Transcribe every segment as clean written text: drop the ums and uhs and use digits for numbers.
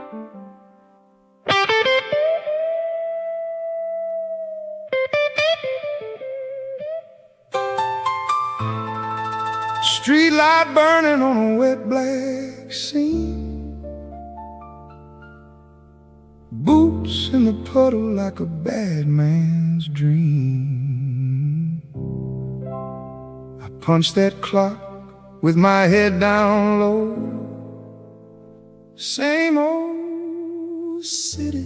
Street light burning on a wet black seam, boots in the puddle like a bad man's dream. I punch that clock with my head down low. Same old city,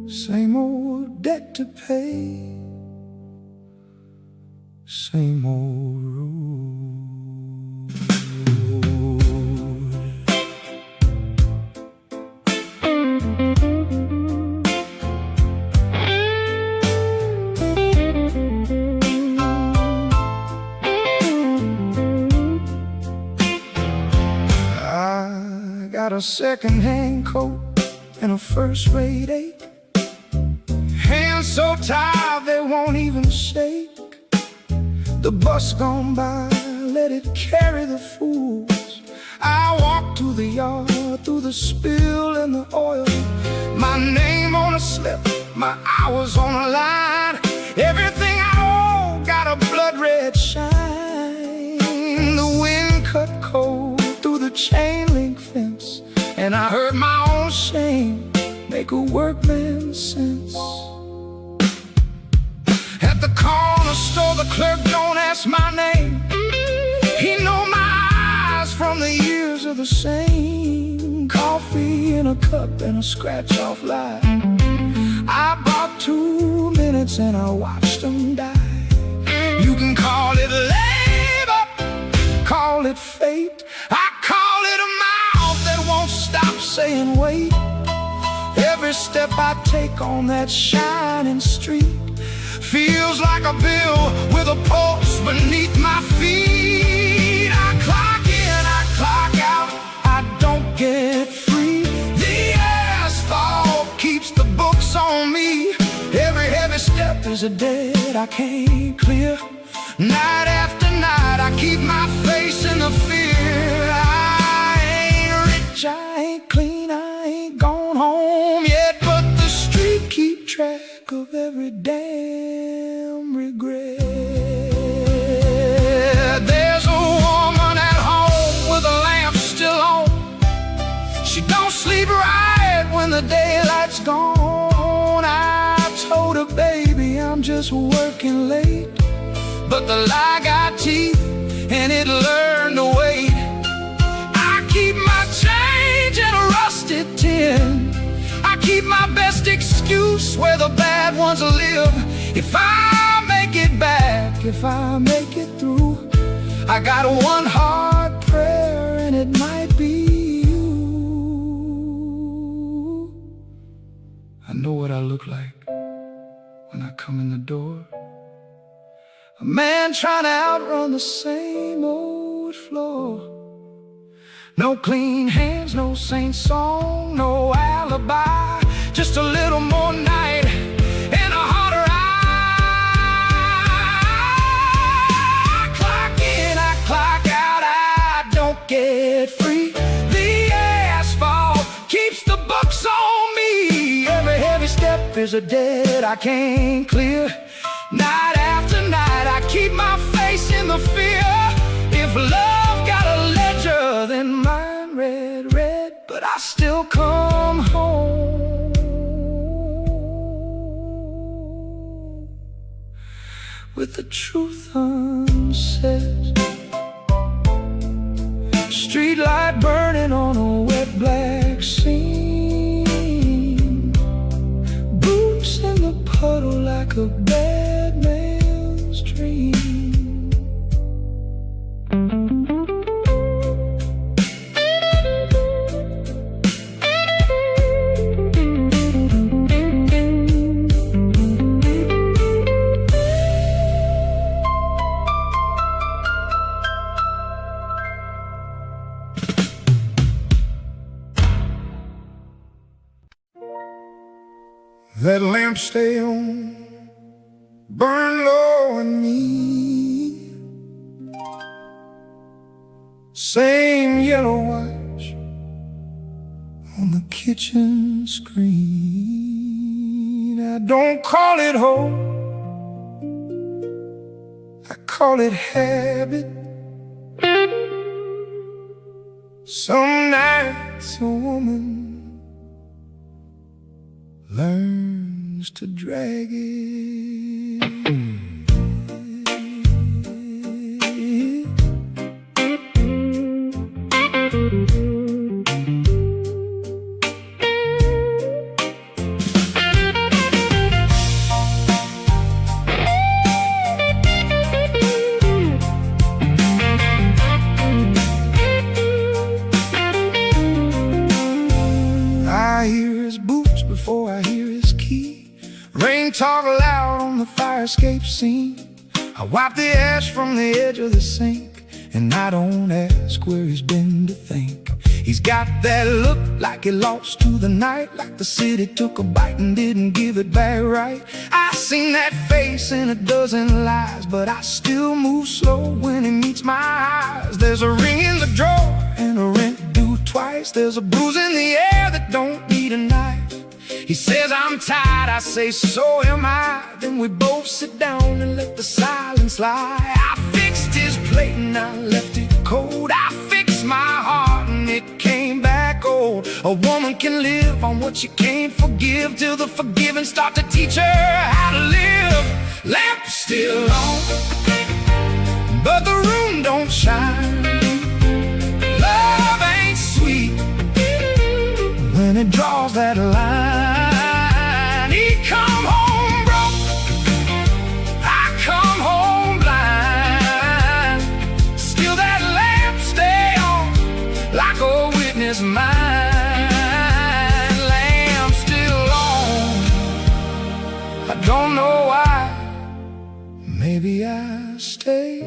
same old debt to pay, same old road. I got a second-hand coat and a first-rate ache, hands so tired they won't even shake. The bus gone by, let it carry the fools. I walk to the yard, through the spill and the oil, my name on a slip, my hours on a line. Everything I owe got a blood red shine. The wind cut cold through the chain link fence, and I heard my own shame make a workman's sense. At the corner store, the clerk don't ask my name. He know my eyes from the years of the same. Coffee in a cup and a scratch-off lie. I bought 2 minutes and I watched them die. You can call it labor, call it fate. I call it a mouth that won't stop saying wait. Every step I take on that shining street feels like a bill with a pulse beneath my feet. I clock in, I clock out, I don't get free. The asphalt keeps the books on me. Every heavy step is a debt I can't clear. Night after night I keep my face in the fear. I ain't rich, I ain't clean, I ain't gone home yet, but the street keep track of every damn regret. There's a woman at home with a lamp still on. She don't sleep right when the daylight's gone. I told her, baby, I'm just working late, but the lie got teeth and it learned to wait. I keep my change in a rusted tin. I keep my best excuse where the bad ones live. If I make it back, if I make it through, I got one hard prayer and it might be you. I know what I look like when I come in the door. A man trying to outrun the same old floor. No clean hands, no saint song, no alibi, just a little more night and a harder eye. I clock in, I clock out, I don't get free. The asphalt keeps the books on me. Every heavy step is a debt I can't clear. Night after night I keep my face in the fear. If love got a ledger, then mine read red, but I still come home with the truth unsaid. Street light burning on a wet black seam, boots in the puddle like a bad man's dream. That lamp stay on, burn low in me. Same yellow watch kitchen screen. I don't call it hope, I call it habit. Some nights a woman learns to drag it. I hear his boots before I hear his key. Rain talk loud on the fire escape scene. I wipe the ash from the edge of the sink, and I don't ask where he's been to think. He's got that look like he lost to the night, like the city took a bite and didn't give it back right. I seen that face in a dozen lies, but I still move slow when he meets my eyes. There's a ring in the drawer and a rent due twice. There's a bruise in the air that don't need a knife. He says I'm tired, I say so am I. Then we both sit down and let the silence lie. I fixed his plate and I left it cold. I fixed my heart and it came back old. A woman can live on what she can't forgive, till the forgiving start to teach her how to live. Lamp's still on, but the room don't shine. Love ain't sweet when it draws that line. He come home broke, I come home blind. Still that lamp stay on, like a witness mine. Lamp still on, I don't know why. Maybe I stay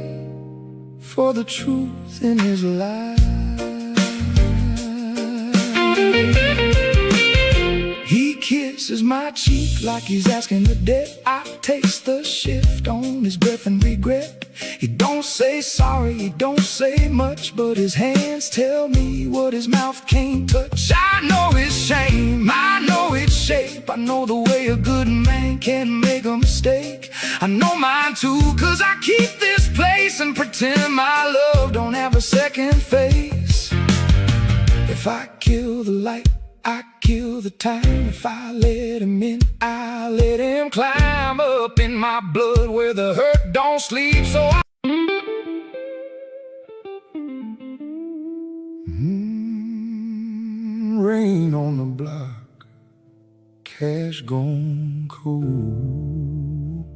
for the truth in his life. He kisses my cheek like he's asking the debt. I taste the shift on his breath and regret. He don't say sorry, he don't say much, but his hands tell me what his mouth can't touch. I know his shame, I know its shape. I know the way a good man can make a mistake. I know mine too, 'cause I keep this place and pretend my love don't have a second face. If I kill the light, I kill the time. If I let him in, I let him climb up in my blood where the hurt don't sleep. So I rain on the block, cash gone cold.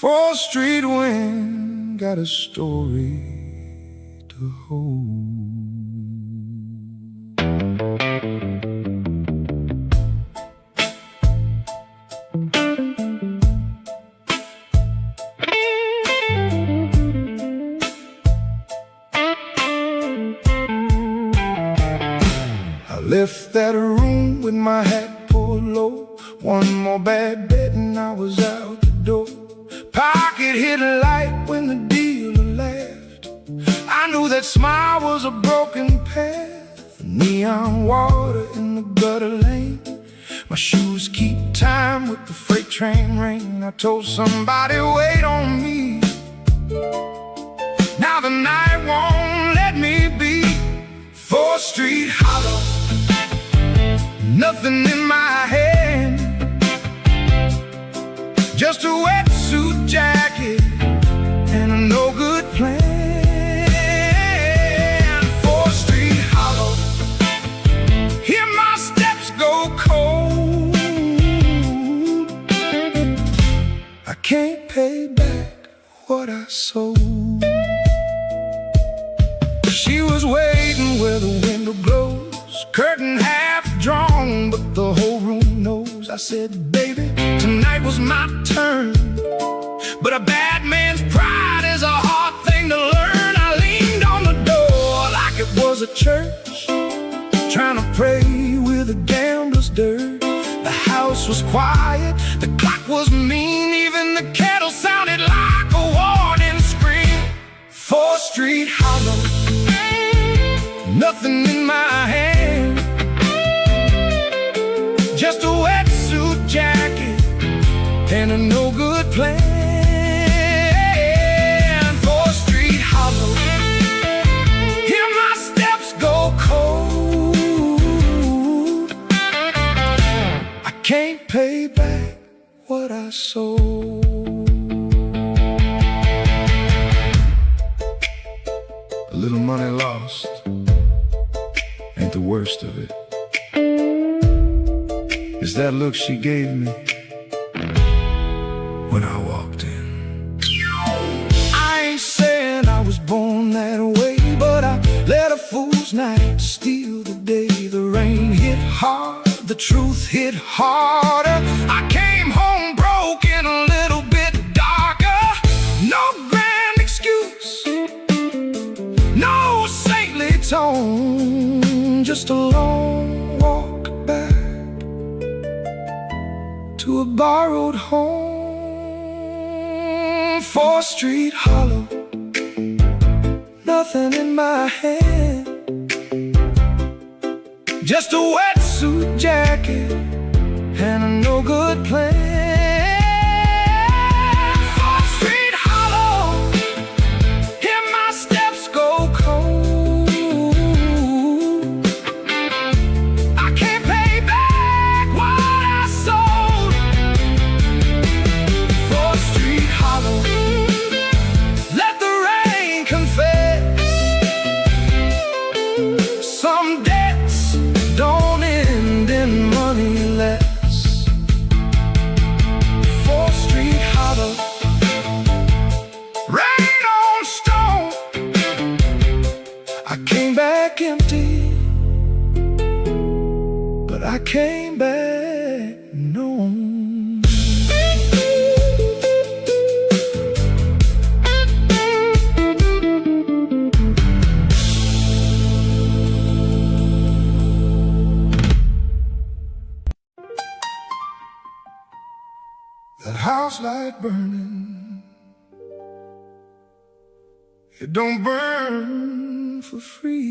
4th Street wind got a story to hold. I left that room with my hat pulled low. One more bad bet and I was out the door. Pocket hit a light when the dealer left. I knew that smile was a broken path. Neon water in the gutter lane. My shoes keep time with the freight train rain. I told somebody wait on me. Now the night won't let me be. 4th Street hollow, nothing in my hand, just a wetsuit jacket and a no good plan. 4th Street hollow, hear my steps go cold. I can't pay back what I sold. She was waiting where the window glows, curtain half drawn, but the whole room knows. I said, baby, tonight was my turn, but a bad man's pride is a hard thing to learn. I leaned on the door like it was a church, trying to pray with a gambler's dirt. The house was quiet, the clock was mean, even the kettle sounded like a warning scream. 4th Street hollow, nothing in my hand, just a wetsuit jacket and a no-good plan. 4th Street Hollow, hear my steps go cold. I can't pay back what I sold. A little money lost ain't the worst of it. It's that look she gave me when I walked in. I ain't saying I was born that way, but I let a fool's night steal the day. The rain hit hard, the truth hit harder. I came home broken, a little bit darker. No grand excuse, no saintly tone, just a long walk back to a borrowed home. 4th Street Hollow, nothing in my hand, just a wetsuit jacket and a no-good plan. 4th Street Hollow, hear my steps go cold. I can't pay back what I sold. 4th Street Hollow, let the rain confess. Some debts don't end in money less. 4th Street Hollow, rain on stone. I came back empty, but I came back known. That house light burning, it don't burn for free.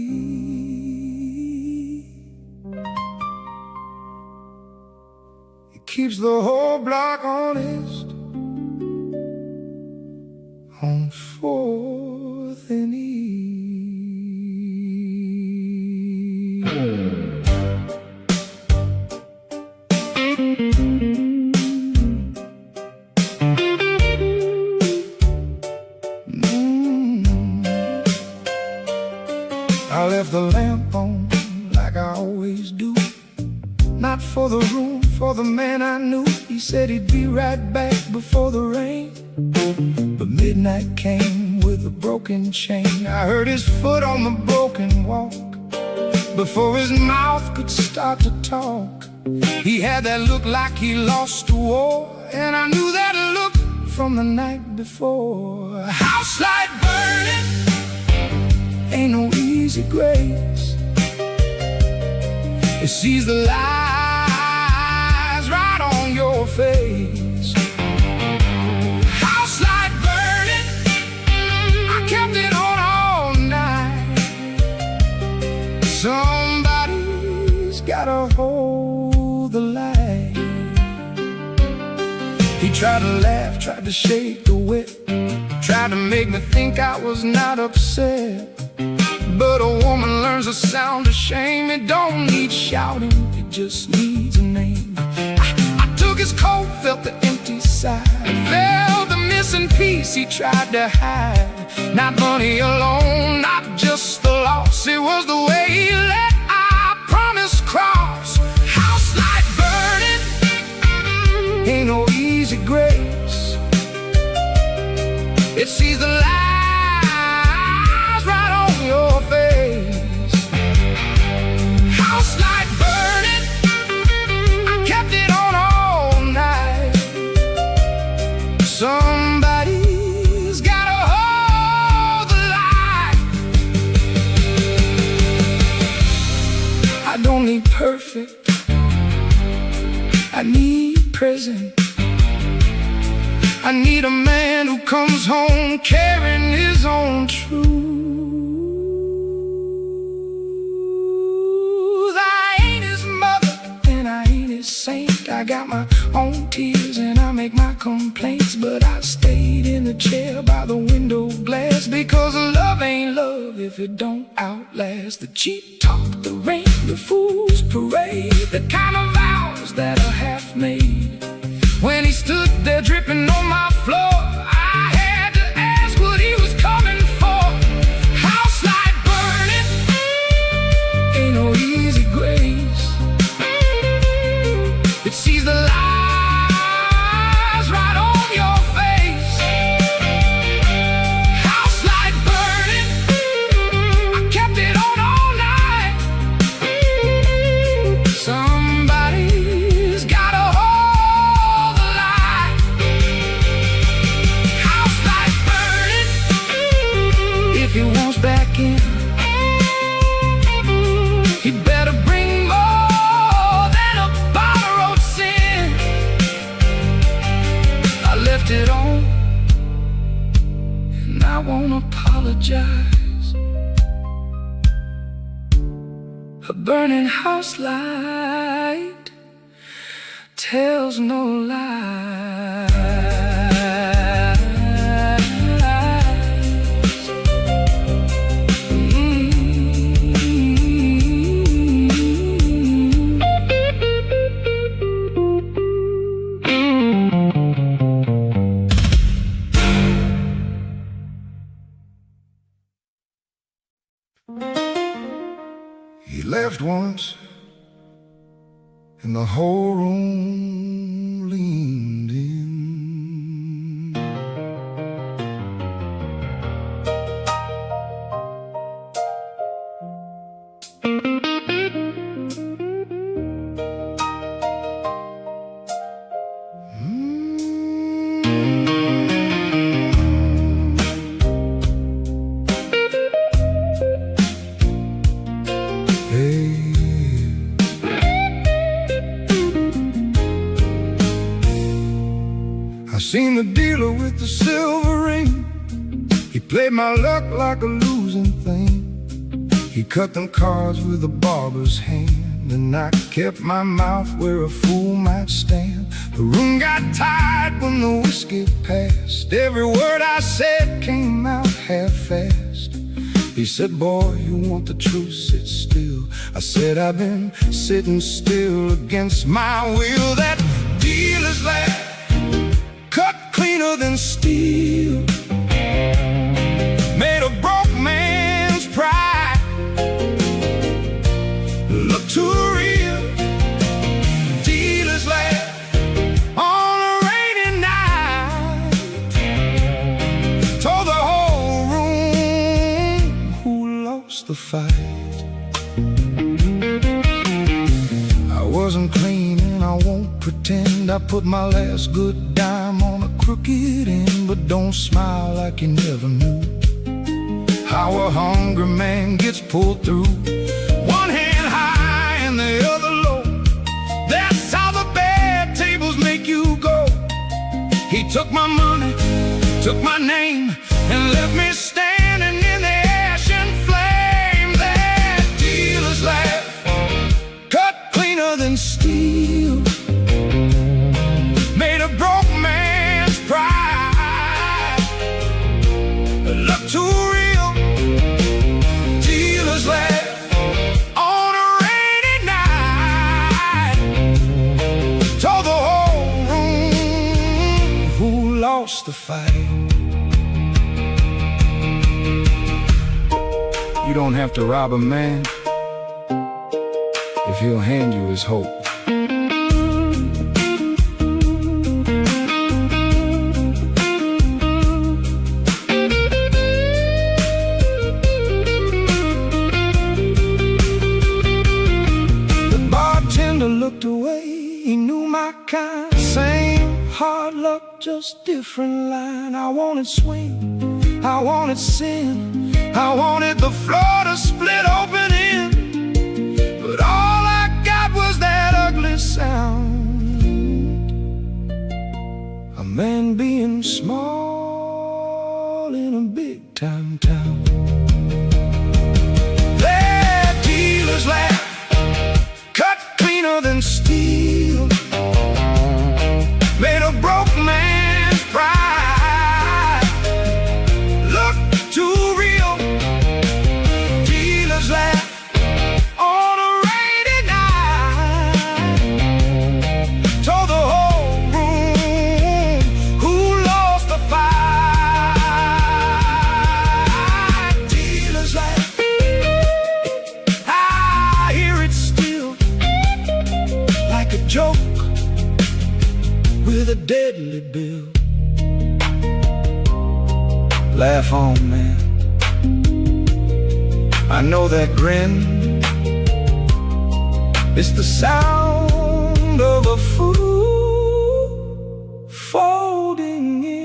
It keeps the whole block honest on 4th and E. I left the lamp on like I always do, not for the room, for the man I knew. He said he'd be right back before the rain, but midnight came with a broken chain. I heard his foot on the broken walk before his mouth could start to talk. He had that look like he lost a war, and I knew that look from the night before. House light burning, ain't no easy grace. It sees the lies right on your face. House light burning, I kept it on all night. Somebody's gotta hold the light. He tried to laugh, tried to shake the whip, tried to make me think I was not upset. But a woman learns the sound of shame. It don't need shouting, it just needs a name. I took his coat, felt the empty side, felt the missing piece he tried to hide. Not money alone, not just the loss, it was the way he let our promise cross. House light burning, ain't no easy grace. It sees the light your face. House light burning, I kept it on all night. Somebody's gotta hold the light. I don't need perfect, I need present. I need a man who comes home carrying his own truth. I got my own tears and I make my complaints, but I stayed in the chair by the window glass, because love ain't love if it don't outlast the cheap talk, the rain, the fool's parade, the kind of vows that are half made. When he stood there dripping on my floor, I had to ask what he was coming for. House light burning, ain't no easy grace. It sees the lies right on your face. House light burning, I kept it on all night. Somebody's gotta hold the light. House light burning, if he wants back in, he better bring more than a borrowed sin. I left it on, and I won't apologize. A burning house light tells no lies. He left once, and the whole room leaned in. I seen the dealer with the silver ring. He played my luck like a losing thing. He cut them cards with a barber's hand, and I kept my mouth where a fool might stand. The room got tight when the whiskey passed. Every word I said came out half-assed. He said, boy, you want the truth, sit still. I said, I've been sitting still against my will. That dealer's laugh, cut cleaner than steel, made a broke man's pride look too real. Dealer's laugh on a rainy night told the whole room who lost the fight. I wasn't clean and I won't pretend. I put my last good dime on a crooked end, but don't smile like you never knew how a hungry man gets pulled through. One hand high and the other low, that's how the bad tables make you go. He took my money, took my name, and left me standing in the ash and flame. That dealer's laugh, cut cleaner than steel, made a broke man's pride look too real. Dealer's laugh on a rainy night told the whole room who lost the fight. You don't have to rob a man if he'll hand you his hope. Looked away, he knew my kind. Same hard luck, just different line. I wanted swing, I wanted sin, I wanted the floor to split open in, but all I got was that ugly sound. A man being small in a big time town. That dealer's laugh, cut cleaner than steel, steadily build. Laugh on, man. I know that grin. It's the sound of a fool folding in.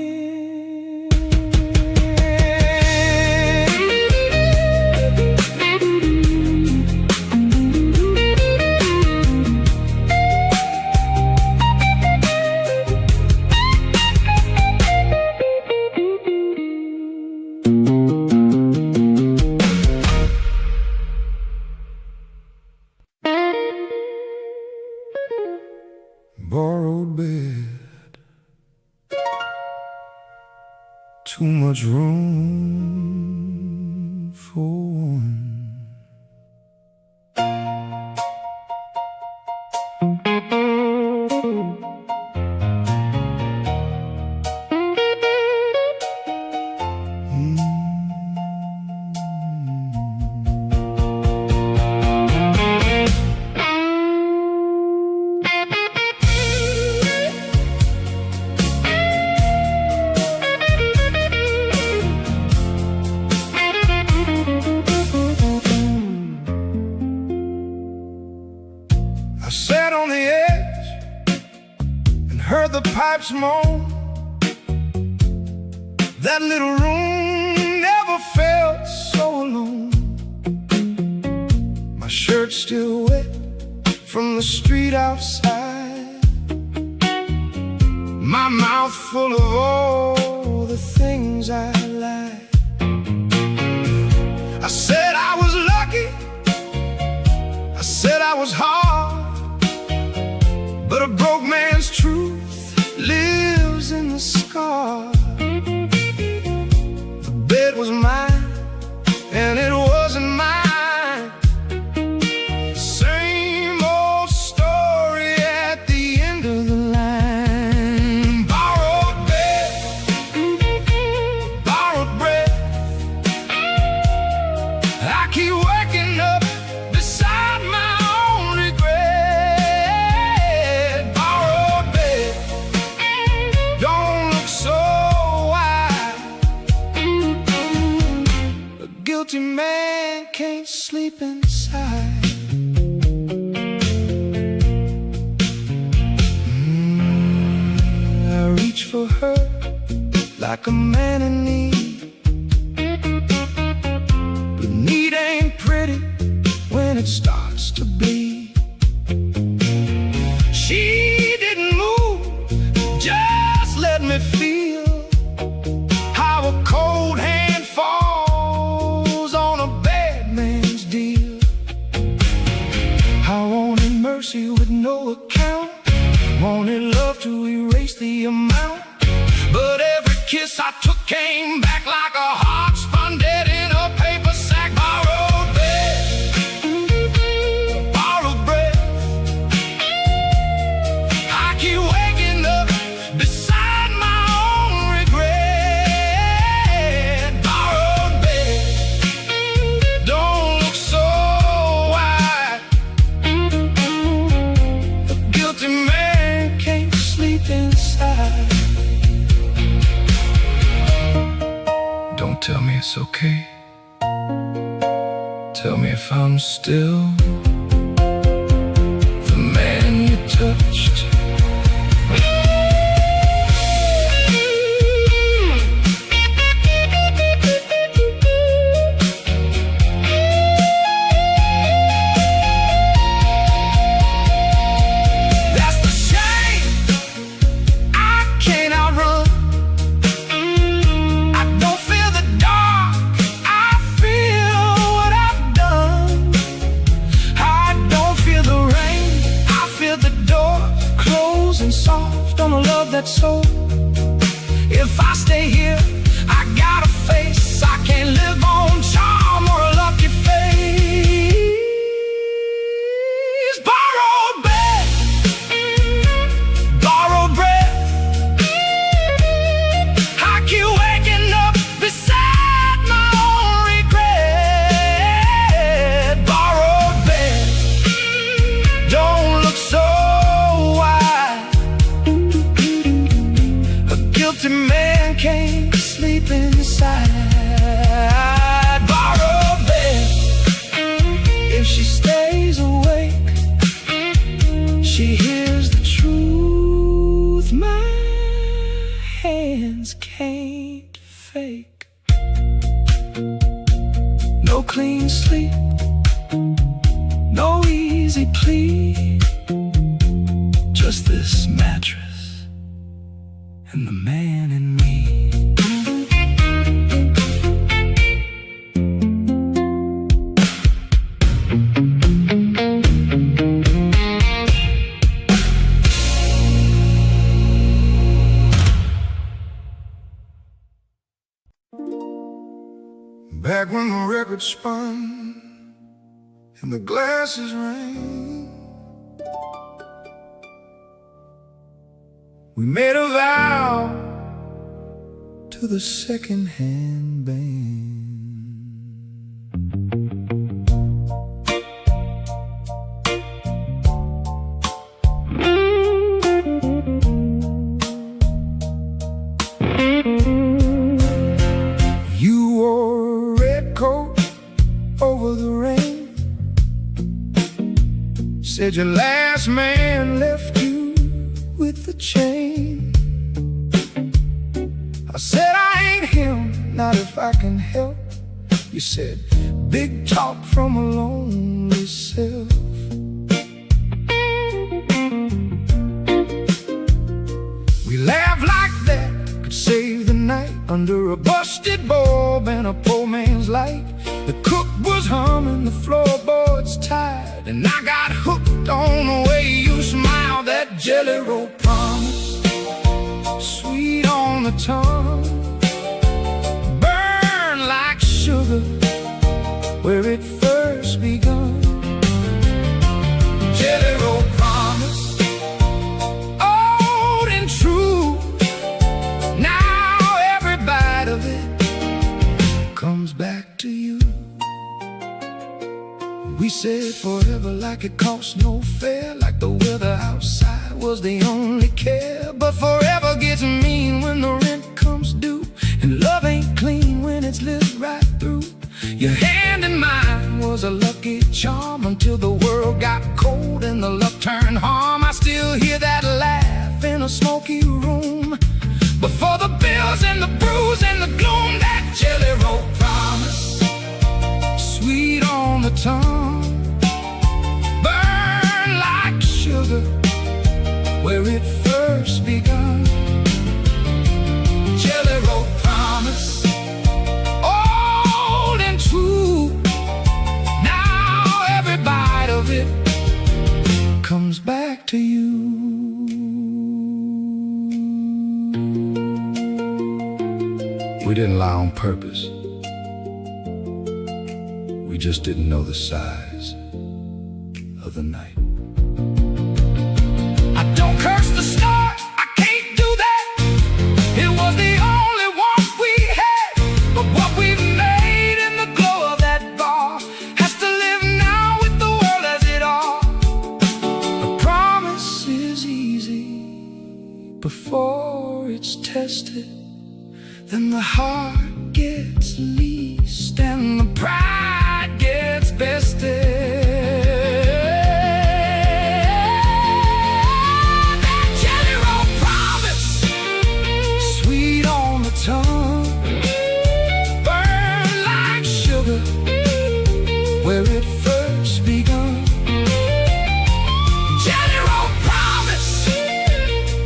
Borrowed bed, too much room for one. I sat on the edge and heard the pipes moan. That little room never felt so alone. My shirt's still wet from the street outside, my mouth full of all the things I like. I said I was lucky, I said I was hard, but a broke man's truth lives in the scar. The bed was mine, and it wasn't mine. Same old story at the end of the line. Borrowed bed, borrowed breath. I keep waking up beside my own regret. Borrowed bed, don't look so wide. A guilty man can't sleep inside. I reach for her like a man in need, but need ain't pretty when it starts to bleed. She didn't move, just let me feel how a cold hand falls on a bad man's deal. I wanted mercy with no account, wanted love to erase the amount, but every kiss I took came back like a heart spun dead in a paper sack. Borrowed bed, borrowed breath. I keep waking up beside my own regret. Borrowed bed, don't look so wide. A guilty man can't sleep inside. Don't tell me it's okay. Tell me if I'm still the man you touched. That's the shame I can't outrun. I don't feel the dark, I feel what I've done. I don't feel the rain, I feel the door closing soft on a love that's so. If I stay here, I got a face I can't live on, charm or a lucky face. Borrowed bed, borrowed breath. I keep waking up beside my own regret. Borrowed bed, don't look so wide. sleep, no easy plea, just this mattress and the man in me. Back when the record spun and the glasses rang, we made a vow to the second-hand band. You wore a red coat over the rain, said your last man left you with the chain. I said I ain't him, not if I can help. You said big talk from a lonely self. We laughed like that could save the night under a busted bulb and a poor man's light. The cook was humming, the floorboards tired, and I got hooked on the way you smiled. That jelly roll promise, sweet on the tongue, burn like sugar where it first begun. Jelly roll promise, old and true. Now every bite of it comes back to you. We said forever like it cost no fare, like the weather outside was the only care. But forever gets mean when the rent comes due, and love ain't clean when it's lived right through. Your hand in mine was a lucky charm until the world got cold and the luck turned harm. I still hear that laugh in a smoky room, but for the bills and the bruise and the gloom, that jelly roll promise, sweet on the tongue, burn like sugar where it first begun. Jelly roll promise, old and true. Now every bite of it comes back to you. We didn't lie on purpose. We just didn't know the size of the night. I don't curse the start, I can't do that. It was the only one we had, but what we've made in the glow of that bar has to live now with the world as it are. A promise is easy before it's tested, then the heart gets leased and the pride gets bested. That jelly roll promise, sweet on the tongue, burn like sugar where it first begun. Jelly roll promise,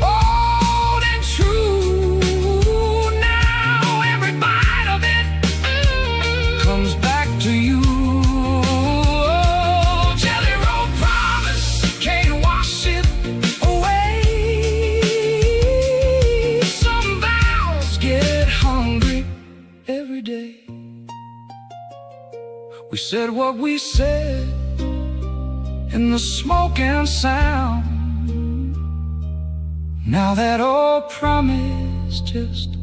old and true. Now every bite of it comes back to you. Oh, jelly roll promise, can't wash it away. Some vows get hungry every day. We said what we said in the smoke and sound. Now that old promise just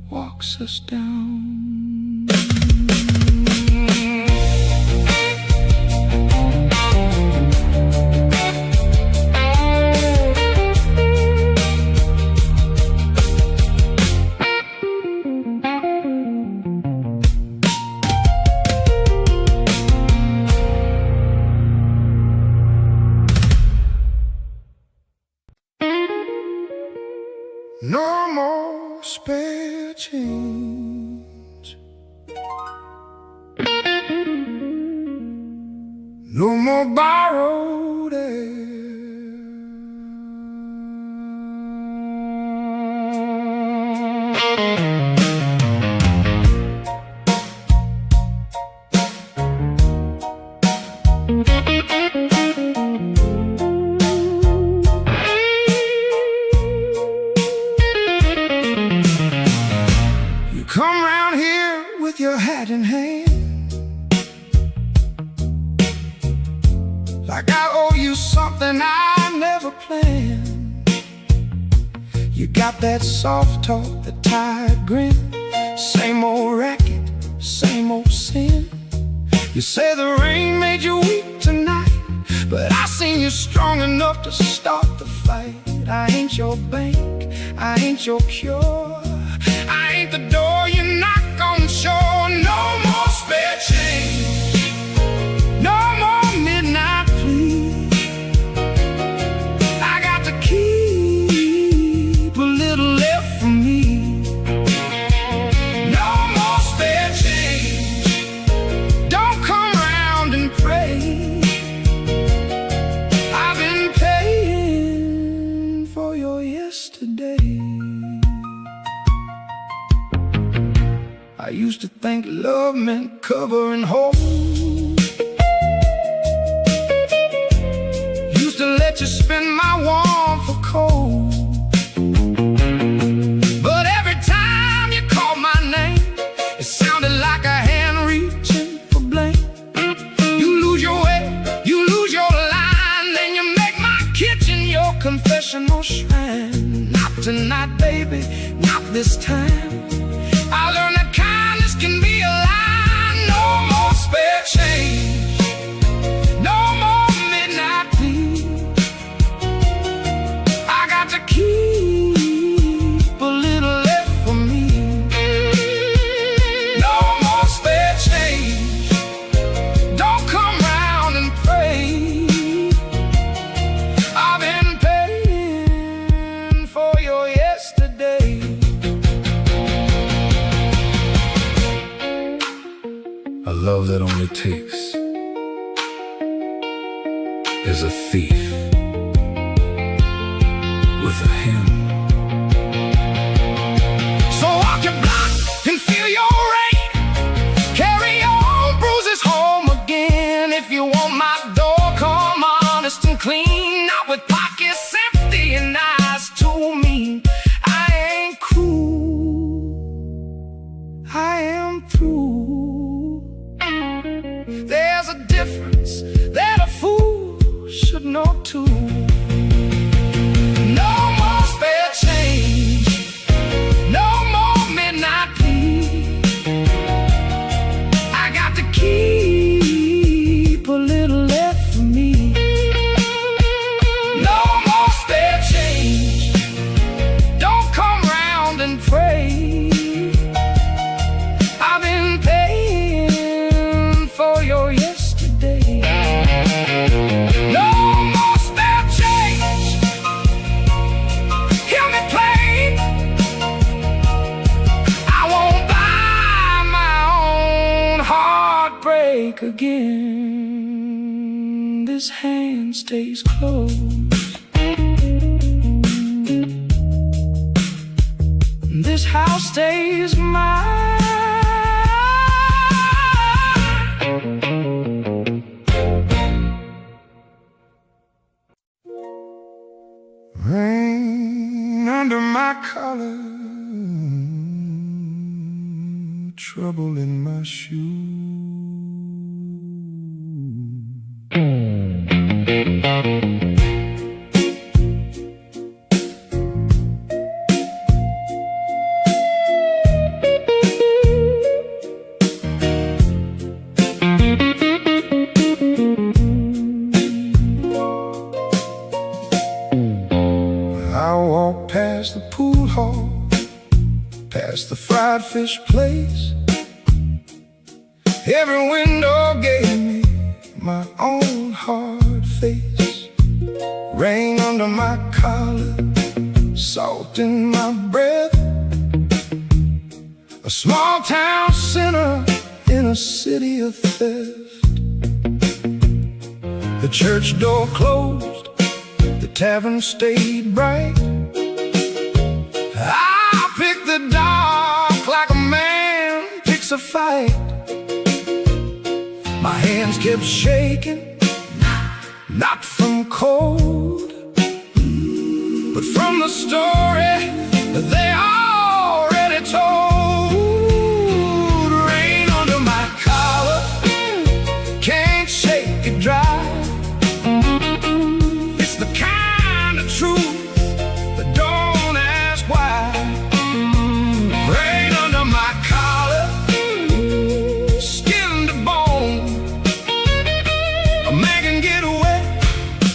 walks us down. No more spare change. no more borrowed air. You come round here with your hat in hand, like I owe you something I never planned. You got that soft talk, the tired grin, same old racket, same old sin. You say the rain made you weak tonight, but I seen you strong enough to start the fight. I ain't your bank, I ain't your cure, I ain't the door you knock on shore. No more spare change, no more midnight please. I got to keep a little left for me. No more spare change, don't come round and pray. I've been paying for your yesterday. I used to think love meant cover and hold, used to let you spin my warm for cold. But every time you called my name, it sounded like a hand reaching for blame. You lose your way, you lose your line, then you make my kitchen your confessional shrine. Not tonight, baby, not this time. I learned that kindness can be a lie. No more spare change, no more midnight please. I got to keep a little left for me. No more spare change, don't come round and pray. I've been paying for your yesterday. A love that only takes is a thief with a hymn. So walk your block and feel your rain, carry your bruises home again. If you want my door, come honest and clean, not with pockets empty and eyes too mean. I ain't cruel, I am through. There's a difference that a fool should know too. No more spare change, no more midnight please. I got to keep a little left for me. No more spare change, don't come round and pray. I've been paying for your yesterday. No more spare change, hear me play. I won't buy my own heartbreak again. This hand stays closed, this house stays mine. Rain under my collar, trouble in my shoe. I walk past the pool hall, past the fried fish place. Every window gave me my own hard face. Rain under my collar, salt in my breath. A small town sinner in a city of theft. The church door closed, the tavern stayed bright. I picked the dark like a man picks a fight. My hands kept shaking, not from cold, but from the story they already told. Rain under my collar, can't shake it dry. It's the kind of truth that don't ask why. Rain under my collar, skin to bone. A man can get wet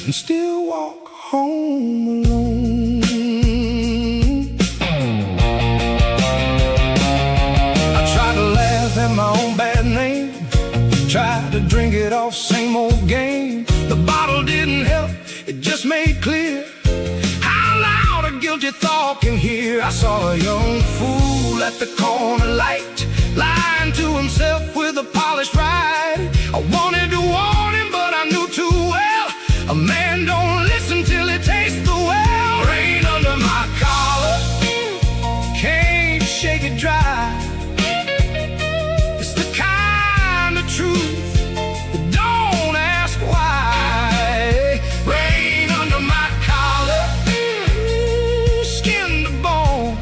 and still walk home alone. I tried to laugh at my own bad name, tried to drink it off, same old game. The bottle didn't help, it just made clear how loud a guilty thought can hear. I saw a young fool at the corner light, lying to himself with a polished ride. I wanted to warn him, but I knew too well, a man don't listen till he tastes the well. Rain under my collar, can't shake it dry. It's the kind of truth that don't ask why. Rain under my collar, skin to bone.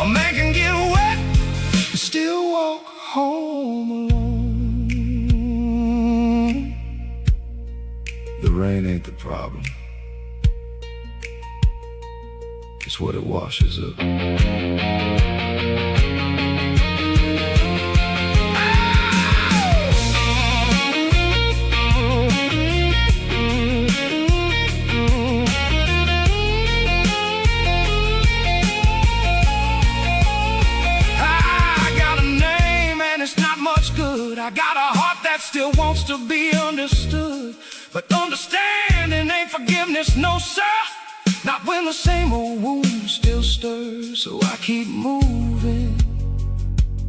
A man can get wet and still walk home alone. The rain ain't the problem, it's what it washes up. I got a heart that still wants to be understood, but understanding ain't forgiveness, no sir. Not when the same old wound still stirs. So I keep moving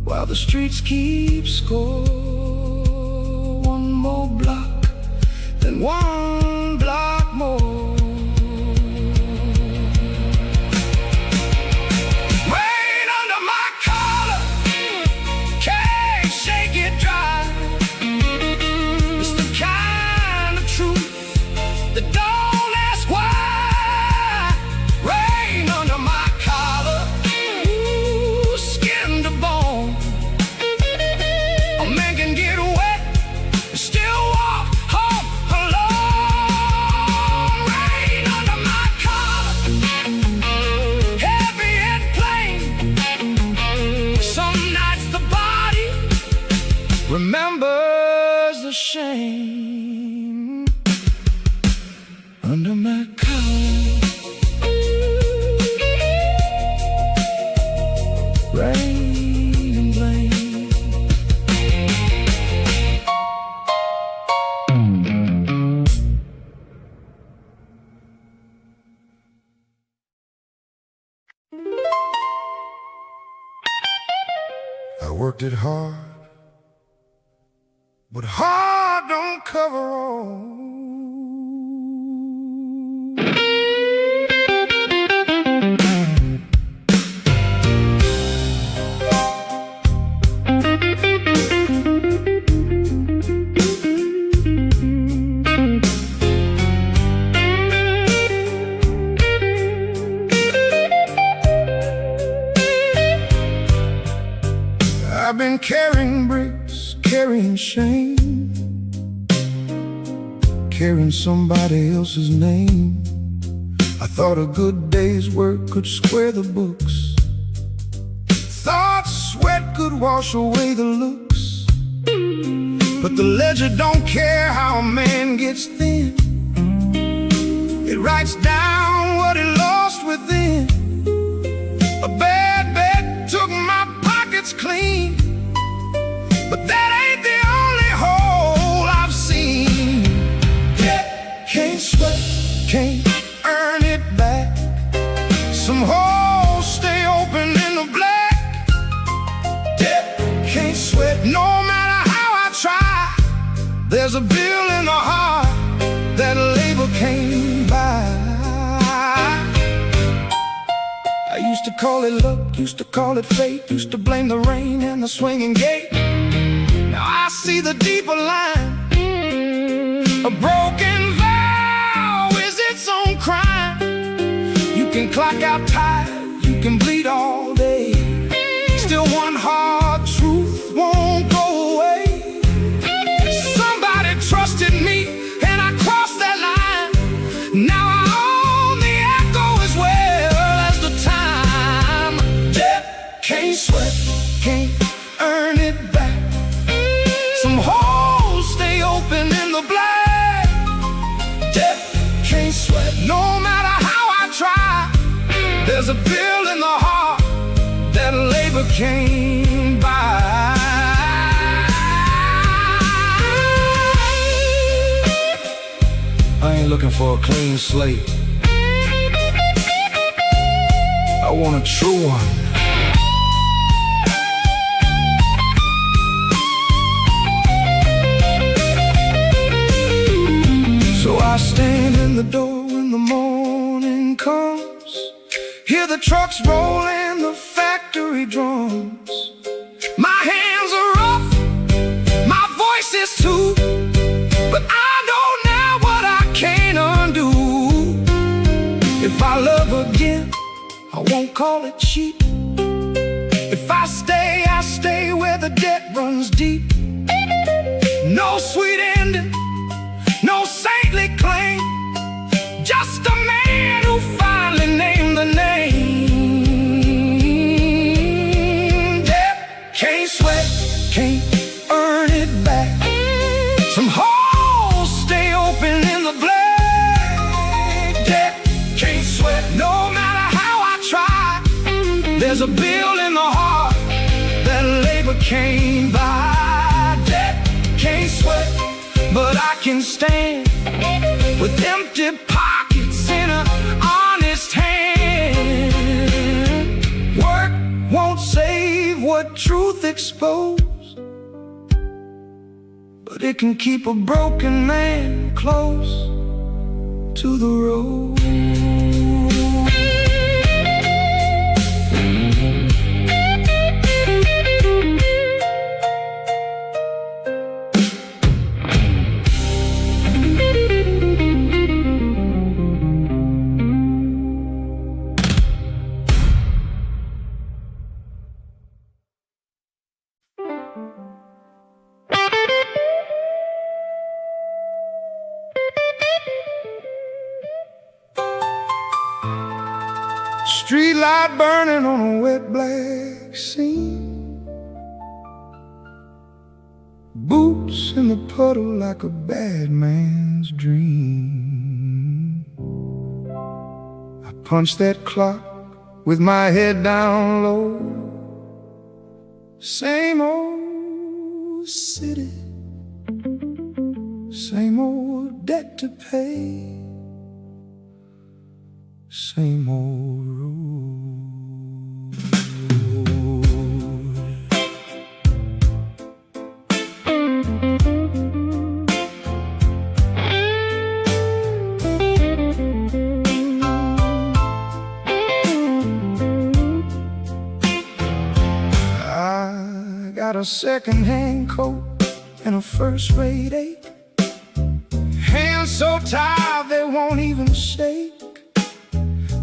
while the streets keep score. One more block, then one block more. Remembers the shame under my collar. Rain and blame. I worked it hard, but hard don't cover all. I've been carrying bricks, carrying shame, carrying somebody else's name. I thought a good day's work could square the books, thought sweat could wash away the looks. But the ledger don't care how a man gets thin. It writes down what he lost within. A bad bet took my pockets clean, but that ain't the only hole I've seen. Debt can't sweat, can't earn it back. Some holes stay open in the black. Debt can't sweat, no matter how I try. There's a bill in the heart that labor came by. I used to call it luck, used to call it fate, used to blame the rain and the swinging gate. Now I see the deeper line. A broken vow is its own crime. You can clock out tired, you can bleed all day, still one hard truth won't go away. Somebody trusted me and I crossed that line. Now I own the echo as well as the time. Debt can't sweat, can't earn it back. Some holes stay open in the black. Debt can't sweat, no matter how I try. There's a bill in the heart that labor came by. I ain't looking for a clean slate. I want a true one. So I stand in the door when the morning comes, hear the trucks roll and the factory drums. My hands are rough, my voice is too, but I know now what I can't undo. If I love again, I won't call it cheap. If I stay where the debt runs deep. No sweet ending, no saintly claim, just a man who finally named the name. Debt can't sweat, can't earn it back. Some holes stay open in the black. Debt can't sweat, no matter how I try. There's a bill in the heart that labor came by. Debt can't sweat, but I can stand with empty pockets in an honest hand. Work won't save what truth exposed, but it can keep a broken man close to the road. Street light burning on a wet black scene. Boots in the puddle like a bad man's dream. I punch that clock with my head down low. Same old city, same old debt to pay, same old road. I got a second-hand coat and a first-rate ache, hands so tired they won't even shake.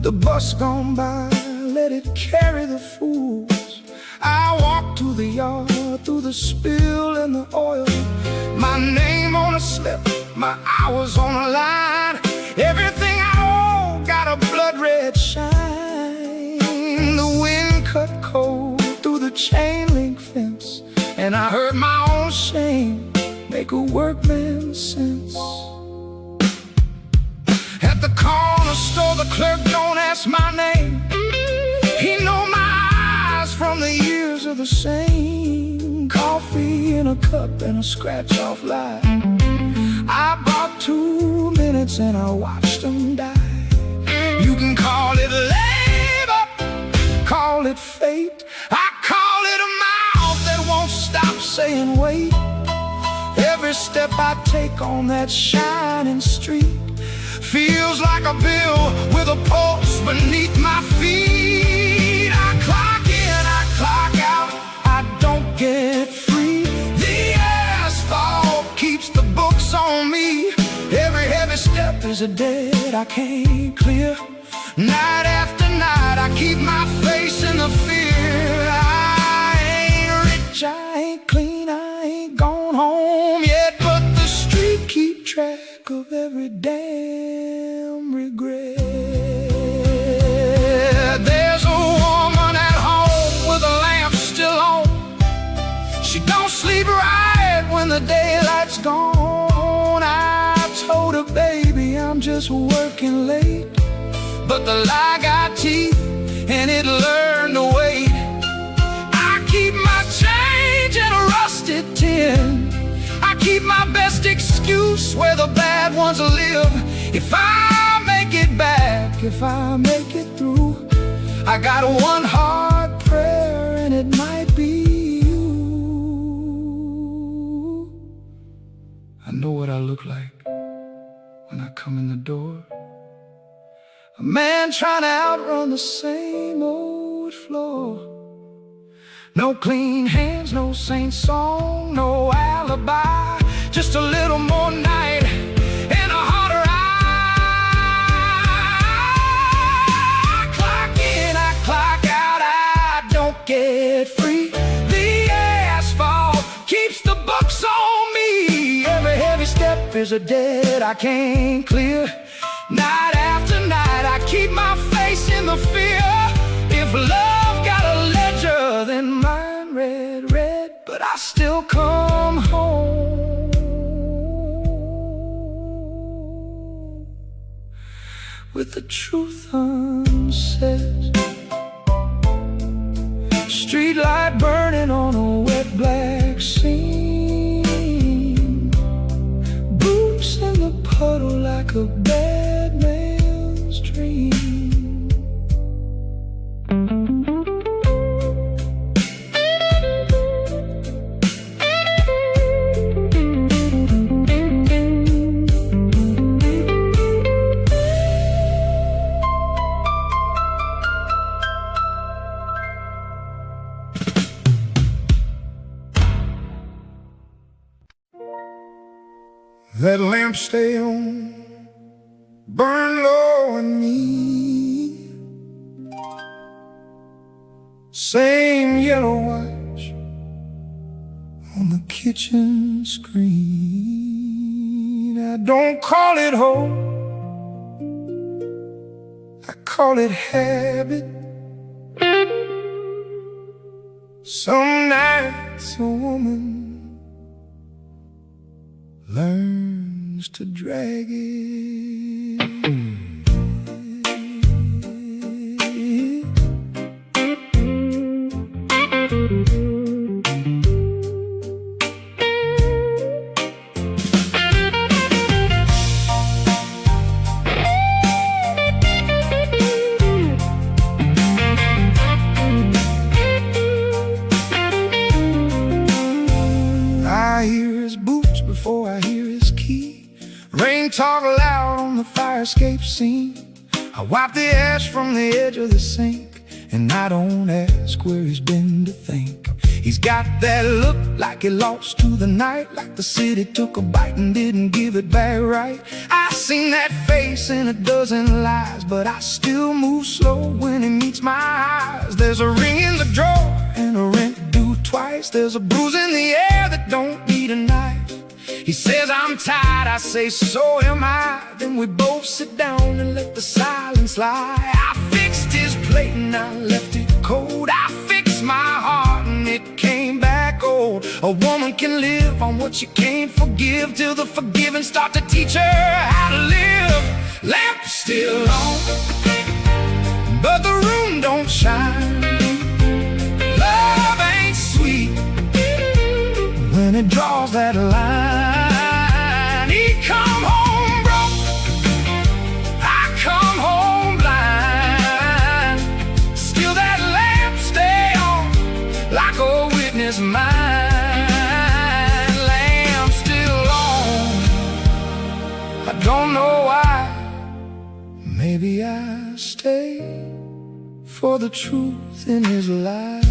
The bus gone by, let it carry the fools. I walk to the yard, through the spill and the oil. My name on a slip, my hours on a line. Everything I owe got a blood red shine. The wind cut cold through the chain link fence, and I heard my own shame make a workman's sense. At the corner store, the clerk don't ask my name. He know my eyes from the years of the same. Coffee in a cup and a scratch-off lie. I bought 2 minutes and I watched them die. You can call it labor, call it fate. I call it a mouth that won't stop saying wait. Every every step I take on that shining street feels like a bill with a pulse beneath my feet. I clock in, I clock out, I don't get free. The asphalt keeps the books on me. Every heavy step is a debt I can't clear. Night after night I keep my face in the fear. I ain't rich, I ain't clean, I ain't gone home yet, but the street keep track of every damn regret. There's a woman at home with a lamp still on. She don't sleep right when the daylight's gone. I told her, baby, I'm just working late, but the lie got teeth and it learned to wait. I keep my change in a rusted tin. I keep my best excuse where the bad ones live. If I make it back, if I make it through, I got one hard prayer and it might be you. I know what I look like when I come in the door. A man trying to outrun the same old floor. No clean hands, no saint song, no alibi. Just a little more night and a harder eye. I clock in, I clock out, I don't get free. The asphalt keeps the bucks on me. Every heavy step is a debt I can't clear. Night after night I keep my face in the fear. If love got a ledger, then mine read red, but I still come home with the truth unsaid. Street light burning on a wet black scene. Boots in the puddle like a bad man's dream. That lamp stay on, burn low in me. Same yellow watch on the kitchen screen. I don't call it hope, I call it habit. Some nights a woman learns to drag it. I hear his boots before I hear his key. Rain talk loud on the fire escape scene. I wipe the ash from the edge of the sink, and I don't ask where he's been to think. He's got that look like he lost to the night, like the city took a bite and didn't give it back right. I seen that face in a dozen lies, but I still move slow when he meets my eyes. There's a ring in the drawer and a rent due twice. There's a bruise in the air that don't need a knife. He says I'm tired, I say so am I. Then we both sit down and let the silence lie. I fixed his plate and I left it cold. I fixed my heart and it came back old. A woman can live on what she can't forgive, till the forgiving start to teach her how to live. Lamp still on, but the room don't shine. Love ain't sweet when it draws that line. He come home broke, I come home blind. Still that lamp stay on like a witness mine. Lamp still for the truth in his life.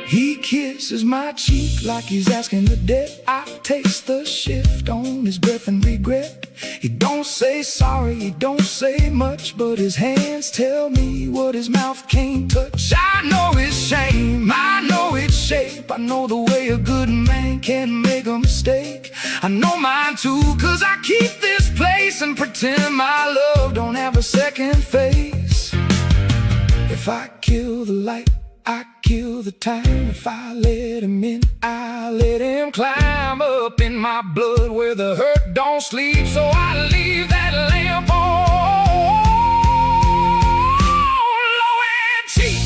He kisses my cheek like he's asking the debt. I taste the shift on his breath and regret. He don't say sorry, he don't say much, but his hands tell me what his mouth can't touch. I know his shame, I know its shape, I know the way a good man can make a mistake. I know mine too, 'cause I keep this place and pretend my love don't have a second face. If I kill the light, I kill the time. If I let him in, I let him climb up in my blood where the hurt don't sleep. So I leave that lamp on low and cheap.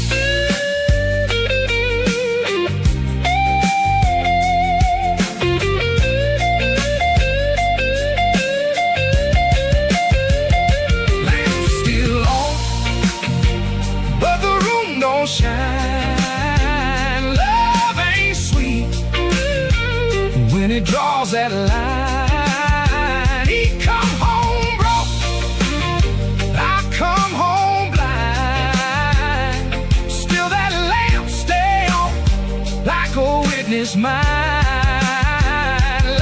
Lamp's still on, but the room don't shine. When he draws that line, he come home broke, I come home blind. Still that lamp stay on like a witness mine.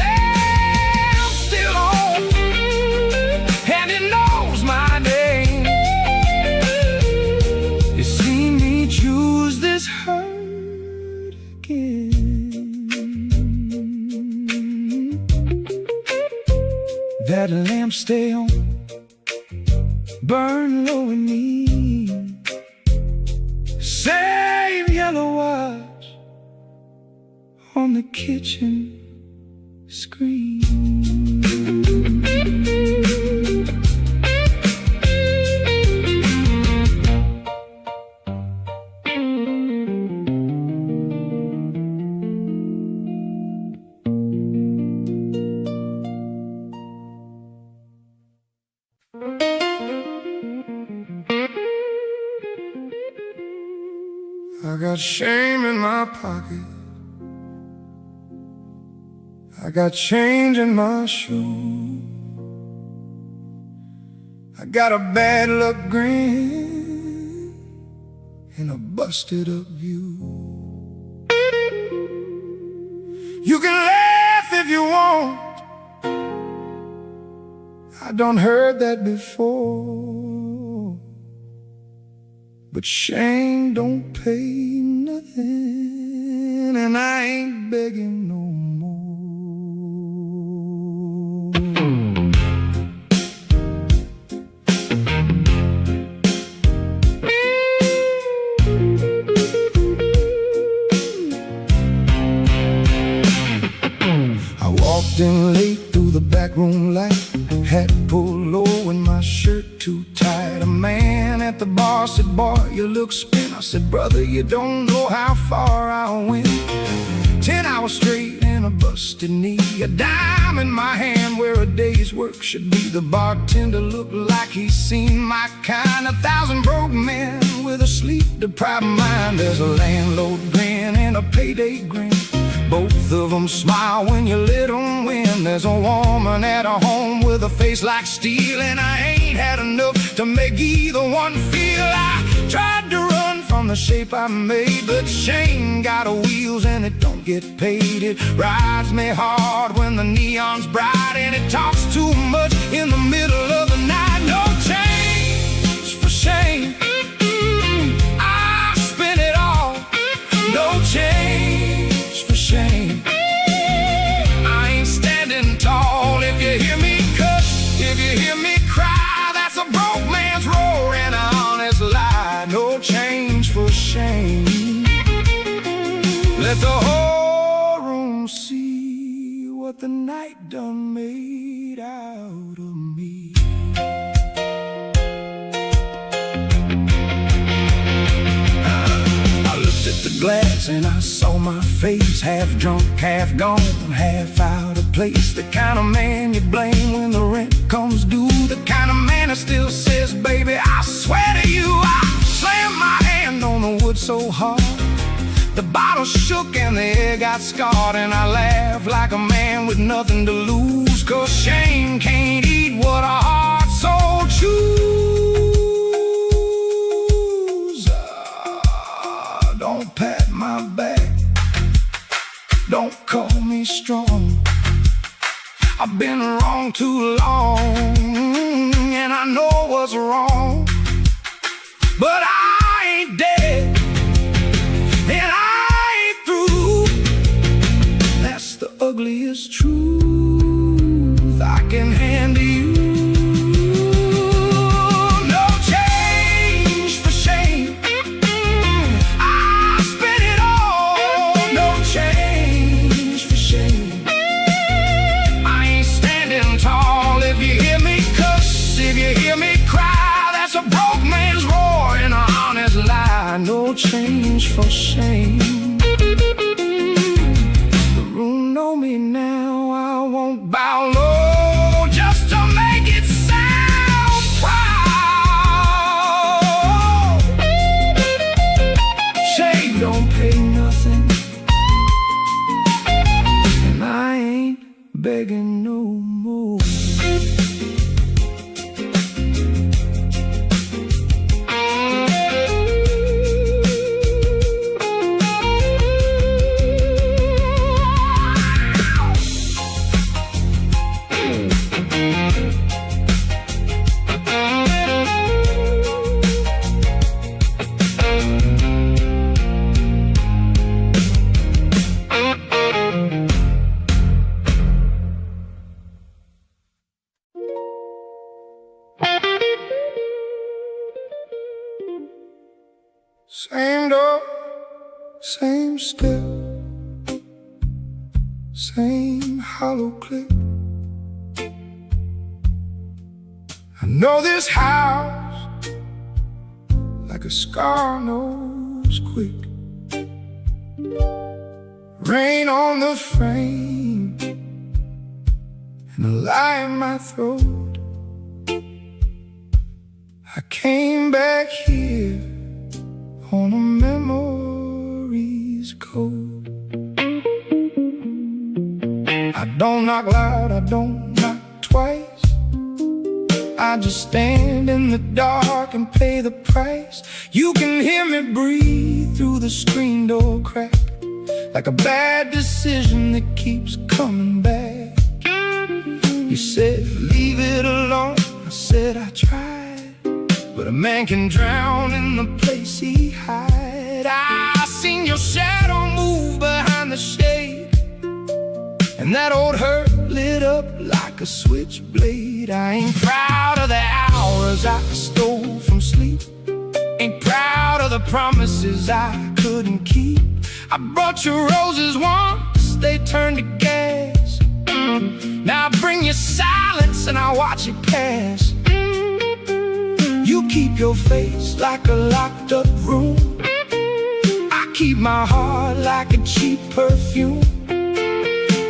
Lamp still on, and it knows my name. You see me choose this hurt again. That lamp stay on, burn low in me. Save yellow watch on the kitchen screen. I got shame in my pocket, I got change in my shoe, I got a bad luck grin and a busted up view. You can laugh if you want, I done heard that before, but shame don't pay nothing, and I ain't begging no more. I walked in late through the back room light, hat pulled low and my shirt too tight. A man at the bar said, boy, you look spent. I said, brother, you don't know how far I went. 10 hours straight and a busted knee, a dime in my hand where a day's work should be. The bartender looked like he's seen my kind, 1,000 broke men with a sleep-deprived mind. There's a landlord grin and a payday grin, both of them smile when you let them win. There's a woman at a home with a face like steel, and I ain't had enough to make either one feel. I tried to run from the shape I made, but shame got wheels and it don't get paid. It rides me hard when the neon's bright, and it talks too much in the middle of the night. No change for shame, I spent it all. No change for shame, I ain't standing tall. If you hear me cuss, if you hear me cry, that's a broke man's roar and an honest lie. No change for shame. Let the whole room see what the night done made out of me. I looked at the glass and I saw my face, half drunk, half gone, half out of place. The kind of man you blame when the rent comes due, the kind of man that still says, baby, I swear to you. I slammed my hand on the wood so hard, the bottle shook and the air got scarred, and I laughed like a man with nothing to lose, 'cause shame can't eat what a heart so back. Don't call me strong. I've been wrong too long, and I know what's wrong. But I ain't dead, and I ain't through. That's the ugliest truth I can hand to you. No change for shame. I spent it all. No change for shame. I ain't standing tall if you hear me cuss, if you hear me cry. That's a broke man's roar and an honest lie. No change for shame. The room know me now. I won't bow low just to make it sound proud. Shame don't pay nothing, and I ain't begging no more. Same door, same step, same hollow click. I know this house like a scar knows quick. Rain on the frame and a lie in my throat. I came back here on a memory's code. I don't knock loud, I don't knock twice. I just stand in the dark and pay the price. You can hear me breathe through the screen door crack, like a bad decision that keeps coming back. You said, leave it alone. I said, I tried, but a man can drown in the place he hide. I seen your shadow move behind the shade, and that old hurt lit up like a switchblade. I ain't proud of the hours I stole from sleep, ain't proud of the promises I couldn't keep. I brought you roses once, they turned to gas. Now I bring you silence and I watch it pass. You keep your face like a locked up room, I keep my heart like a cheap perfume.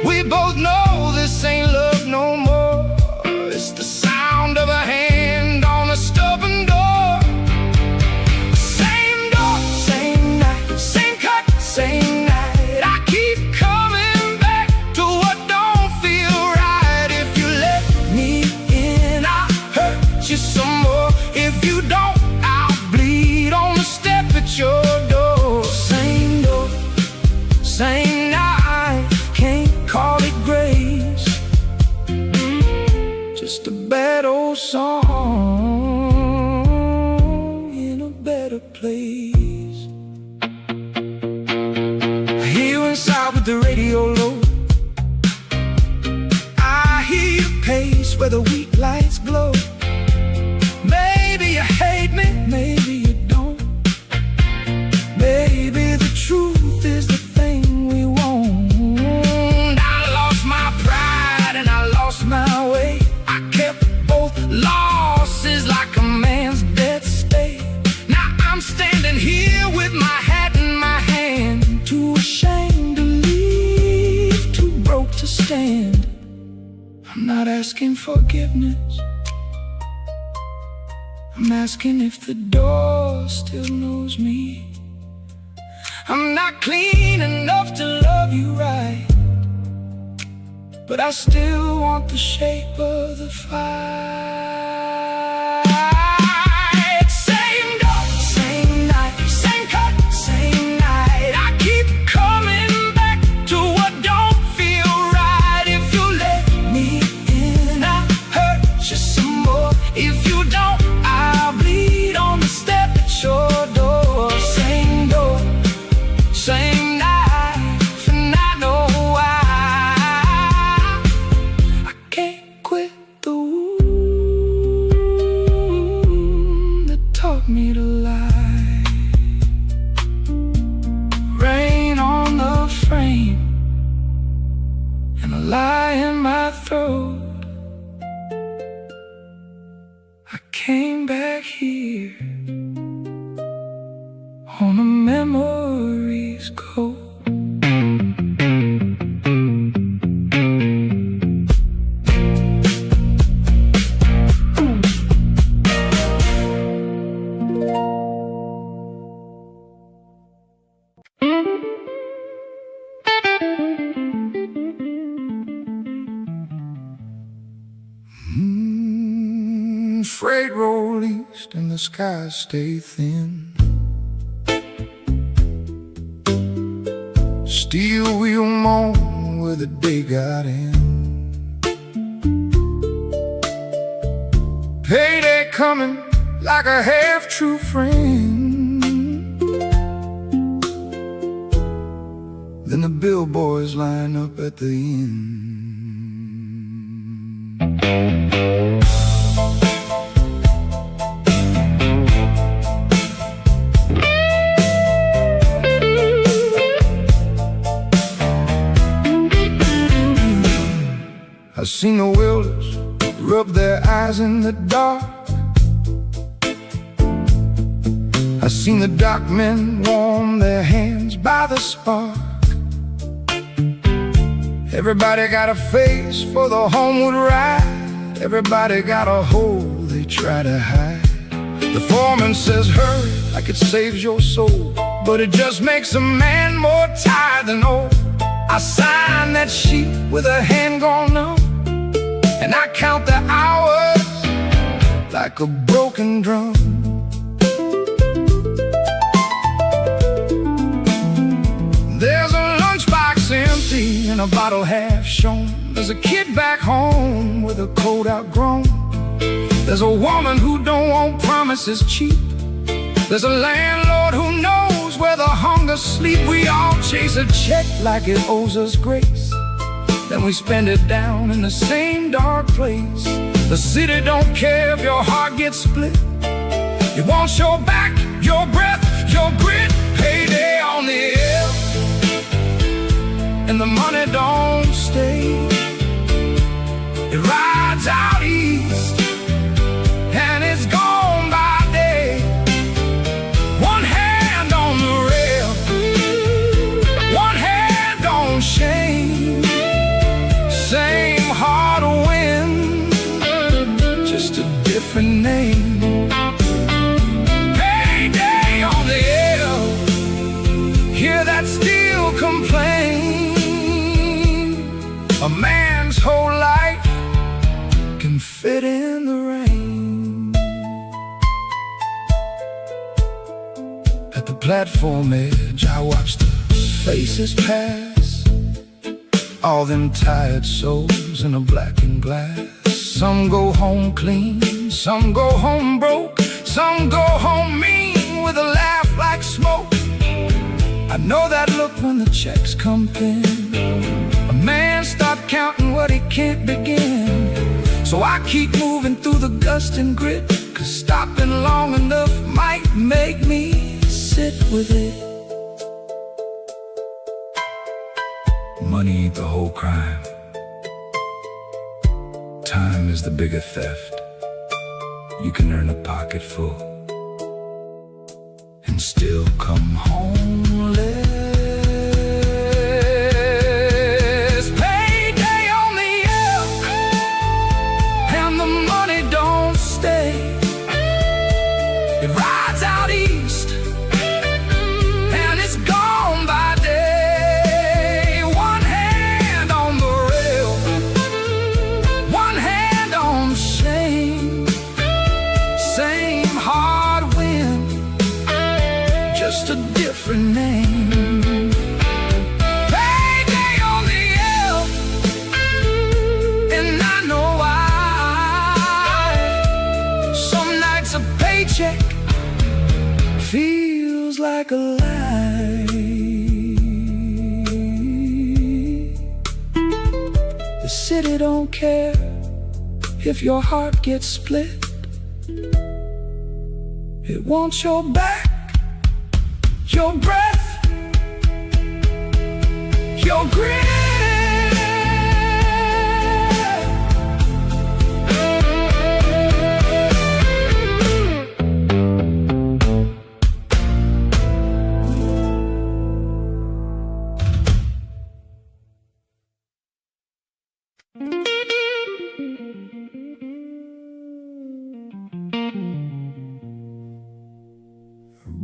We both know this ain't love no more. It's the sound of a hand on a stubborn door. Same door, same night, same cut, same night. I keep coming back to what don't feel right. If you let me in, I'll hurt you some more. If you don't, I'll bleed on the step at your door. Same door, same night, can't call it grace, just a bad old song in a better place. I hear you inside with the radio low, I hear you pace where the weak lights glow. Maybe you hate me, maybe you don't. Maybe the truth is the thing we want. I lost my pride and I lost my way. I kept both losses like a man's debt state. Now I'm standing here with my hat in my hand, too ashamed to leave, too broke to stand. I'm not asking forgiveness, I'm asking if the door still knows me. I'm not clean enough to love you right, but I still want the shape of the fight. Same door, same night, same cut, same night. I keep freight roll east and the skies stay thin. Steel wheel moan where the day got in. Payday coming like a half-true friend. Then the billboys line up at the end. I seen the wilders rub their eyes in the dark. I seen the dock men warm their hands by the spark. Everybody got a face for the homeward ride. Everybody got a hole they try to hide. The foreman says hurry like it saves your soul, but it just makes a man more tired than old. I sign that sheet with a hand gone numb, and I count the hours like a broken drum. There's a lunchbox empty and a bottle half shown. There's a kid back home with a coat outgrown. There's a woman who don't want promises cheap. There's a landlord who knows where the hunger sleep. We all chase a check like it owes us grace, then we spend it down in the same dark place. The city don't care if your heart gets split. It wants your back, your breath, your grit. Payday on the air, and the money don't stay. It rides out east, and it's gone by day. One hand on the rail, one hand on shame. Same hard wind, just a different name. Payday on the air, hear that steel complain. A man's whole life can fit in the rain. At the platform edge, I watch the faces pass, all them tired souls in a blackened glass. Some go home clean, some go home broke, some go home mean with a laugh like smoke. I know that look when the checks come thin. A man stopped counting what he can't begin. So I keep moving through the gust and grit, 'cause stopping long enough might make me sit with it. Money ain't the whole crime. Time is the bigger theft. You can earn a pocket full and still come homeless. Payday on the air, and the money don't stay. It rides out east, and it's gone by day. One hand on the rail, one hand on shame. Same hard wind, just a different name. Payday on the air, and I know why. Some nights a paycheck feels like a lie. The city don't care if your heart gets split. It wants your back, your breath, your grit.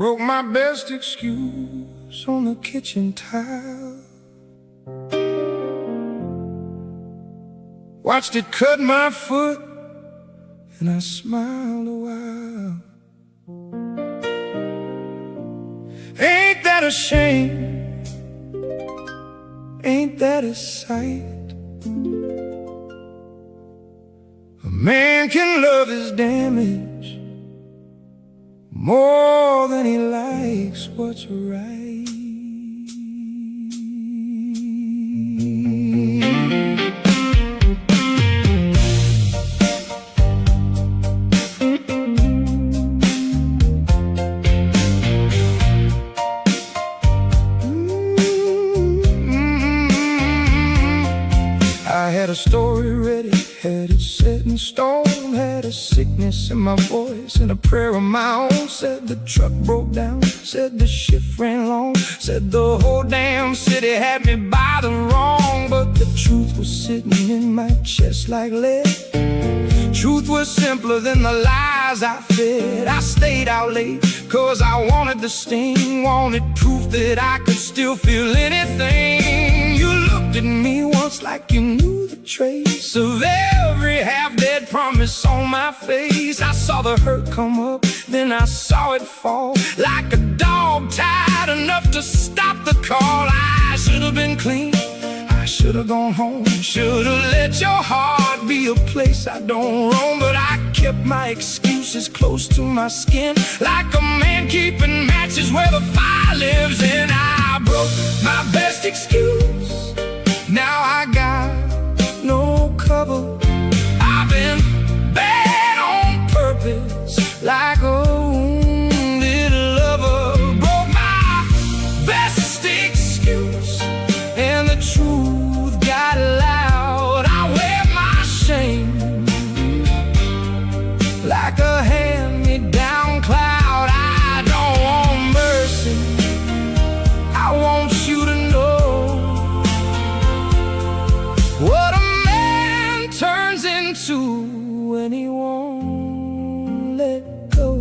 Broke my best excuse on the kitchen tile. Watched it cut my foot and I smiled a while. Ain't that a shame? Ain't that a sight? A man can love his damage more than he likes what's right. I had a story ready, had it set in stone. Had a sickness in my voice and a prayer of my own. Said the truck broke down, said the shift ran long, said the whole damn city had me by the wrong. But the truth was sitting in my chest like lead. Truth was simpler than the lies I fed. I stayed out late cause I wanted the sting, wanted proof that I could still feel anything. You looked at me once like you knew the trace of every half-dead promise on my face. I saw the hurt come up, then I saw it fall, like a dog tired enough to stop the call. I should have been clean, I should have gone home, should have let your heart be a place I don't roam. But I kept my excuses close to my skin, like a man keeping matches where the fire lives. And I broke my best excuse, now I got no cover. I've been bad on purpose, like a wounded lover. Broke my best excuse, and the truth got loud. I wear my shame like a hand-me-down cloud. I don't want mercy, I want you to know what a man turns into when he won't let go.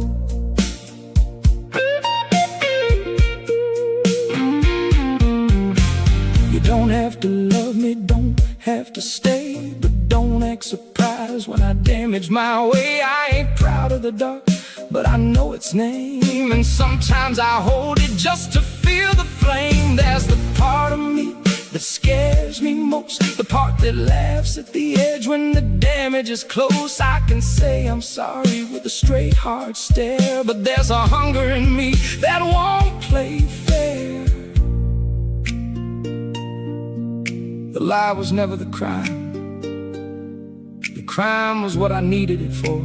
You don't have to love me, don't have to stay, but don't act surprised when I damage my way. I ain't proud of the dark, but I know its name, and sometimes I hold it just to feel the flame. There's the part of me that scares me most, the part that laughs at the edge when the damage is close. I can say I'm sorry with a straight hard stare, but there's a hunger in me that won't play fair. The lie was never the crime, the crime was what I needed it for.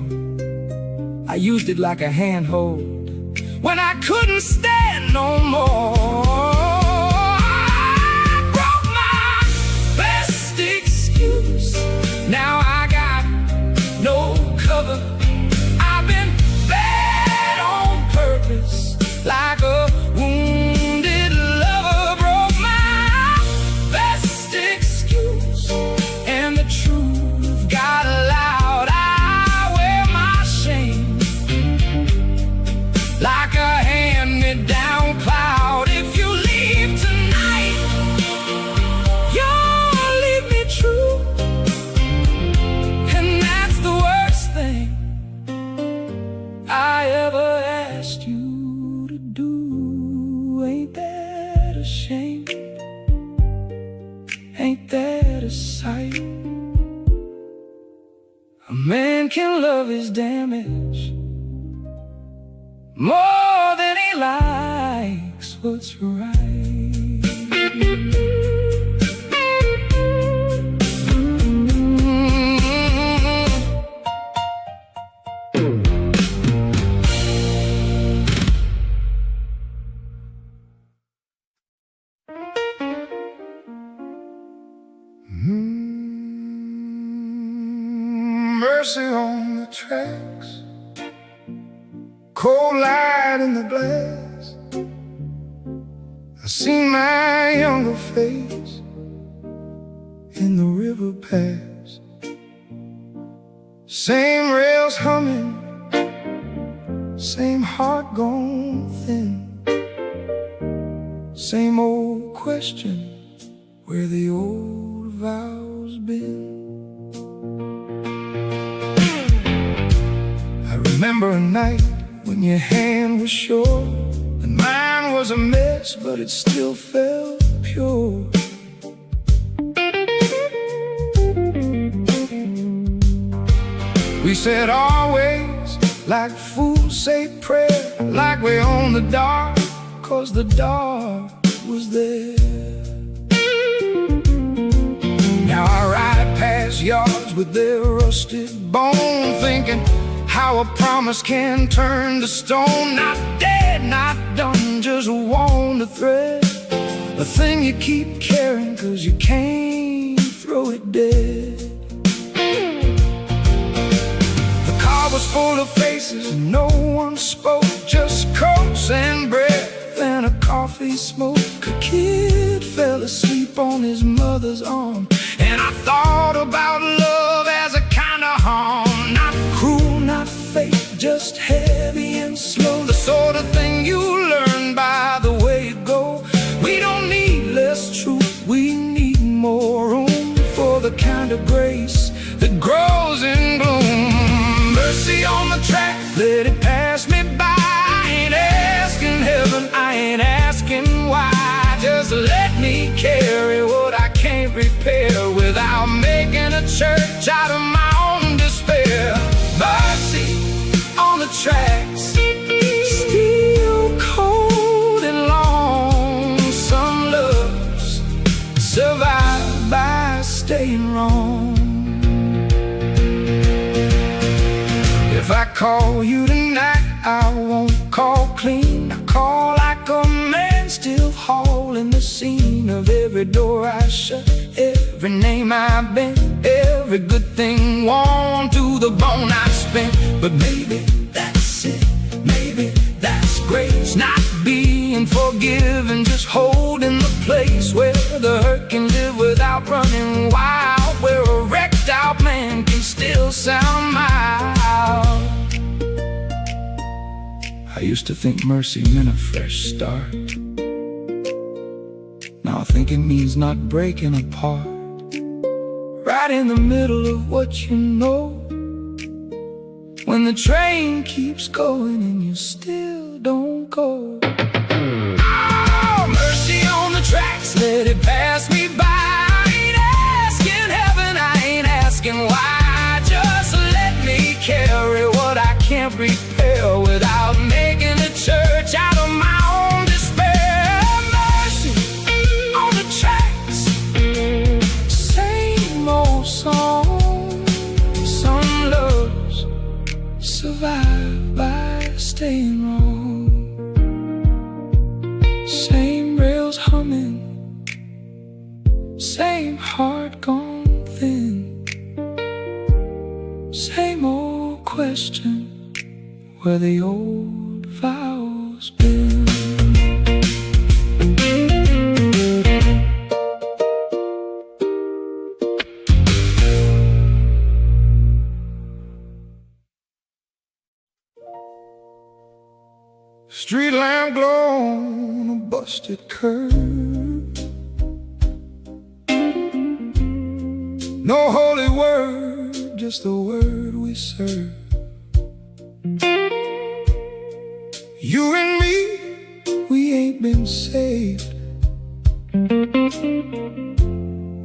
I used it like a handhold when I couldn't stand no more. Now I got no cover. I've been bad on purpose, like a wounded lover. Broke my best excuse, and the truth got loud. I wear my shame like a hand-me-down cloud. If you leave tonight, you'll leave me true, I ever asked you to do. Ain't that a shame? Ain't that a sight? A man can love his damage more than he likes what's right. Mercy on the tracks, cold light in the glass. I see my younger face in the river pass. Same rails humming, same heart gone thin. Same old question, where the old vows been. Remember a night when your hand was sure, and mine was a mess, but it still felt pure. We said always, like fools say prayer, like we own the dark, 'cause the dark was there. Now I ride past yards with their rusted bone, thinking how a promise can turn to stone. Not dead, not done, just worn to thread, a thing you keep carrying 'cause you can't throw it dead. The car was full of faces, no one spoke, just coats and breath and a coffee smoke. A kid fell asleep on his mother's arm, and I thought about love as a kind of harm. Not cruel, not fake, just heavy and slow, the sort of thing you learn by the way it goes. We don't need less truth, we need more room for the kind of grace that grows in gloom. Mercy on the track, let it pass me by. I ain't asking heaven, I ain't asking why. Just let me carry what I can't repair without making a church out of my own despair. Mercy on the tracks, still cold and long. Some loves survive by staying wrong. If I call you tonight, I won't call clean. I call like a man, still hauling the scene of every door I shut, every name I've been, every good thing worn to the bone I've spent. But maybe that's it, maybe that's grace, not being forgiven, just holding the place where the hurt can live without running wild, where a wrecked out man can still sound mild. I used to think mercy meant a fresh start. Now I think it means not breaking apart, right in the middle of what you know, when the train keeps going and you still don't go. Oh, mercy on the tracks, let it pass me by. I ain't asking heaven, I ain't asking why. Just let me carry what I can't repair without making a church out of my own despair. Mercy on the tracks, same old song. Some loves survive by staying wrong. Same rails humming, same heart gone thin, same old question, where the old vows been. Street lamp glow on a busted curb, no holy word, just the word we serve. You and me, we ain't been saved,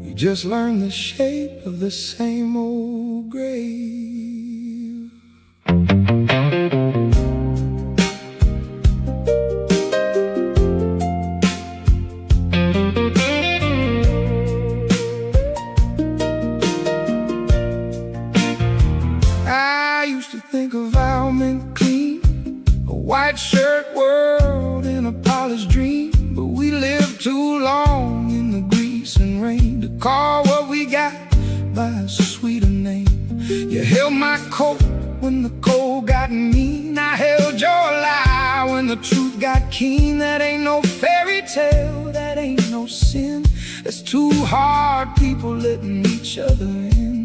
we just learned the shape of the same old grave. I used to think of our men clean, a white shirt world in a polished dream, but we lived too long in the grease and rain to call what we got by a sweeter name. You held my coat when the cold got mean, I held your lie when the truth got keen. That ain't no fairy tale, that ain't no sin, it's too hard, people letting each other in.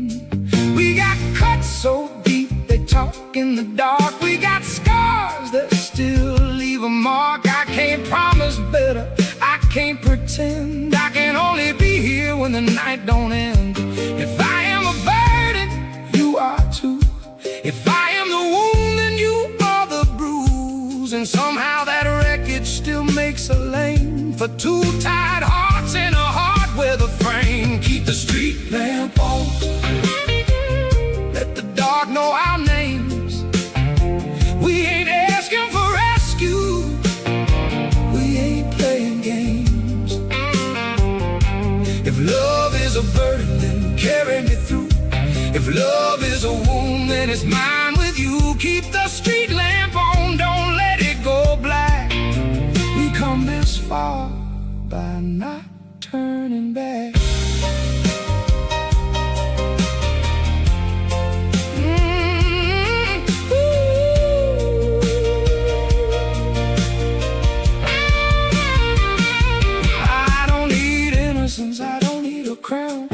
We got cuts so deep, they talk in the dark. We got scars that still leave a mark. I can't promise better, I can't pretend. I can only be here when the night don't end. If I am a burden, you are too. If I am the wound, then for two tired hearts in a heart with a frame. Keep the street lamp on, let the dark know our names. We ain't asking for rescue, we ain't playing games. If love is a burden, then carry me through. If love is a wound, then it's mine with you. Keep the street lamp on, don't let it go black. We come this far by not turning back. I don't need innocence, I don't need a crown.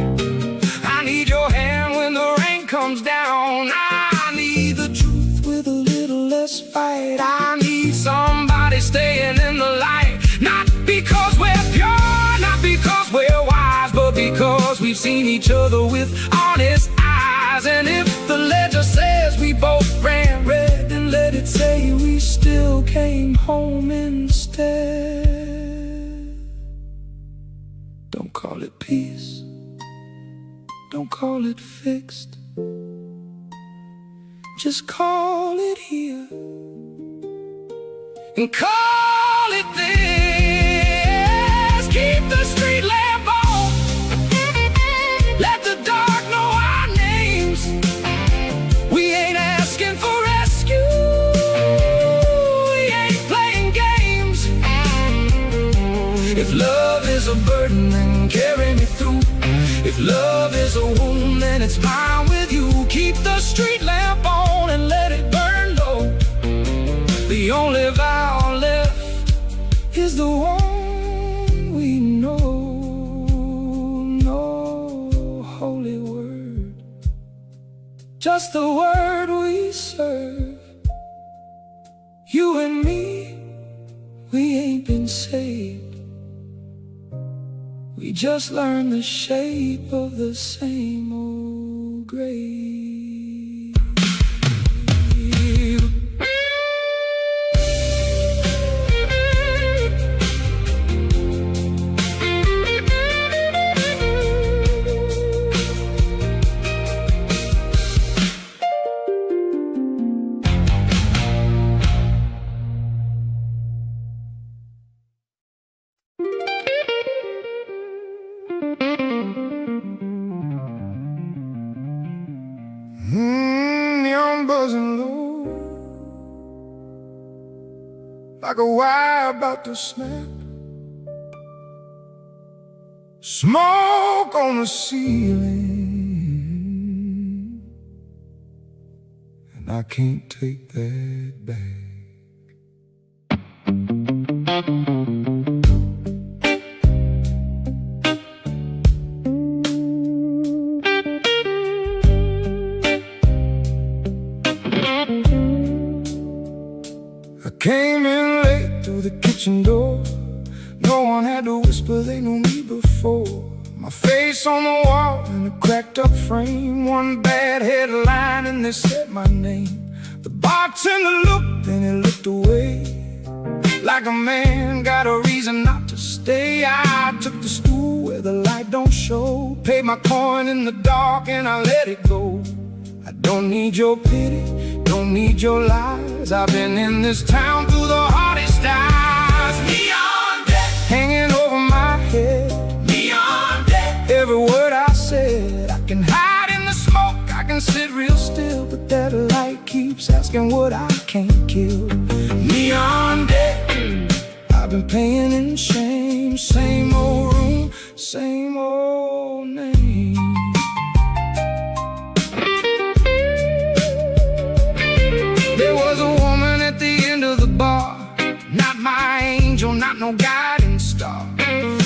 I need your hand when the rain comes down. I need the truth with a little less fight. I need somebody staying in the light. Not because we're pure, not because we're wise, but because we've seen each other with honest eyes. And if the ledger says we both ran red, then let it say we still came home instead. Don't call it peace, don't call it fixed, just call it here and call it this. Keep the street lamp on, let the dark know our names. We ain't asking for rescue, we ain't playing games. If love is a burden, then carry me through. If love is a wound, then it's mine with you. Keep the street lamp on and let it burn low. The only vow left is the one we know. No holy word, just the word we serve. You and me, we ain't been saved. We just learned the shape of the same old grave. Neon buzzing low, like a wire about to snap. Smoke on the ceiling, and I can't take that back. Came in late through the kitchen door. No one had to whisper, they knew me before. My face on the wall in a cracked up frame. One bad headline and they said my name. The bartender looked and he looked away, like a man got a reason not to stay. I took the stool where the light don't show, paid my coin in the dark and I let it go. I don't need your pity, don't need your lies. I've been in this town through the hardest times. Neon deck hanging over my head, neon deck. Every word I said, I can hide in the smoke, I can sit real still, but that light keeps asking what I can't kill. Neon deck, I've been paying in shame. Same old room, same old name. There was a woman at the end of the bar, not my angel, not no guiding star.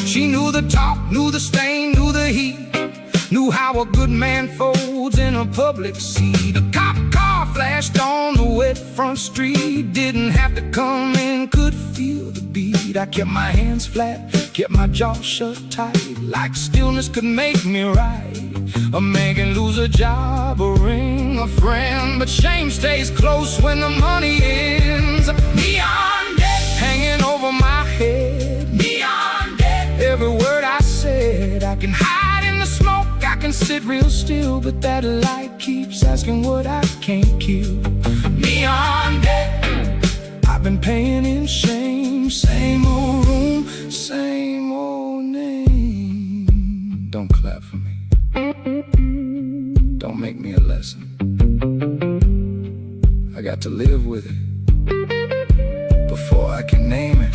She knew the talk, knew the stain, knew the heat, knew how a good man folds in a public seat. A cop car flashed on the wet front street, didn't have to come in, could feel the beat. I kept my hands flat, kept my jaw shut tight, like stillness could make me right. A man can lose a job, a ring, a friend, but shame stays close when the money ends. Neon deck hanging over my head, neon I can hide in the smoke, I can sit real still, but that light keeps asking what I can't kill. Neon dead, I've been paying in shame. Same old room, same old name. Don't clap for me, don't make me a lesson. I got to live with it before I can name it.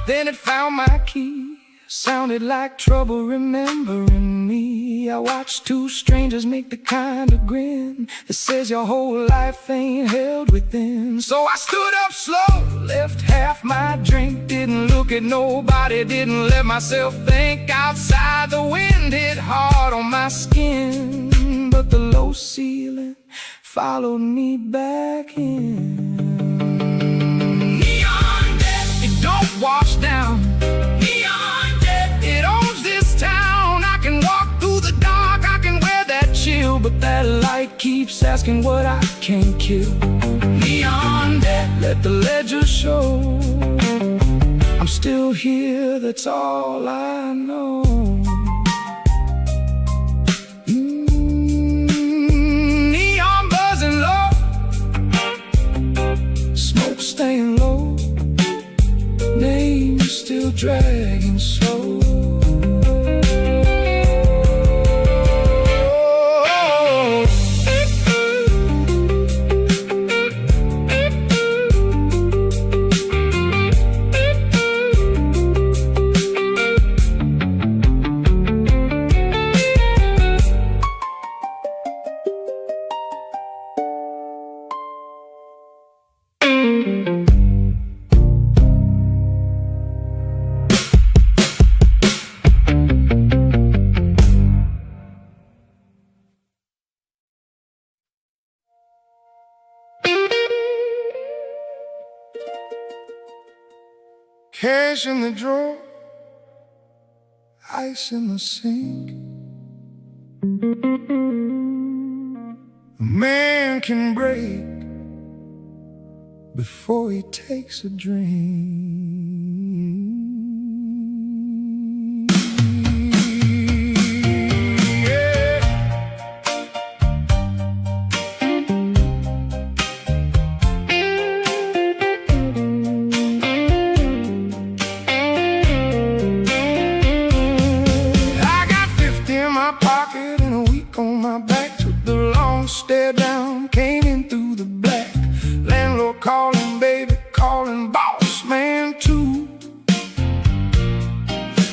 Then it found my key. Sounded like trouble remembering me. I watched two strangers make the kind of grin that says your whole life ain't held within. So I stood up slow, left half my drink, didn't look at nobody, didn't let myself think. Outside the wind hit hard on my skin, but the low ceiling followed me back in. Don't wash down, neon dead. It owns this town. I can walk through the dark, I can wear that chill, but that light keeps asking what I can't kill. Neon dead, let the ledger show I'm still here, that's all I know. Neon buzzing low, smoke staying low, name still dragging slow. Cash in the drawer, ice in the sink. A man can break before he takes a drink. Stare down, came in through the black. Landlord calling, baby calling, boss man too.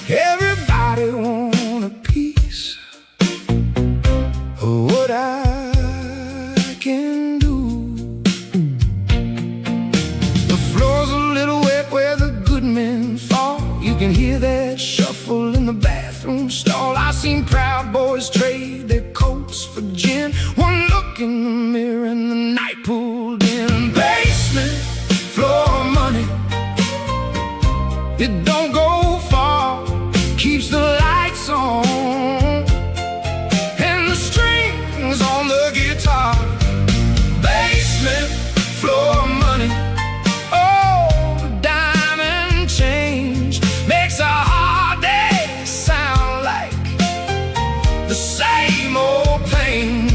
Everybody want a piece of what I can do. The floor's a little wet where the good men fall. You can hear that shuffle in the bathroom stall. I seen proud boys trade their coats for gin. One look in the mirror and the night pulled in. Basement, floor money, it don't go far, keeps the lights on and the strings on the guitar. Basement, floor money, oh, diamond change makes a hard day sound like the same old pain.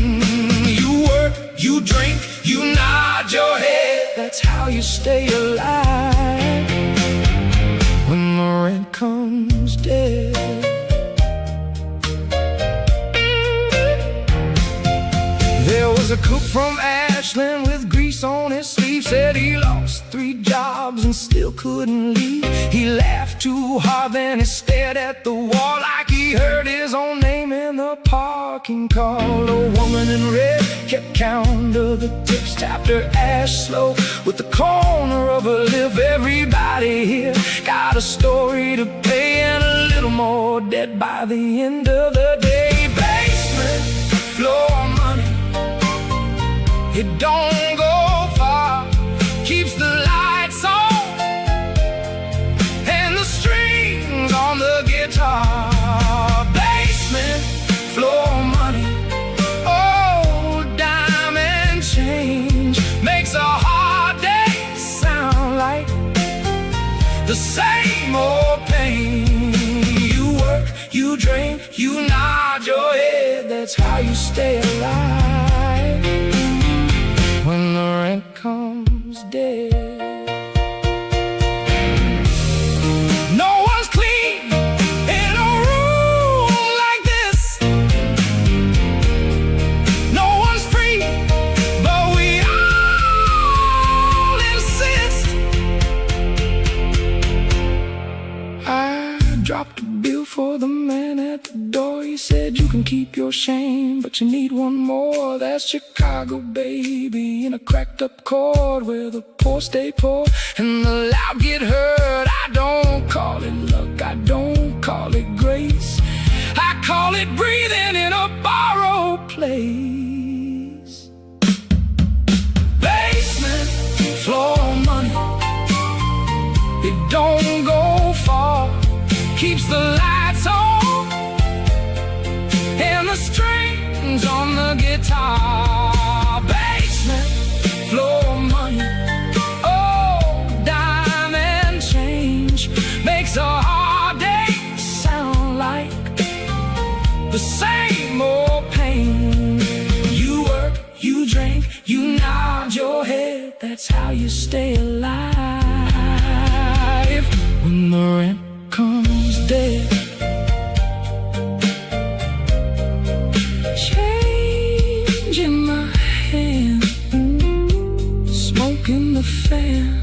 You drink, you nod your head, that's how you stay alive when the rent comes dead. There was a cook from Ashland with grease on his sleeve. Said he lost 3 jobs and still couldn't leave. He laughed too hard, then he stared at the wall like he heard his own name in the parking call. A woman in red kept count of the tips, tapped her ass slow with the corner of her lip. Everybody here got a story to pay and a little more debt by the end of the day. Basement, floor money, it don't go far, keeps the lights on and the strings on the stay alive when the rent comes dead. No one's clean in a room like this. No one's free, but we all insist. I dropped a bill for the man at the door. He said, you can keep your shame, but you need one more. That's Chicago, baby, in a cracked up chord, where the poor stay poor and the loud get heard. I don't call it luck, I don't call it grace, I call it breathing in a borrowed place. Basement floor money, it don't go far, keeps the lights on and the strings on the guitar. Basement floor money, oh, dime and change makes a hard day sound like the same old pain. You work, you drink, you nod your head, that's how you stay alive when the rent comes dead. Change in my hand, smoke in the fan,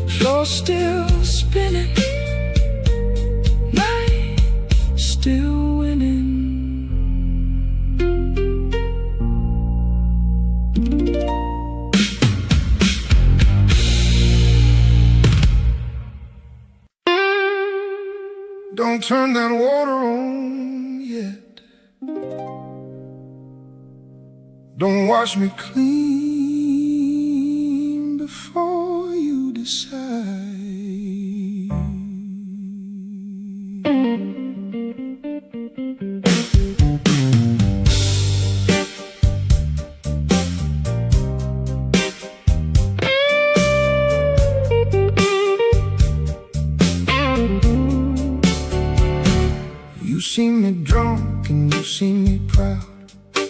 floor still spinning, night still winning. Don't turn that water on yet. Don't wash me clean before you decide. You see me drunk and you see me proud,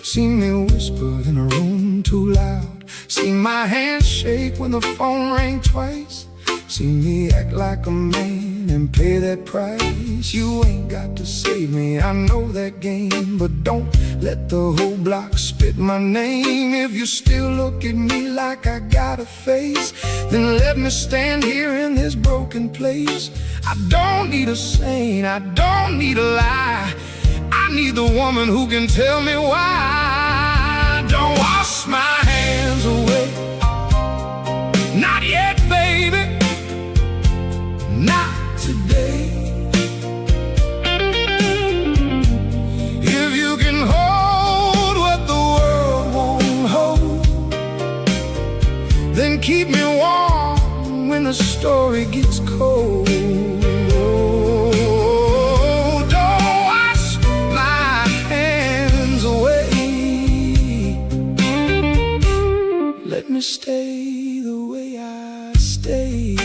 see me whisper in a room too loud, see my hands shake when the phone rang twice, see me act like a man and pay that price. You ain't got to save me, I know that game, but don't let the whole block spit my name. If you still look at me like I got a face, then let me stand here in this broken place. I don't need a saint, I don't need a lie, I need the woman who can tell me why. Don't wash my hands away, not yet, baby, not today. If you can hold what the world won't hold, then keep me warm when the story gets cold. Let me stay the way I stay.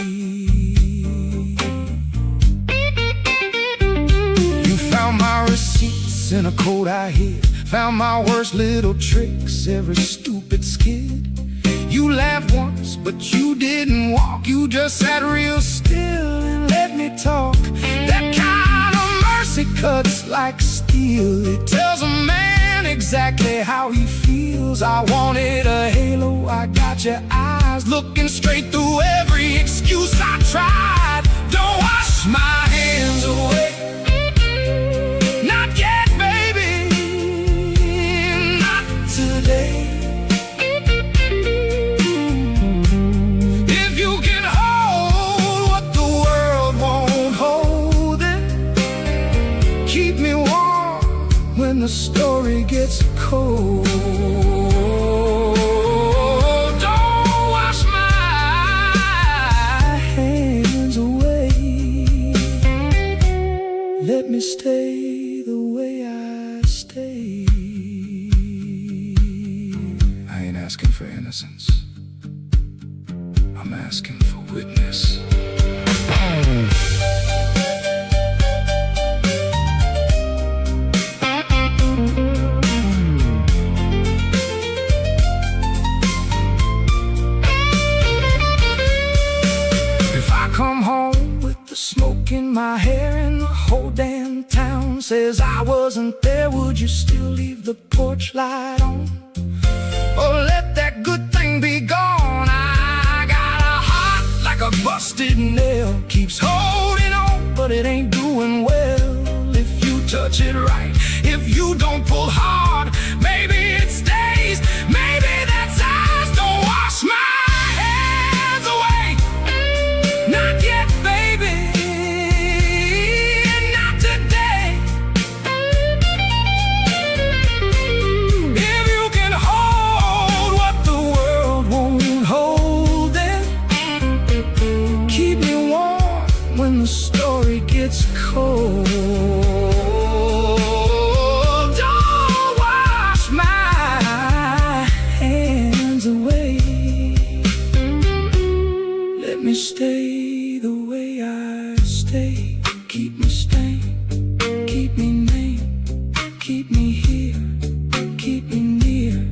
You found my receipts in a coat I hid, found my worst little tricks, every stupid skid. You laughed once, but you didn't walk, you just sat real still and let me talk. That kind of mercy cuts like steel, it tells a man exactly how he feels. I wanted a halo, I got your eyes looking straight through every excuse I tried. Don't wash my hands away, not yet, baby, not today. If you can hold what the world won't hold, then keep me warm when the story gets cold. Don't wash my hands away, let me stay the way I stay. I ain't asking for innocence, I'm asking for witness. whole damn town says I wasn't there. Would you still leave the porch light on? Or let that good thing be gone? I got a heart like a busted nail, keeps holding on, but it ain't doing well. If you touch it right, if you don't pull hard, maybe it stays, maybe that's ours. Don't wash my hands away, not yet, baby, not today. If you can hold what the world won't hold, then keep me warm when the story gets cold. Stay the way I stay. Keep me staying, keep me named, keep me here, keep me near.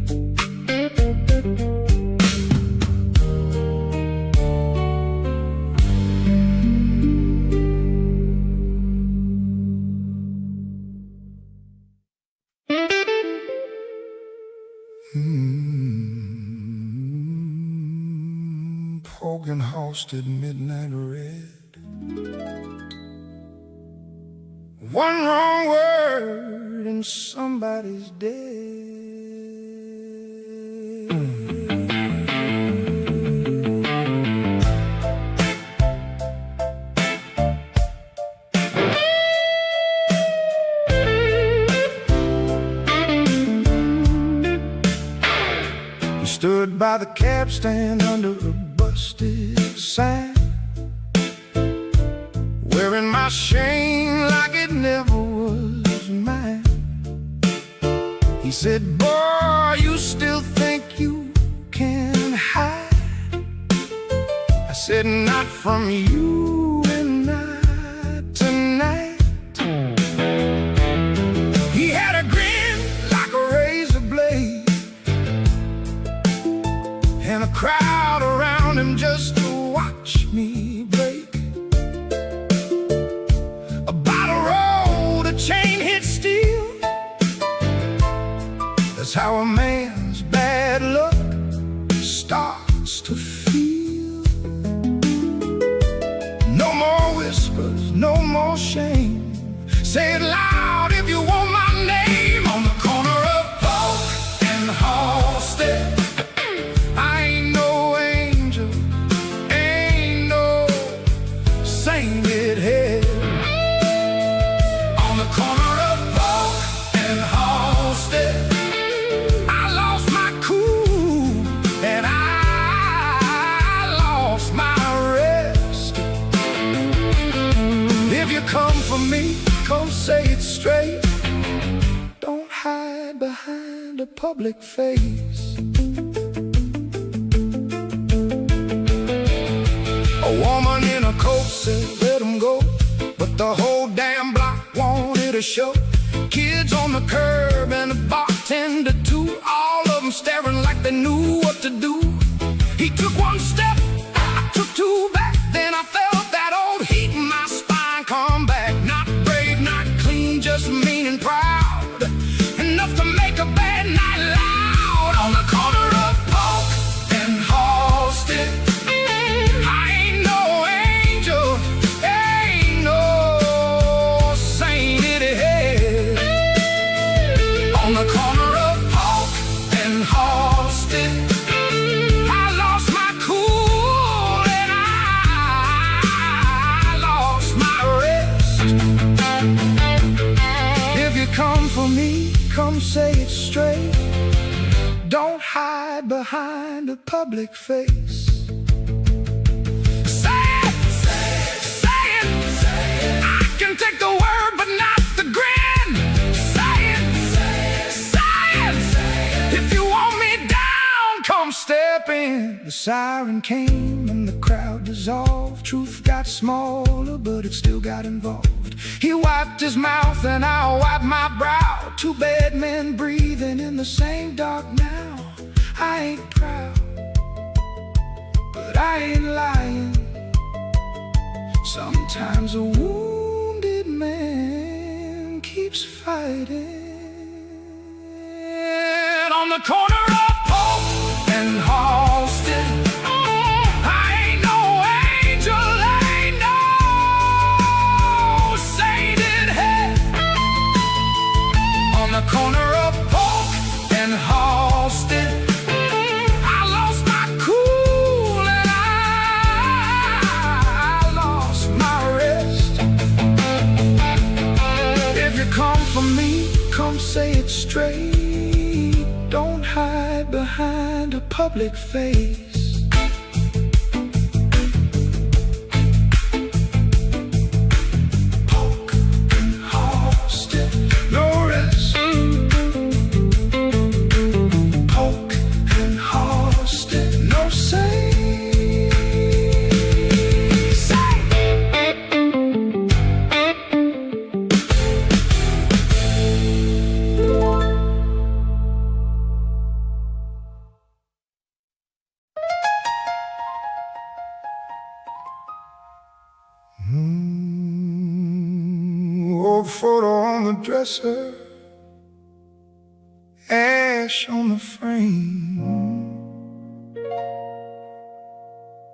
Poking Halsted midnight red. One wrong word and somebody's dead. He stood by the cab stand under a busted sign, wearing my shame like it never was mine. He said, boy, you still think you can hide? I said, not from you and not tonight. He had a grin like a razor blade, and a crowd around him just to watch me break. A bottle rolled, a chain hit steel. That's how a man's bad luck starts to feel. No more whispers, no more shame. Say it loud if you want my name. On the corner of Polk and Halsted, me, come say it straight. Don't hide behind a public face. A woman in a coat said let him go, but the whole damn block wanted a show. Kids on the curb and the bartender too, all of them staring like they knew what to do. He took one step, I took two back, then I felt that old heat in my spine come back. Not brave, not clean, just mean and proud, enough to make a bad night loud. On the corner of Polk and Halsted, I ain't no angel, ain't no saint in it. On the corner of Polk and Halsted, I lost my cool and I lost my rest. If you come for me, come say it straight. Don't hide behind a public face. Say it, say it, say it, say it. I can take the word but not the grin. Say it, say it, say it, say it. If you want me down, come step in. The siren came and the crowd dissolved. Truth got smaller, but it still got involved. He wiped his mouth and I wiped my brow. Two bad men breathing in the same dark now. I ain't proud, but I ain't lying. Sometimes a wounded man on the corner of Polk and Halsted. I ain't no angel, ain't no sainted head. On the corner of Polk and Halsted, I lost my cool and I lost my rest. If you come for me, come say it straight. Don't hide behind a public face. Polk and Halsted, no rest. Polk and Halsted, no say. Old photo on the dresser, ash on the frame.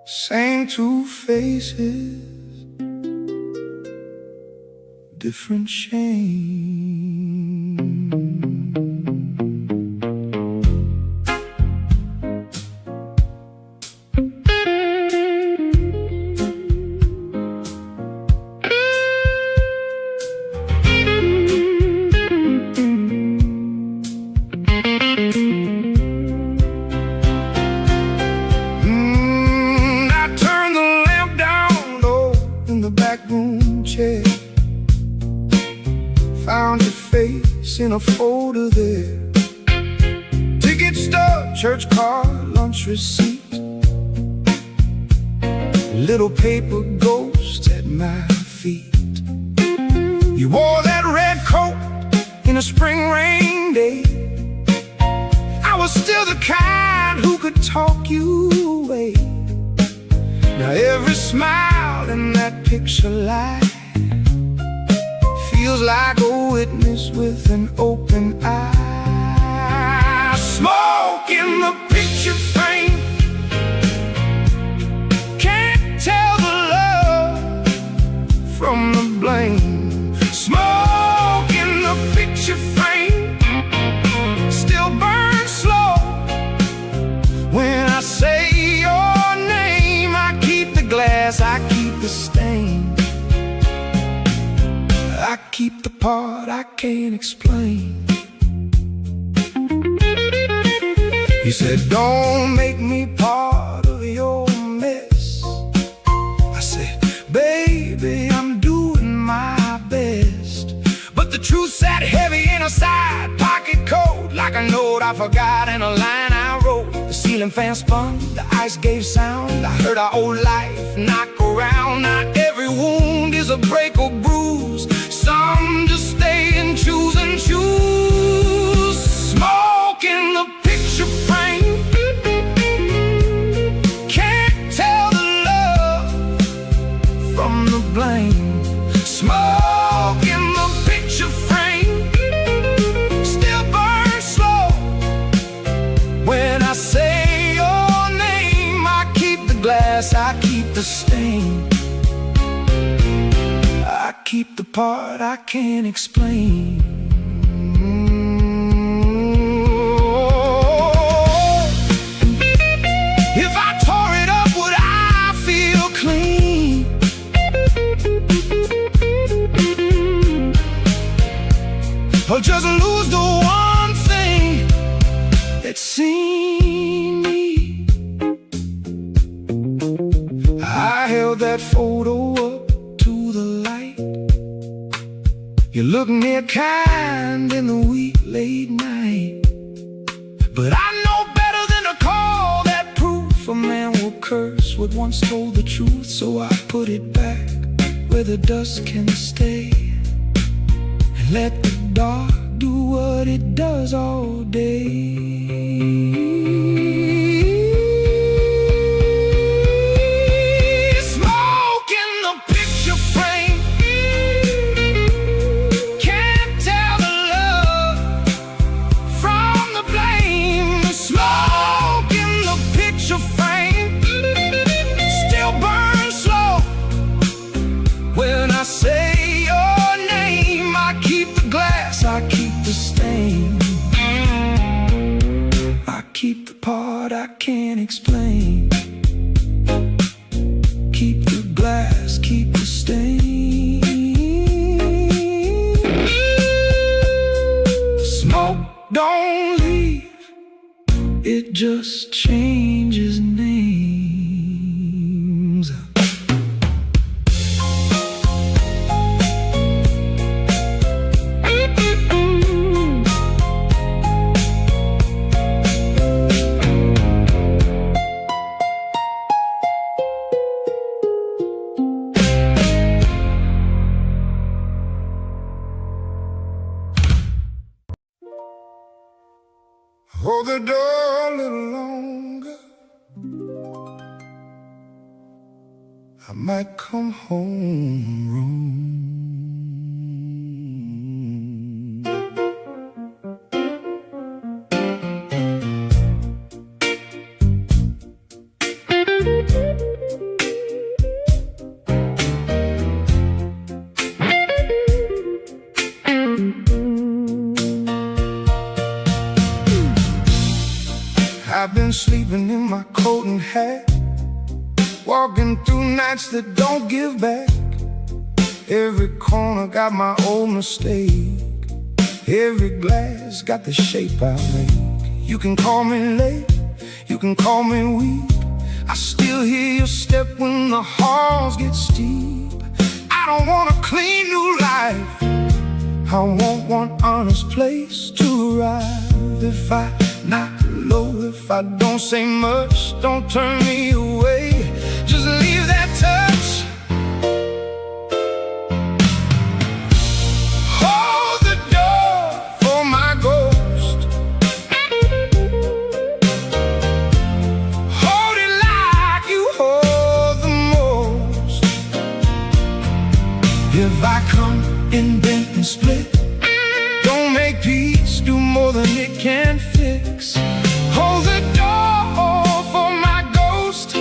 Same two faces, different shame. Found your face in a folder there. Ticket stub, church card, lunch receipt. Little paper ghost at my feet. You wore that red coat in a spring rain day. I was still the kind who could talk you away. Now every smile in that picture light feels like a witness with an open eye. Smoke in the picture frame, can't tell the love from the blame. Smoke in the picture frame, still burns slow. When I say your name, I keep the glass, I keep the stain. I keep the part I can't explain. You said, don't make me part of your mess. I said, baby, I'm doing my best. But the truth sat heavy in a side pocket coat, like a note I forgot and a line I wrote. The ceiling fan spun, the ice gave sound. I heard our old life knock around. Not every wound is a break or bruise. Some just stay and choose and choose. Smoke in the picture frame, can't tell the love from the blame. Smoke in the picture frame, still burns slow. When I say your name, I keep the glass, I keep the stain. I keep the part I can't explain. If I tore it up, would I feel clean? Or just lose the one thing that's seen me? I held that photo up to the light. You look near kind in the wee late night. But I know better than to call that proof a man will curse what once told the truth. So I put it back where the dust can stay, and let the dark do what it does all day. Smoke in the picture frame, can't tell the love can't explain. Keep the glass, keep the stain. Smoke, don't leave, it just changes names. Hold the door a little longer, I might come home room. I've been sleeping in my coat and hat, walking through nights that don't give back. Every corner got my old mistake, every glass got the shape I make. You can call me late, you can call me weak, I still hear your step when the halls get steep. I don't want a clean new life, I want one honest place to arrive. If I knock low, if I don't say much, don't turn me away, just leave that touch. Hold the door for my ghost, hold it like you hold the most. If I come in bent and split, don't make peace, do more than it can fix. Hold the door for my ghost,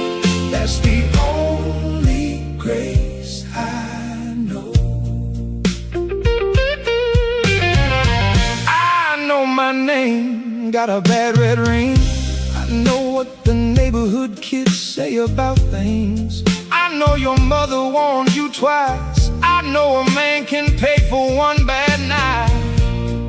that's the only grace I know. I know my name, got a bad red ring, I know what the neighborhood kids say about things. I know your mother warned you twice, I know a man can pay for one bad night.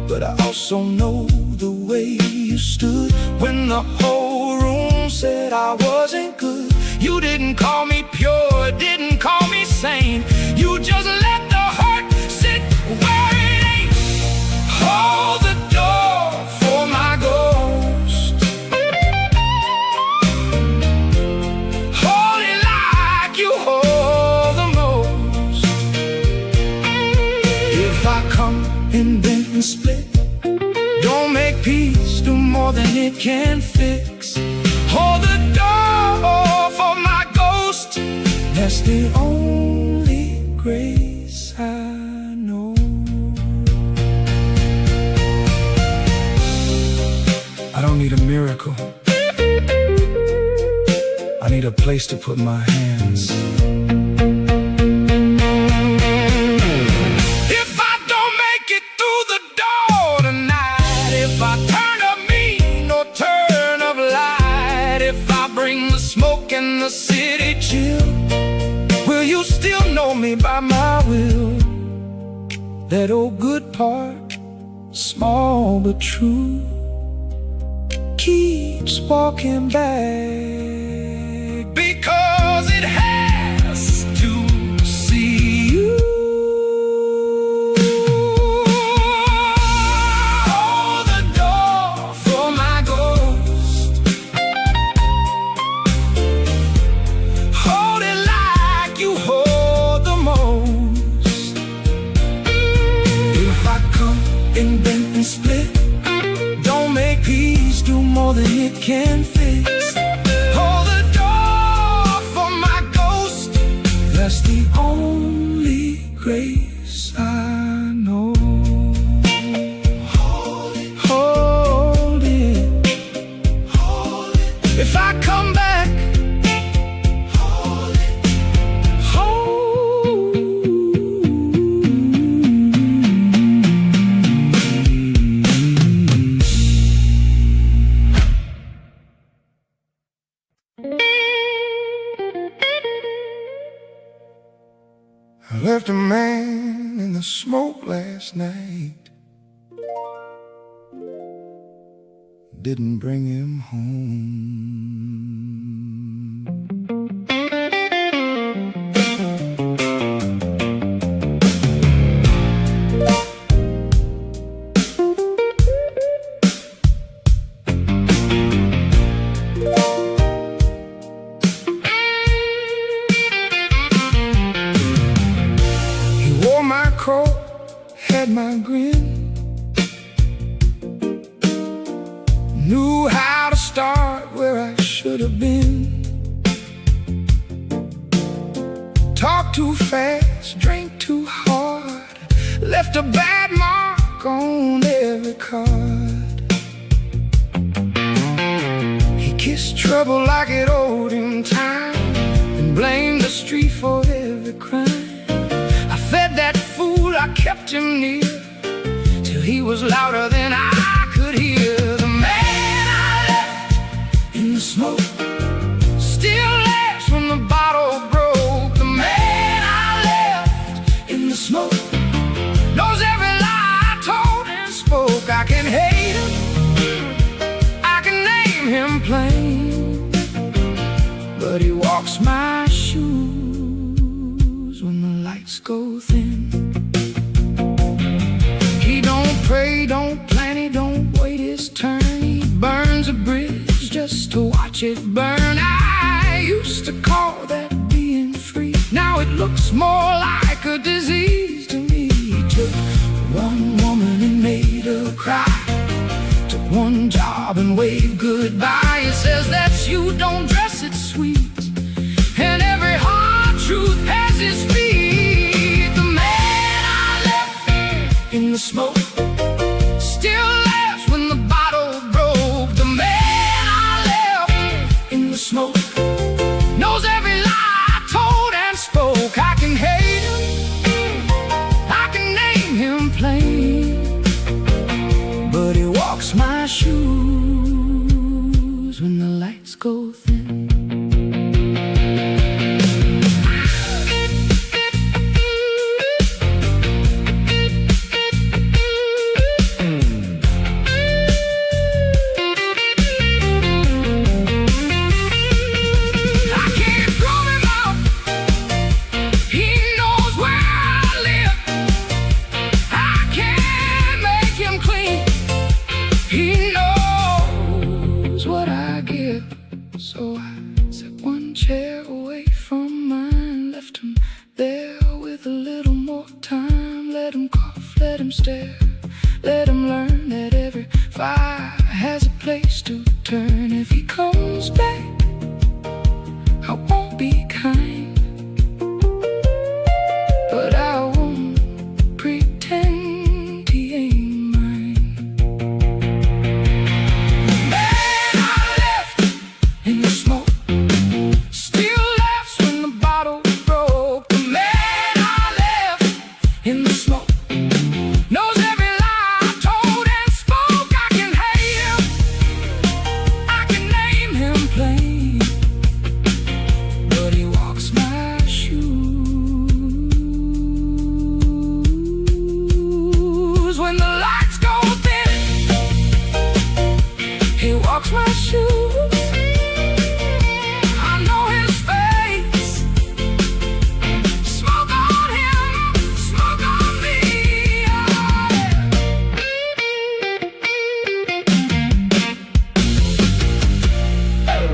But I also know the way you stood when the whole room said I wasn't good. You didn't call me pure, didn't call me sane, you just let the hurt sit where it ain't. Hold the door for my ghost, hold it like you hold the most. If I come in bent and split, don't make peace, do more than it can fix. Hold the door for my ghost, that's the only grace I know. I don't need a miracle, I need a place to put my hands. If I turn up mean or turn up light, if I bring the smoke and the city chill, will you still know me by my will? That old good part, small but true, keeps walking back because it has to see you. In bent and split, don't make peace, do more than it can fix. Hold the door for my ghost, that's the only grace I know. Hold it, hold it, hold it. If I come back, hold it, hold. the smoke last night didn't bring him home. Had my grin, knew how to start where I should have been. Talked too fast, drank too hard, left a bad mark on every card. He kissed trouble like it owed him time, and blamed the street for every crime. I fed that fool, I kept him near, till he was louder than I could hear. The man I left in the smoke still laughs when the bottle broke. The man I left in the smoke knows every lie I told and spoke. I can hate him, I can name him plain, but he walks my shoes when the lights go thin. He don't pray, don't plan, he don't wait his turn. He burns a bridge just to watch it burn. I used to call that being free, now it looks more like a disease to me. He took one woman and made her cry, took one job and waved goodbye. He says that's you, don't dress it sweet, and every hard truth has its feet. The man I left in the smoke still laughs when the bottle broke. The man I left in the smoke knows every lie I told and spoke. I can hate him, I can name him plain, but he walks my shoes when the lights go thin. So I set one chair away from mine, left him there with a little more time. Let him cough, let him stare, let him learn that every fire has a place to turn. If he comes back, I won't be kind, but I won't pretend he ain't mine. Man I left in the smoke still laughs when the bottle broke. The man I left in the smoke knows every lie I told and spoke. I can hate him, I can name him plain, but he walks my shoes when the lights go thin. He walks my shoes. I know his face. Smoke on him, smoke on me. Oh,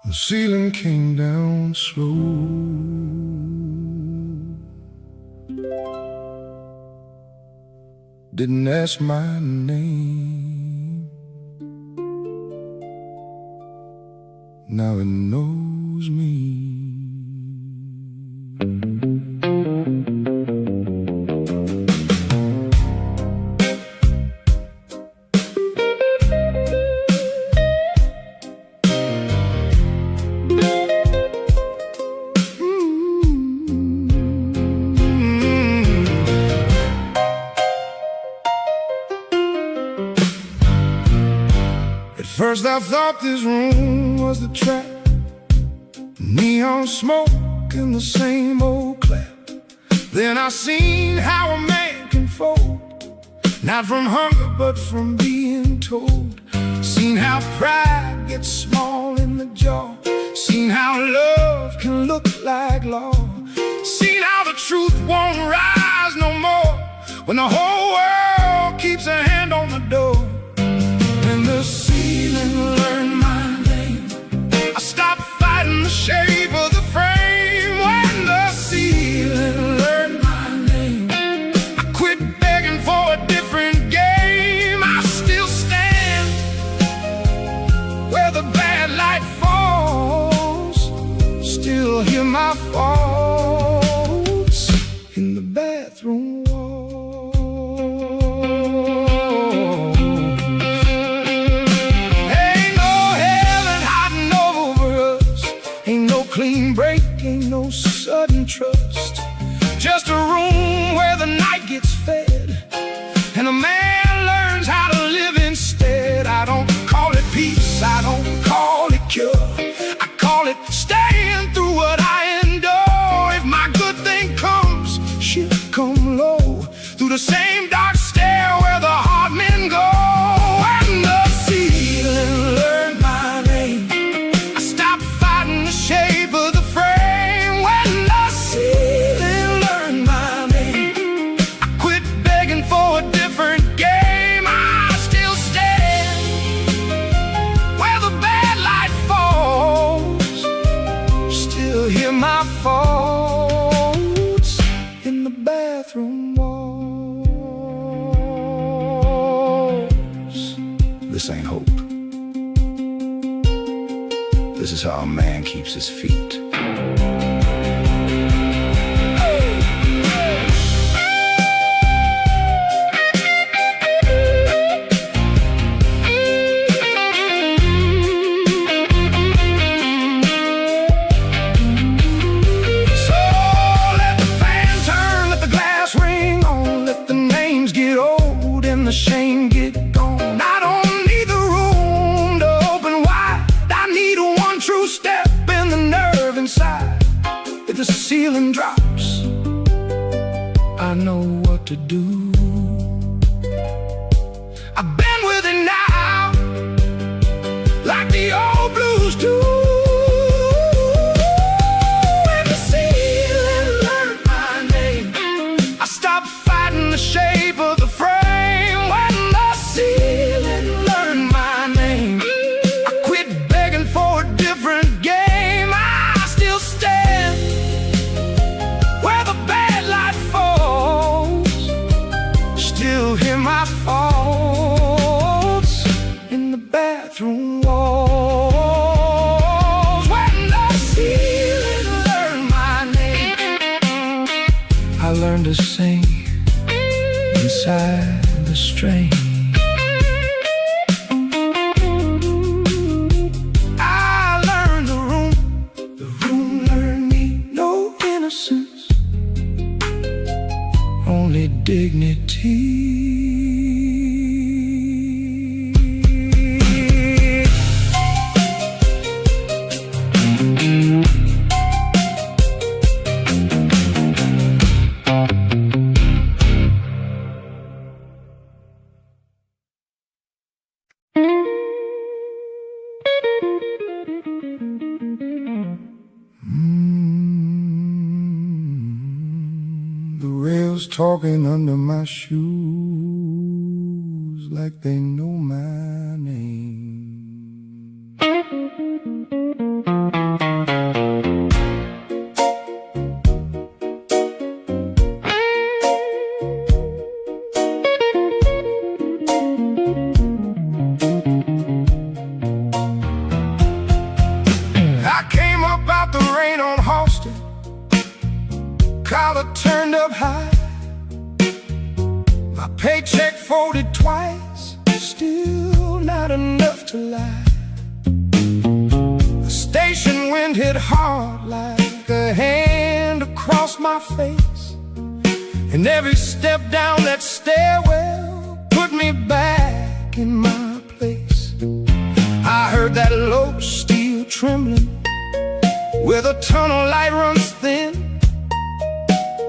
The ceiling came down slow, didn't ask my name. Now it knows me. At first I thought this room was the trap, neon smoke and the same old clap. Then I seen how a man can fold, not from hunger but from being told. Seen how pride gets small in the jaw, seen how love can look like law. Seen how the truth won't rise no more when the whole world keeps a hand on the door. And the ceiling learned my name, I stopped fighting the shape of the frame. When the ceiling learned my name, I quit begging for a different game. I still stand where the bad light falls, still hear my faults in the bathroom wall. Ain't no heaven hiding over us, ain't no clean break, ain't no sudden trust. Just a room where the night gets fed and a man learns how to live instead. I don't call it peace, I don't call it cure, I call it staying through what I endure. If my good thing comes, she'll come low through the same dark stair where the hard men go. And the ceiling learned my name, I stopped fighting the shape of the frame. When the ceiling learned my name, I quit begging for a different game. I still stand where the bad light falls, still hear my faults in the bathroom walls. This ain't hope. This is how a man keeps his feet. So let the fan turn, let the glass ring on, let the names get old and the shame get gone. I don't need the room to open wide, I need one true step in the nerve inside. If the ceiling drops, I know what to do. I've been with it now, like the old blues do. When the ceiling learned my name, I stopped fighting the shape of the frame. When the ceiling learned my name, I quit begging for a different game. I still stand where the bad light falls, still hear my faults in the bathroom walls. When the ceiling learned my name, I learned to sing inside the strain. I learned the room learned me. No innocence, only dignity. The rails talking under my shoes like they know my name. I came up out the rain on Halston, collar turned up high, my paycheck folded twice, still not enough to lie. The station wind hit hard like a hand across my face, and every step down that stairwell put me back in my place. I heard that low steel trembling, where the tunnel light runs thin,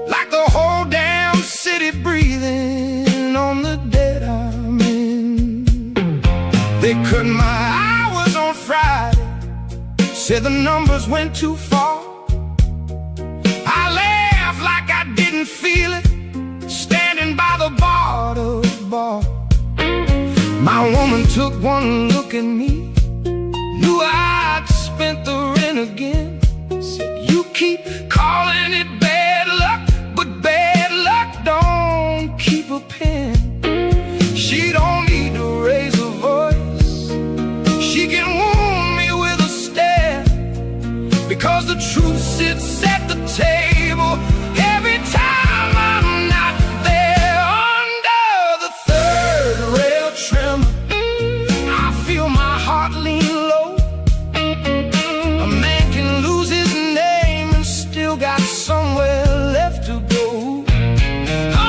like the whole damn city breathing on the dead I'm in. They cut my hours on Friday, said the numbers went too far. I laughed like I didn't feel it, standing by the bar to bar. My woman took one look at me, knew I'd spent the rent again. Said, you keep calling it bad luck, but bad luck don't keep a pen. She don't need to raise her voice, she can wound me with a stare, because the truth sits at the table every time I'm not there. Under the third rail trimmer, I feel my heart lean low. A man can lose his name and still got somewhere left to go.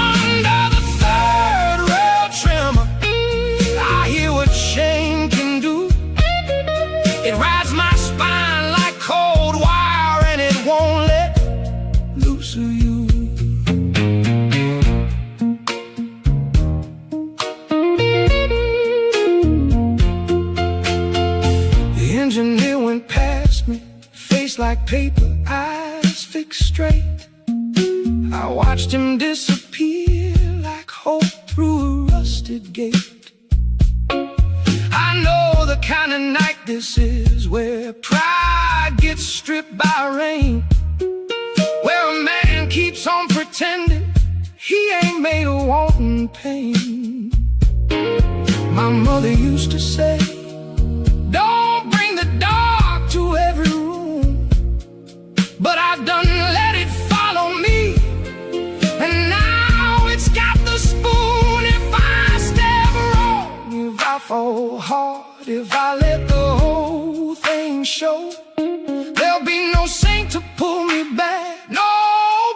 Under the third rail trimmer, I hear what shame can do. It rides my spine like cold wire, and it won't let loose of you. The engineer went past me, face like paper, eyes fixed straight. I watched him disappear like hope through a rusted gate. I know the kind of night this is, where pride gets stripped by rain, where a man keeps on pretending he ain't made of wanting pain. My mother used to say, don't bring the dark to every room, but I done let it follow me, and now it's got the spoon. If I step wrong, if I fall hard, if I let the whole thing show, there'll be no saint to pull me back, no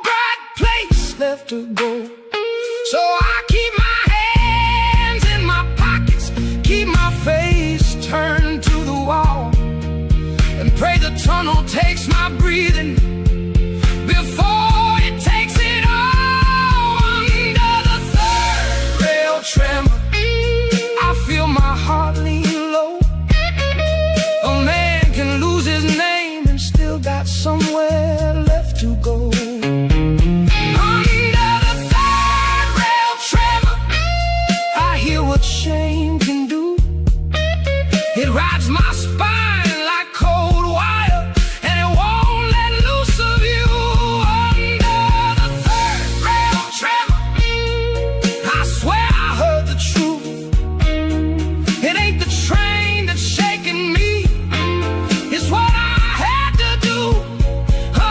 bright place left to go. So I keep my hands in my pockets, keep my face turned to the wall, and pray the tunnel takes my breathing before it takes it all. Under the third rail tremor, I feel my heart lean low. A man can lose his name and still got somewhere left to go. Under the third rail tremor, I hear what shame can do. It rides my spine like cold wire, and it won't let loose of you. Under the third rail tremor, I swear I heard the truth. It ain't the train that's shaking me, it's what I had to do.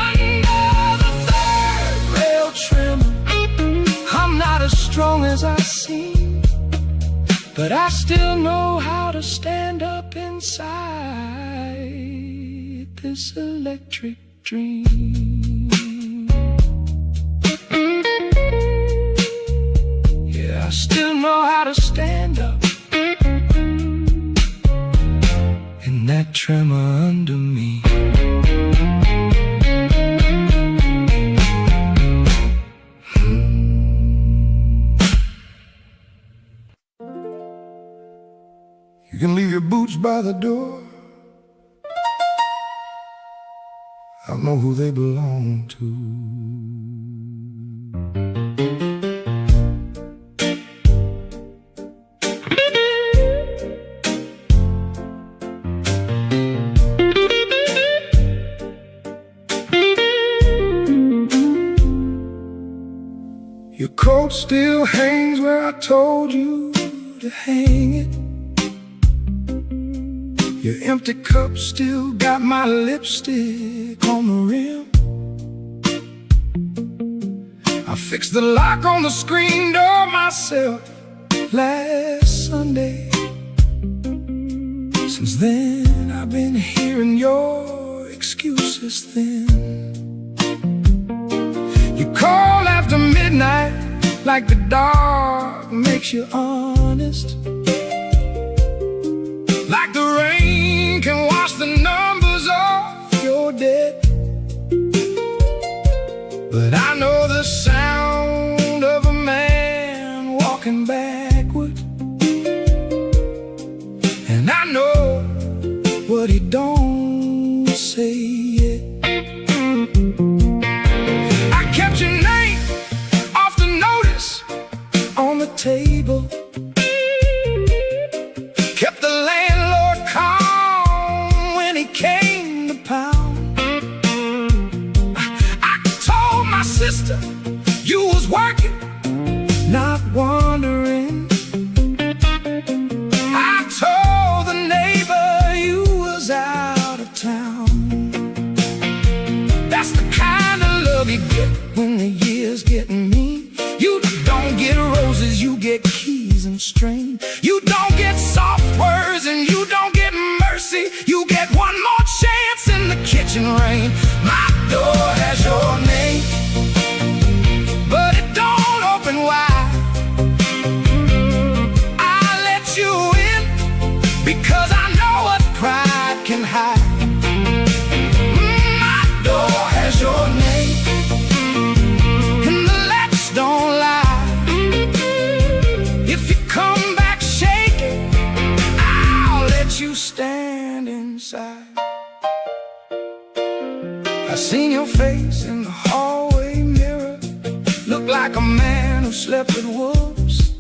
Under the third rail tremor, I'm not as strong as I seem, but I still know how to stand up inside this electric dream. Yeah, I still know how to stand up in that tremor under me. You can leave your boots by the door, I don't know who they belong to. Your coat still hangs where I told you to hang it. Your empty cup still got my lipstick on the rim. I fixed the lock on the screen door myself last Sunday. Since then I've been hearing your excuses thin. You call after midnight like the dark makes you honest, like the rain can wash the numbers off, you're dead. But I know the sound of a man walking backward, and I know what he don't say yet. I kept your name off the notice on the table, kept the landlord calm when he came to pound. I told my sister you was working, not wondering. I told the neighbor you was out of town. That's the kind of love you get when the years get mean. You don't get roses, you get keys and string. You don't get soft words and you don't get mercy. You get one more chance in the kitchen rain. My door has your name, but it don't open wide. I let you in because I know what pride can hide. My door has your name, and the latch don't lie. If you come back shaking, I'll let you stand inside. I seen your face in the hallway mirror, look like a man who slept with wolves.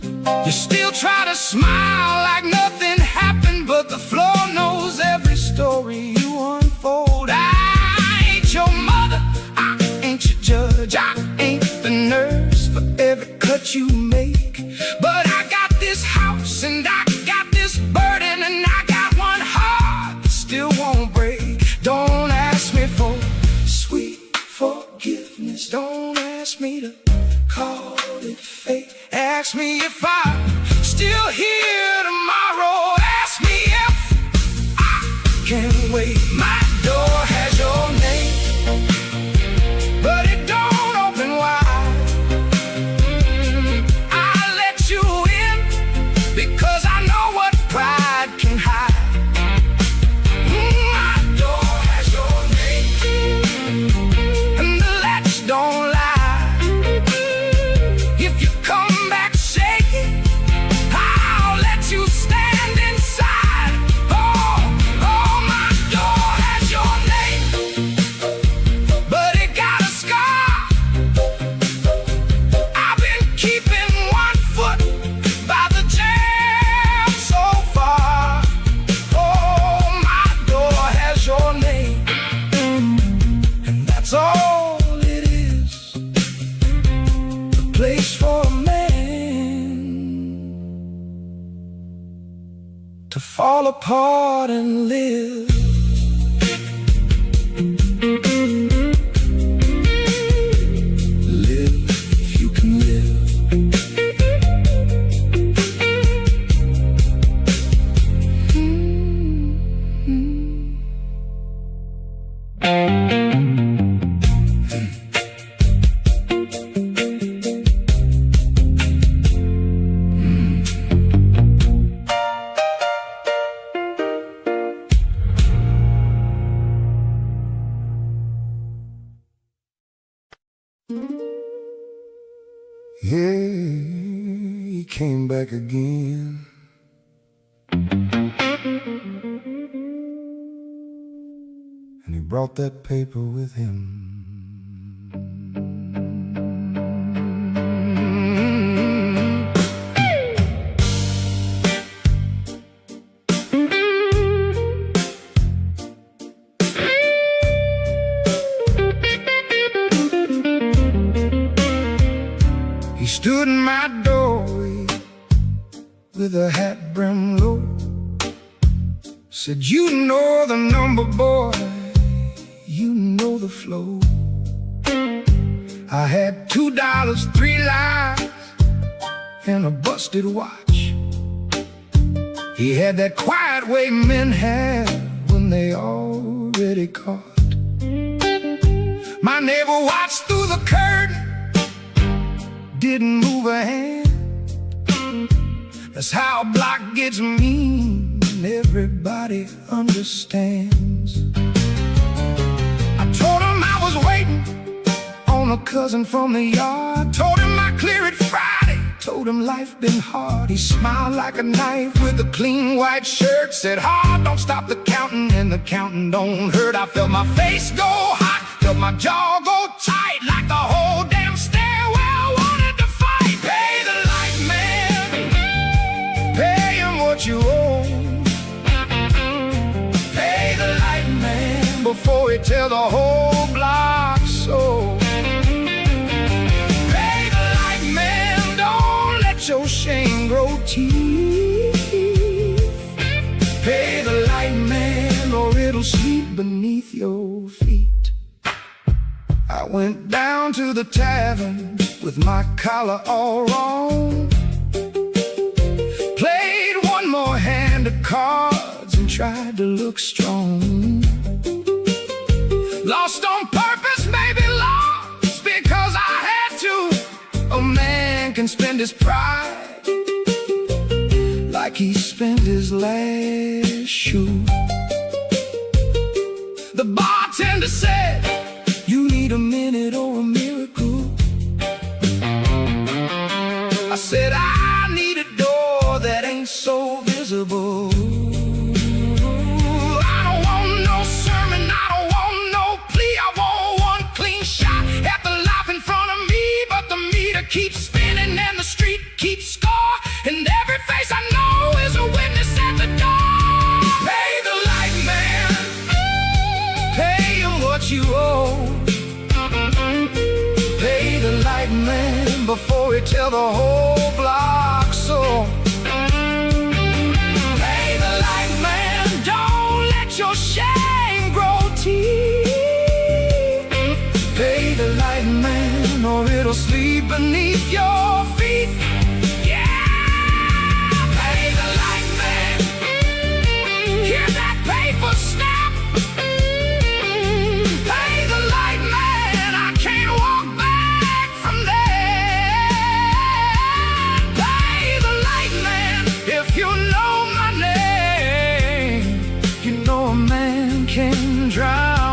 You still try to smile like nothing happened, but the floor knows every story you unfold. I ain't your mother, I ain't your judge, I ain't the nurse for every cut you make. But I got this house and I got this burden, and I got one heart that still won't break. Don't ask me for sweet forgiveness, don't ask me to call it fate. Ask me if I'm still here tomorrow. Ask me if I can wait. My door has your name, but it don't open wide. I let you in because I know what pride can hide. My door has your name, and the latch don't lie. If you come back shaking, I'll let you stand inside. Oh, my door has your name, but it got a scar. I've been keeping one foot by the jam so far. Oh, my door has your name, and that's all it is, a place for a man to fall apart and live. Live if you can live. Yeah, he came back again. And he brought that paper with him. He stood in my doorway with a hat brim low. Said, you know the number, boy, you know the flow. I had $2, 3 lies, and a busted watch. He had that quiet way men have when they already caught. My neighbor watched through the curtain, didn't move a hand. That's how a block gets mean, everybody understands. on a cousin from the yard. Told him I clear it Friday, told him life been hard. He smiled like a knife with a clean white shirt. Said hard, don't stop the counting, and the counting don't hurt. I felt my face go hot, felt my jaw go tight, like the whole damn stairwell wanted to fight. Pay the light man, pay him what you owe. Pay the light man before he tell the whole block so. Pay the light man, don't let your shame grow teeth. Pay the light man or it'll sleep beneath your feet. I went down to the tavern with my collar all wrong. Played one more hand of cards and tried to look strong. Lost on purpose, maybe lost because I had to. A man can spend his pride like he spent his last shoe. The bartender said, you need a minute or a miracle. I said, I need a door that ain't so visible. I don't want no sermon, I don't want no plea. I want one clean shot at the life in front of me. But the meter keeps spinning and the street keeps score, and every face I know is a witness at the door. Pay the light man, pay him what you owe. Pay the light man before he tell the whole block so. Pay the light man, don't let your shame grow teeth. Pay the light man or it'll sleep beneath your feet. Yeah, pay the light man. Hear that paper snap? Pay the light man, I can't walk back from there. Pay the light man, if you know my name. You know a man can drown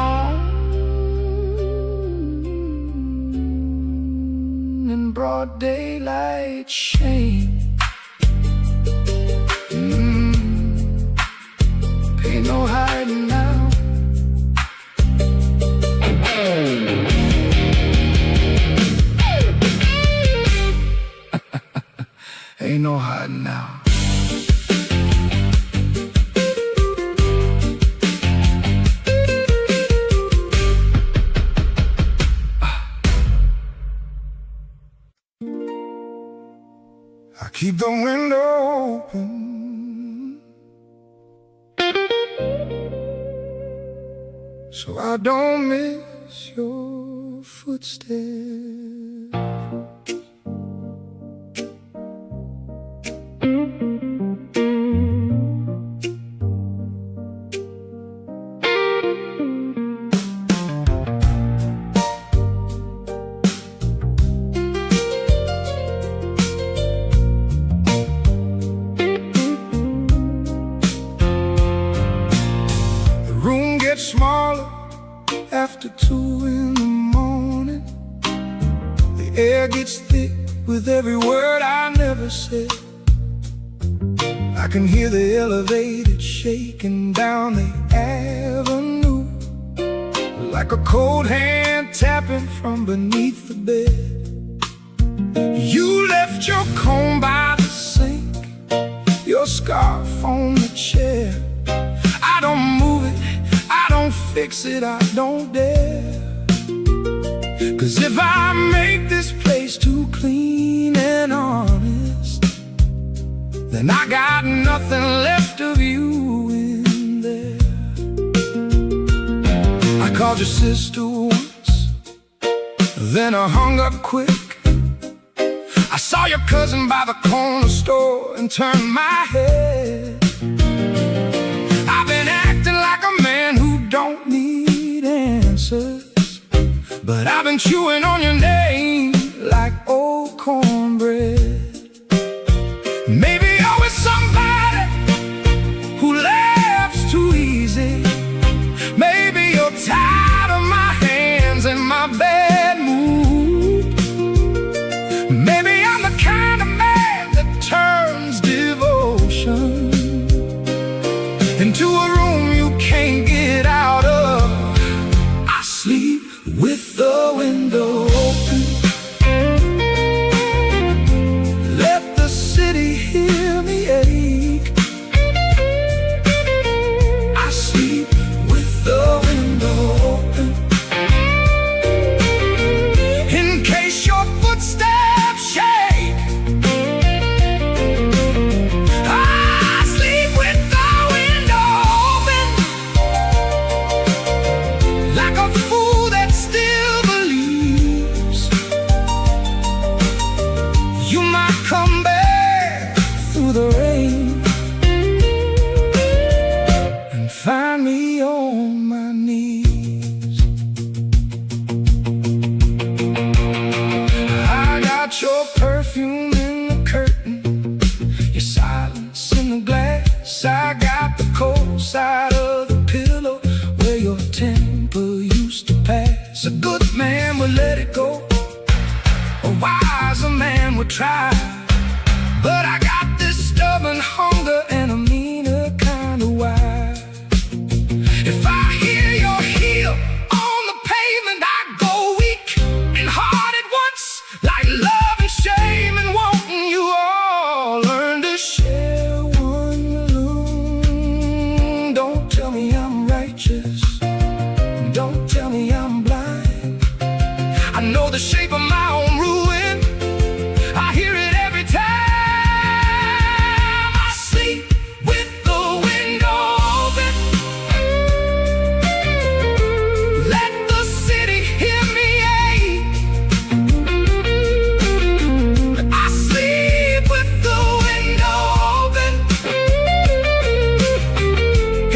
in broad daylight shame. Ain't no hiding now. Ain't no hiding now. I keep the window open so I don't miss your footsteps. Smaller after 2 in the morning. The air gets thick with every word I never said. I can hear the elevator shaking down the avenue, like a cold hand tapping from beneath the bed. You left your comb by the sink, your scarf on the chair. I don't move it, I don't fix it, I don't dare. 'Cause if I make this place too clean and honest, then I got nothing left of you in there. I called your sister once, then I hung up quick. I saw your cousin by the corner store and turned my head. I've been acting like a man who don't need answers, but I've been chewing on your name like old cornbread. Maybe you're with somebody who laughs too easy. Maybe you're tired of my hands and my bad mood. sleep with the window open. Let the city hear me ache. I sleep with the window open. In case your footsteps shake, I sleep with the window open. Like a fool that still believes you might come back through the rain and find me on my knees. I got your perfume in the curtain, your silence in the glass. I got the cold side of the pillow where your temper used to pass. A good man would let it go, a wiser man would try. But I got this stubborn hunger and a meaner kind of why. If I hear your heel on the pavement, I go weak and hard at once, like love and shame and wanting you all learn to share one room. Don't tell me I'm righteous, don't tell me I'm blind. I know the shape of my own ruin, I hear it every time. I sleep with the window open. Let the city hear me ache. I sleep with the window open.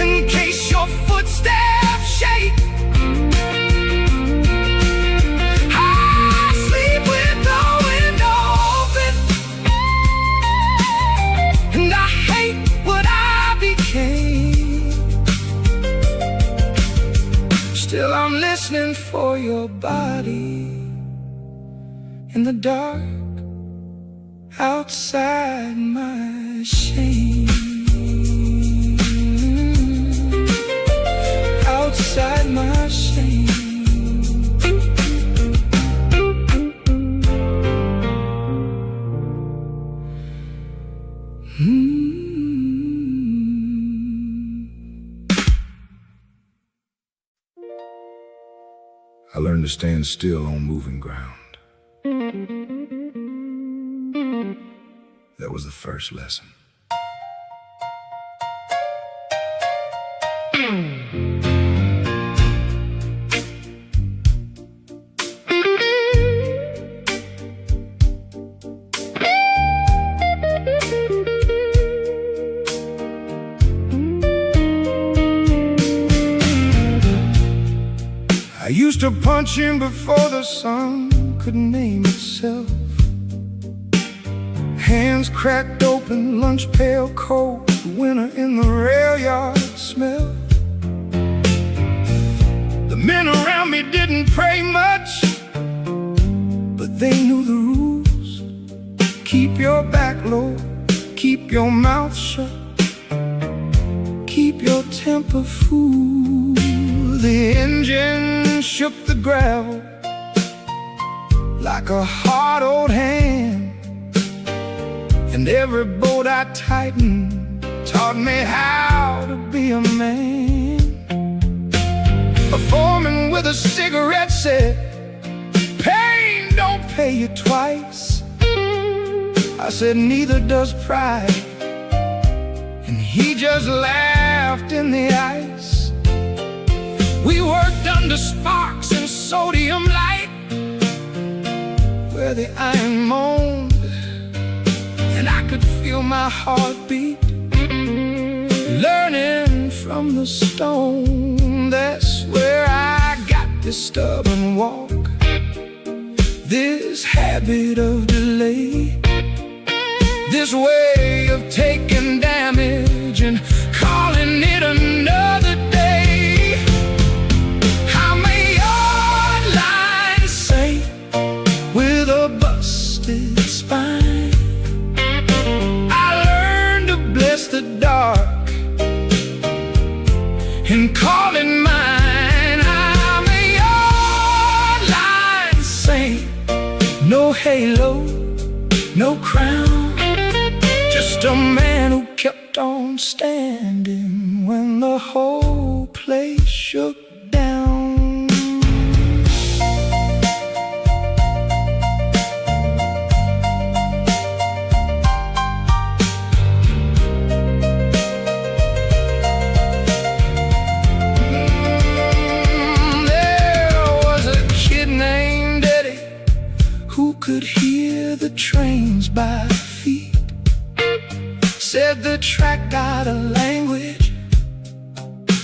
In case your footsteps shake, I sleep with the window open. And I hate what I became. Still I'm listening for your body in the dark, outside my shame. Outside my shame. I learned to stand still on moving ground. That was the first lesson. I used to punch him before the sun could name itself. Hands cracked open, lunch pail cold, winter in the rail yard smell. The men around me didn't pray much, but they knew the rules. Keep your back low, keep your mouth shut, keep your temper full. The engine shook the gravel like a hard old hand, and every boat I tightened taught me how to be a man. A foreman with a cigarette said, "Pain don't pay you twice." I said, "Neither does pride," and he just laughed in the ice. We worked under sparks and sodium light, where the iron moaned and I could feel my heartbeat. Learning from the stone, that's where I got this stubborn walk, this habit of delay, this way of taking damage and calling it another day. I'm a yard line saint with a busted spine. I learned to bless the dark and call it mine. I'm a yard halo, no crown, just a man who kept on standing when the whole place shook down. There was a kid named Eddie who could hear the trains by feet. Said the track got a language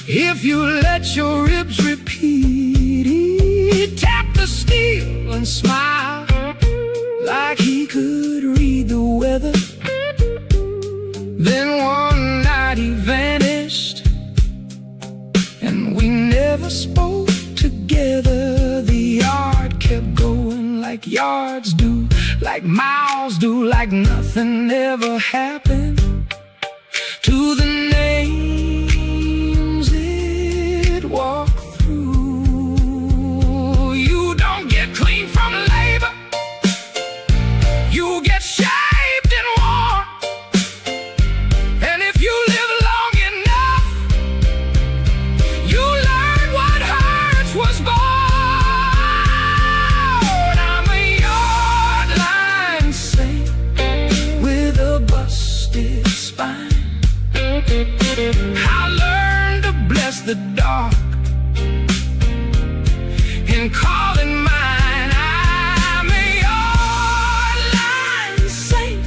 if you let your ribs repeat. He tapped the steel and smiled like he could read the weather. Then one night he vanished and we never spoke together. The yard kept going like yards do, like miles do, like nothing ever happened. To the names it walked through. You don't get clean from labor, you get shaped and worn. And if you live long enough, you learn what hurts was born. I'm a yard line saint with a busted spine. I learned to bless the dark and call it mine. I'm a yard line saint,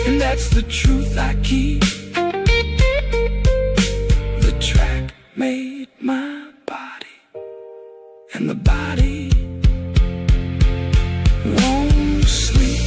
and that's the truth I keep. The track made my body, and the body won't sleep.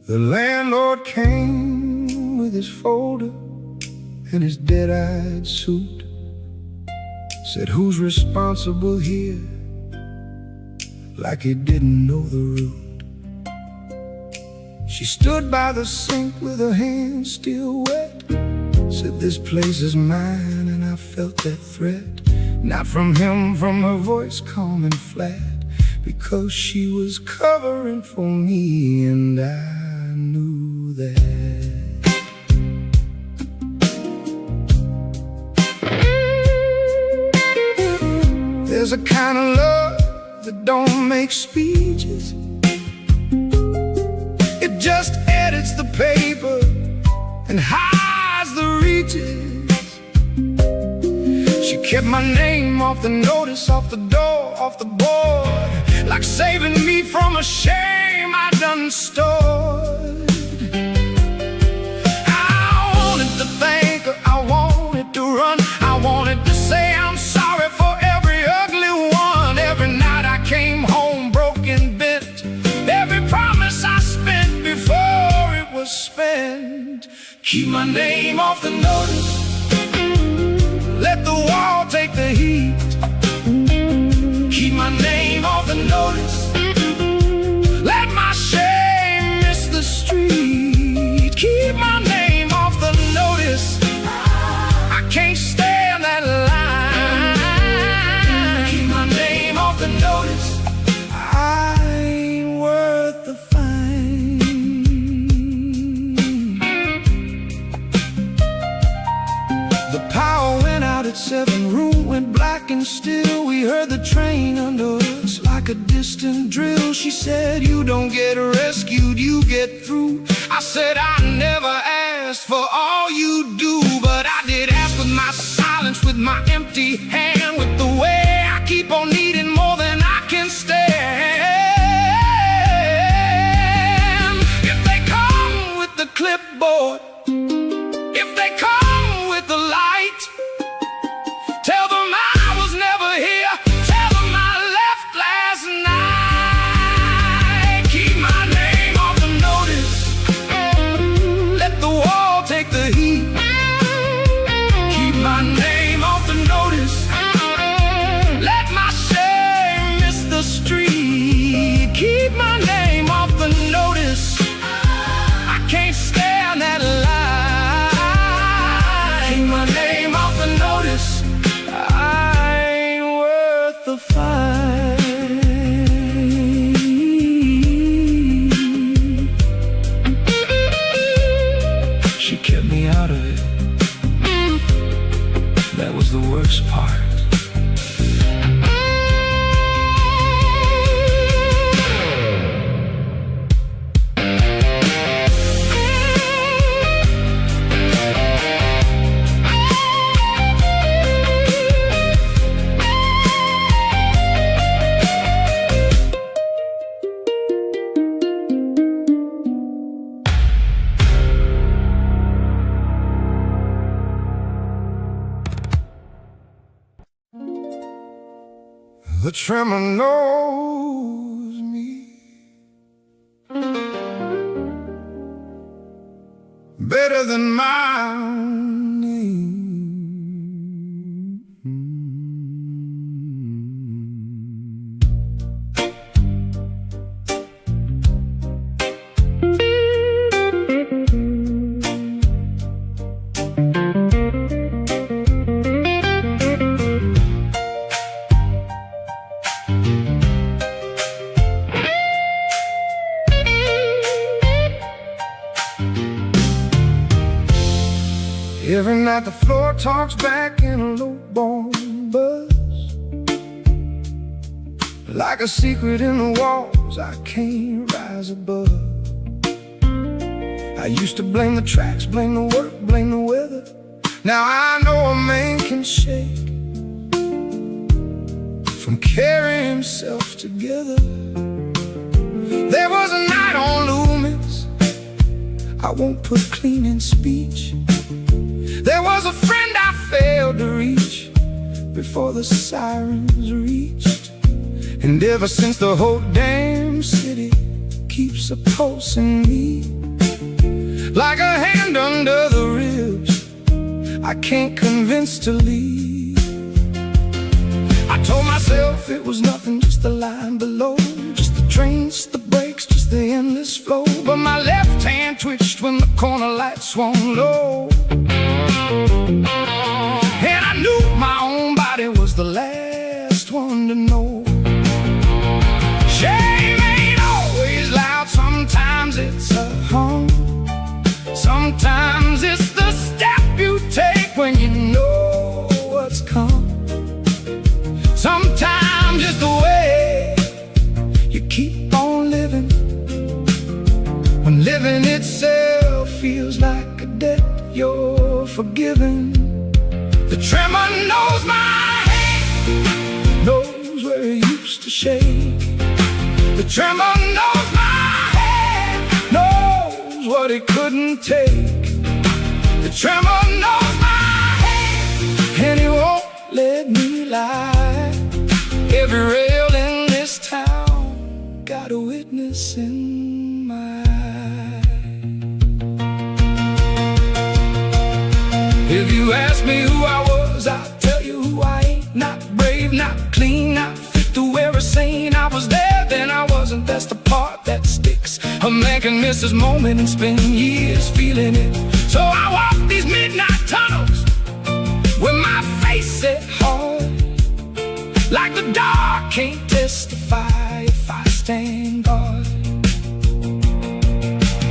The landlord came with his folder and his dead-eyed suit. Said, "Who's responsible here?" Like he didn't know the route. She stood by the sink with her hands still wet. Said, "This place is mine," and I felt that threat. Not from him, from her voice calm and flat, because she was covering for me, and I knew that. There's a kind of love that don't make speeches, it just edits the paper and hides the reaches. She kept my name off the notice, off the door, off the board, like saving me from a shame I done stored. I wanted to thank her, I wanted to run, I wanted to say I'm sorry for every ugly one. Every night I came home broken, bent, every promise I spent before it was spent. Keep my name off the notice, let the wall take the heat. Keep my name off the notice, let my shame miss the street. Keep my name off the notice, I can't stand that line. Keep my name off the notice, I ain't worth the fine. The power went out at 7, room went black and still. We heard the train under us like a distant drill. She said, "You don't get rescued, you get through." I said, "I never asked for all you do, but I did ask with my silence, with my empty hand, with the way I keep on needing more than I can stand." If they come with the clipboard, if they come worst part. The tremor knows me better than my name. Every night the floor talks back in a low-born buzz, like a secret in the walls I can't rise above. I used to blame the tracks, blame the work, blame the weather. Now I know a man can shake from carrying himself together. There was a night on Loomis I won't put clean in speech. There was a friend I failed to reach before the sirens reached. And ever since the whole damn city keeps a pulse in me, like a hand under the ribs I can't convince to leave. I told myself it was nothing, just the line below, just the trains, the brakes, just the endless flow. But my left hand twitched when the corner light swung low, and I knew my own body was the last one to know. Shame ain't always loud, sometimes it's a hum. Sometimes it's the step you take when you know what's come. Sometimes it's the way you keep on living, when living itself feels like a debt you're forgiven. The tremor knows my hand, knows where it used to shake. The tremor knows my hand, knows what it couldn't take. The tremor knows my hand, and it won't let me lie. Every rail in this town got a witness in my eye. If you ask me who I was, I'll tell you who I ain't. Not brave, not clean, not fit to wear a saint. I was there, then I wasn't, that's the part that sticks. A man can miss his moment and spend years feeling it. So I walk these midnight tunnels with my face set hard, like the dark can't testify if I stand guard.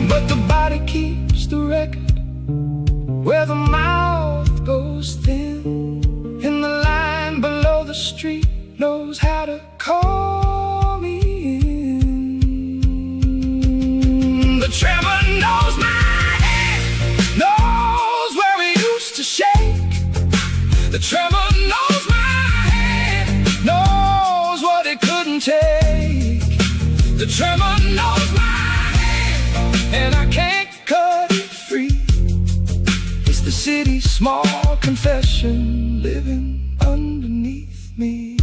But the body keeps the record, where the mouth goes thin, and the line below the street knows how to call me in. The tremor knows my hand, knows where we used to shake. The tremor knows my hand, knows what it couldn't take. The tremor knows my hand, and I can't cut it free. It's the city's small confession living underneath me.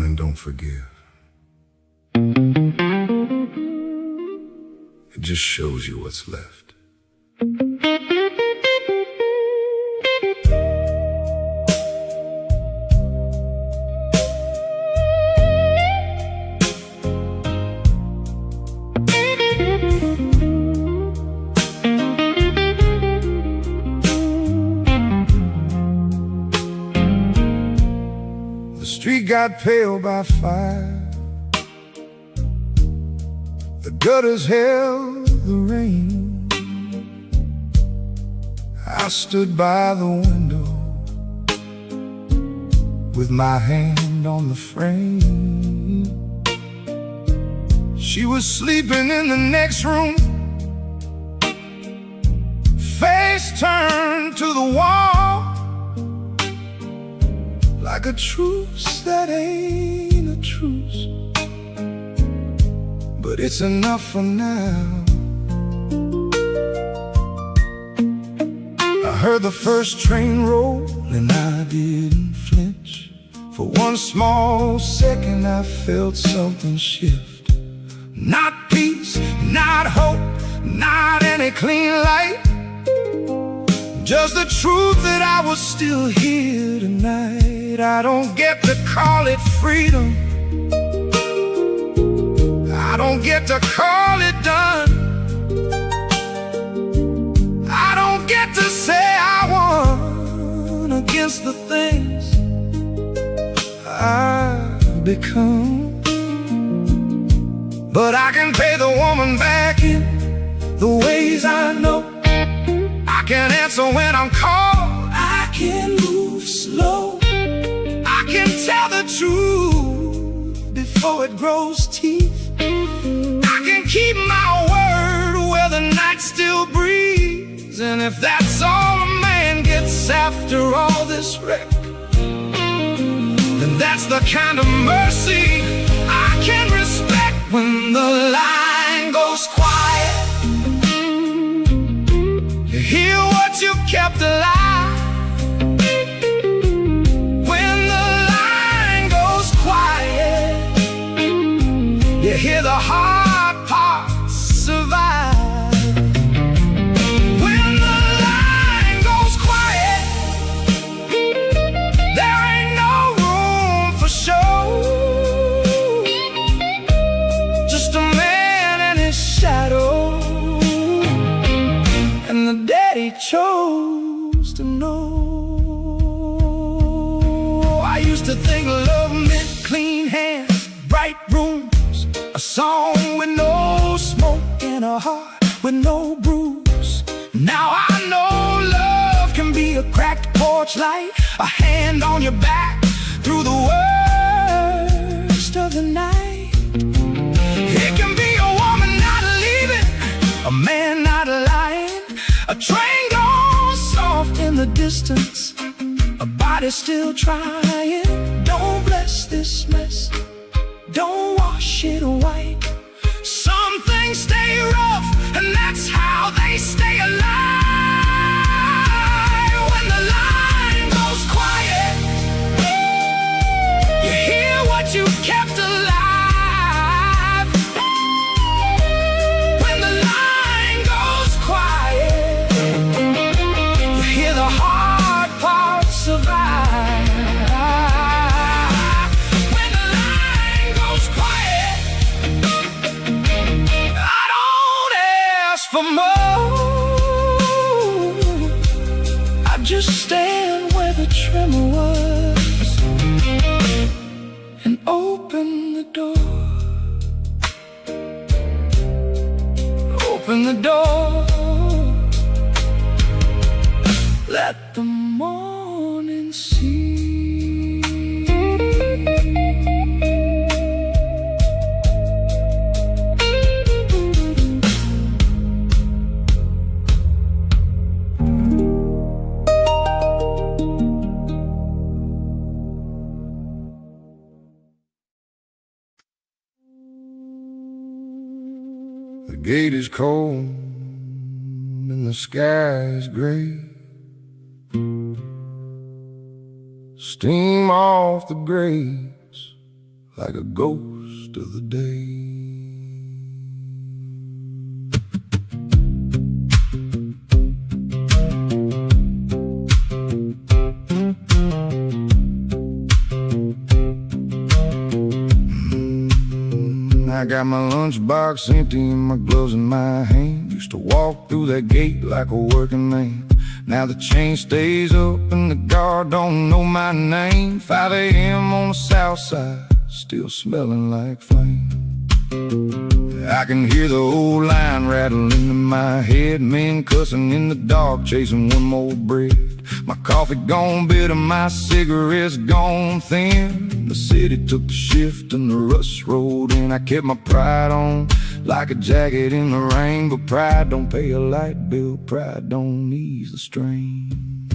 and don't forgive. It just shows you what's left. The street got pale by fire. The gutters held the rain. I stood by the window with my hand on the frame. She was sleeping in the next room, face turned to the wall, like a truce that ain't a truce, but it's enough for now. I heard the first train roll and I didn't flinch. For one small second I felt something shift. Not peace, not hope, not any clean light, just the truth that I was still here tonight. I don't get to call it freedom, I don't get to call it done, I don't get to say I won against the things I've become. But I can pay the woman back in the ways I know. I can answer when I'm called, I can move slow, I can tell the truth before it grows teeth, I can keep my word where the night still breathes. And if that's all a man gets after all this wreck, then that's the kind of mercy I can respect. When the line goes quiet, you hear what you've kept alive. When the line goes quiet, you hear the hard parts survive. When the line goes quiet, there ain't no room for show, just a man and his shadow. And the daddy chose to know. I used to think love meant clean hands, bright rooms, a song with no smoke and a heart with no bruise. Now I know love can be a cracked porch light, a hand on your back through the worst of the night. It can be a woman not leaving, a man not lying, a train gone soft in the distance, a body still trying. Don't bless this mess, don't wash it white. Some things stay rough, and that's how they stay alive. When the line goes quiet, you hear what you kept alive. When the line goes quiet, you hear the hard parts survive. When the line goes quiet, I don't ask for more, I just stand where the tremor was and open the door. Open the door, let the morning see. The gate is cold and the sky is gray. Steam off the grates like a ghost of the day. I got my lunchbox empty and my gloves in my hand. Used to walk through that gate like a working man. Now the chain stays up and the guard don't know my name. 5 a.m. on the south side, still smelling like flame. I can hear the old line rattling in my head. Men cussing in the dark, chasing one more bread. My coffee gone bitter, my cigarettes gone thin. The city took the shift and the rust rolled in. I kept my pride on like a jacket in the rain. But pride don't pay a light bill, pride don't ease the strain.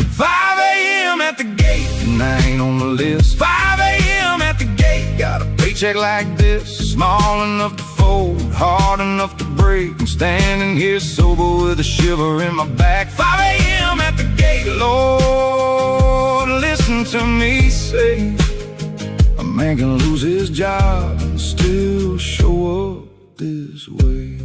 5 a.m. at the gate, and I ain't on the list. 5 a.m. at the gate, got a paycheck like this. Small enough to fold, hard enough to break. I'm standing here sober with a shiver in my back. 5 a.m. at the gate, Lord, listen to me say, a man can lose his job and still show up this way.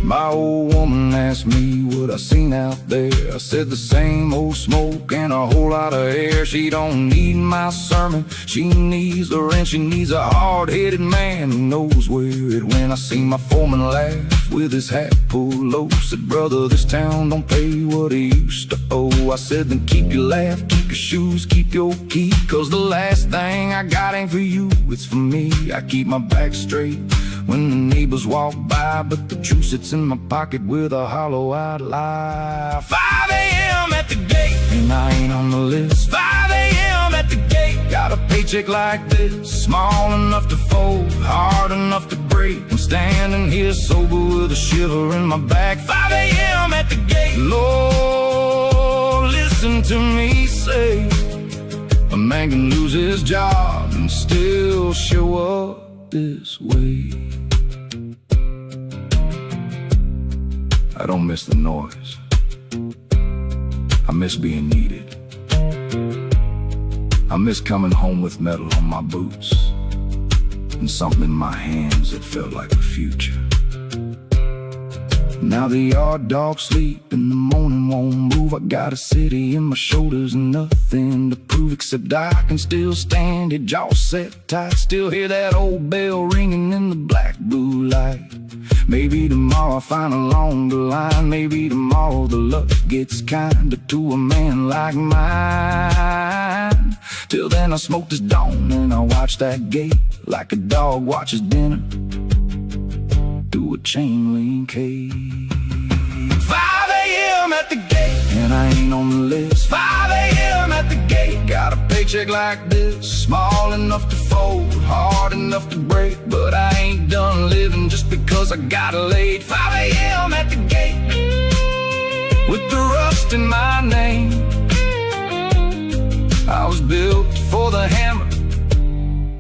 My old woman asked me what I seen out there. I said the same old smoke and a whole lot of air. She don't need my sermon, she needs the rent. She needs a hard-headed man who knows where it went. I seen my foreman laugh with his hat pulled low. Said, brother, this town don't pay what it used to owe. I said, then keep your laugh, keep your shoes, keep your key. Cause the last thing I got ain't for you, it's for me. I keep my back straight when the neighbors walk by, but the truth sits in my pocket with a hollow-eyed lie. 5 a.m. at the gate, and I ain't on the list. 5 a.m. at the gate, got a paycheck like this. Small enough to fold, hard enough to break. I'm standing here sober with a shiver in my back. 5 a.m. at the gate, Lord, listen to me say, a man can lose his job and still show up this way. I don't miss the noise, I miss being needed. I miss coming home with metal on my boots and something in my hands that felt like the future. Now the yard dogs sleep and the morning won't move. I got a city in my shoulders and nothing to prove, except I can still stand it, jaw set tight. Still hear that old bell ringing in the black blue light. Maybe tomorrow I find a longer line. Maybe tomorrow the luck gets kinder to a man like mine. Till then I smoke this dawn and I watch that gate like a dog watches dinner through a chain link cage. 5 a.m. at the gate, and I ain't on the list. 5 a.m. at the gate, got a paycheck like this. Small enough to fold, hard enough to break. But I ain't done living just because I got laid. 5 a.m. at the gate, with the rust in my name. I was built for the hammer,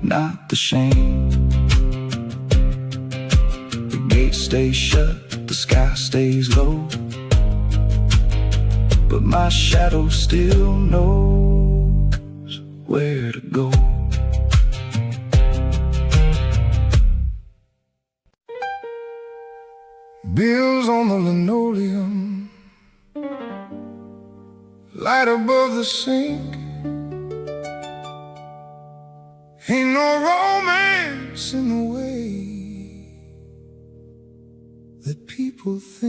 not the shame. The gate stays shut, the sky stays low, but my shadow still knows where to go. Bills on the linoleum, light above the sink. Ain't no romance in the way that people think.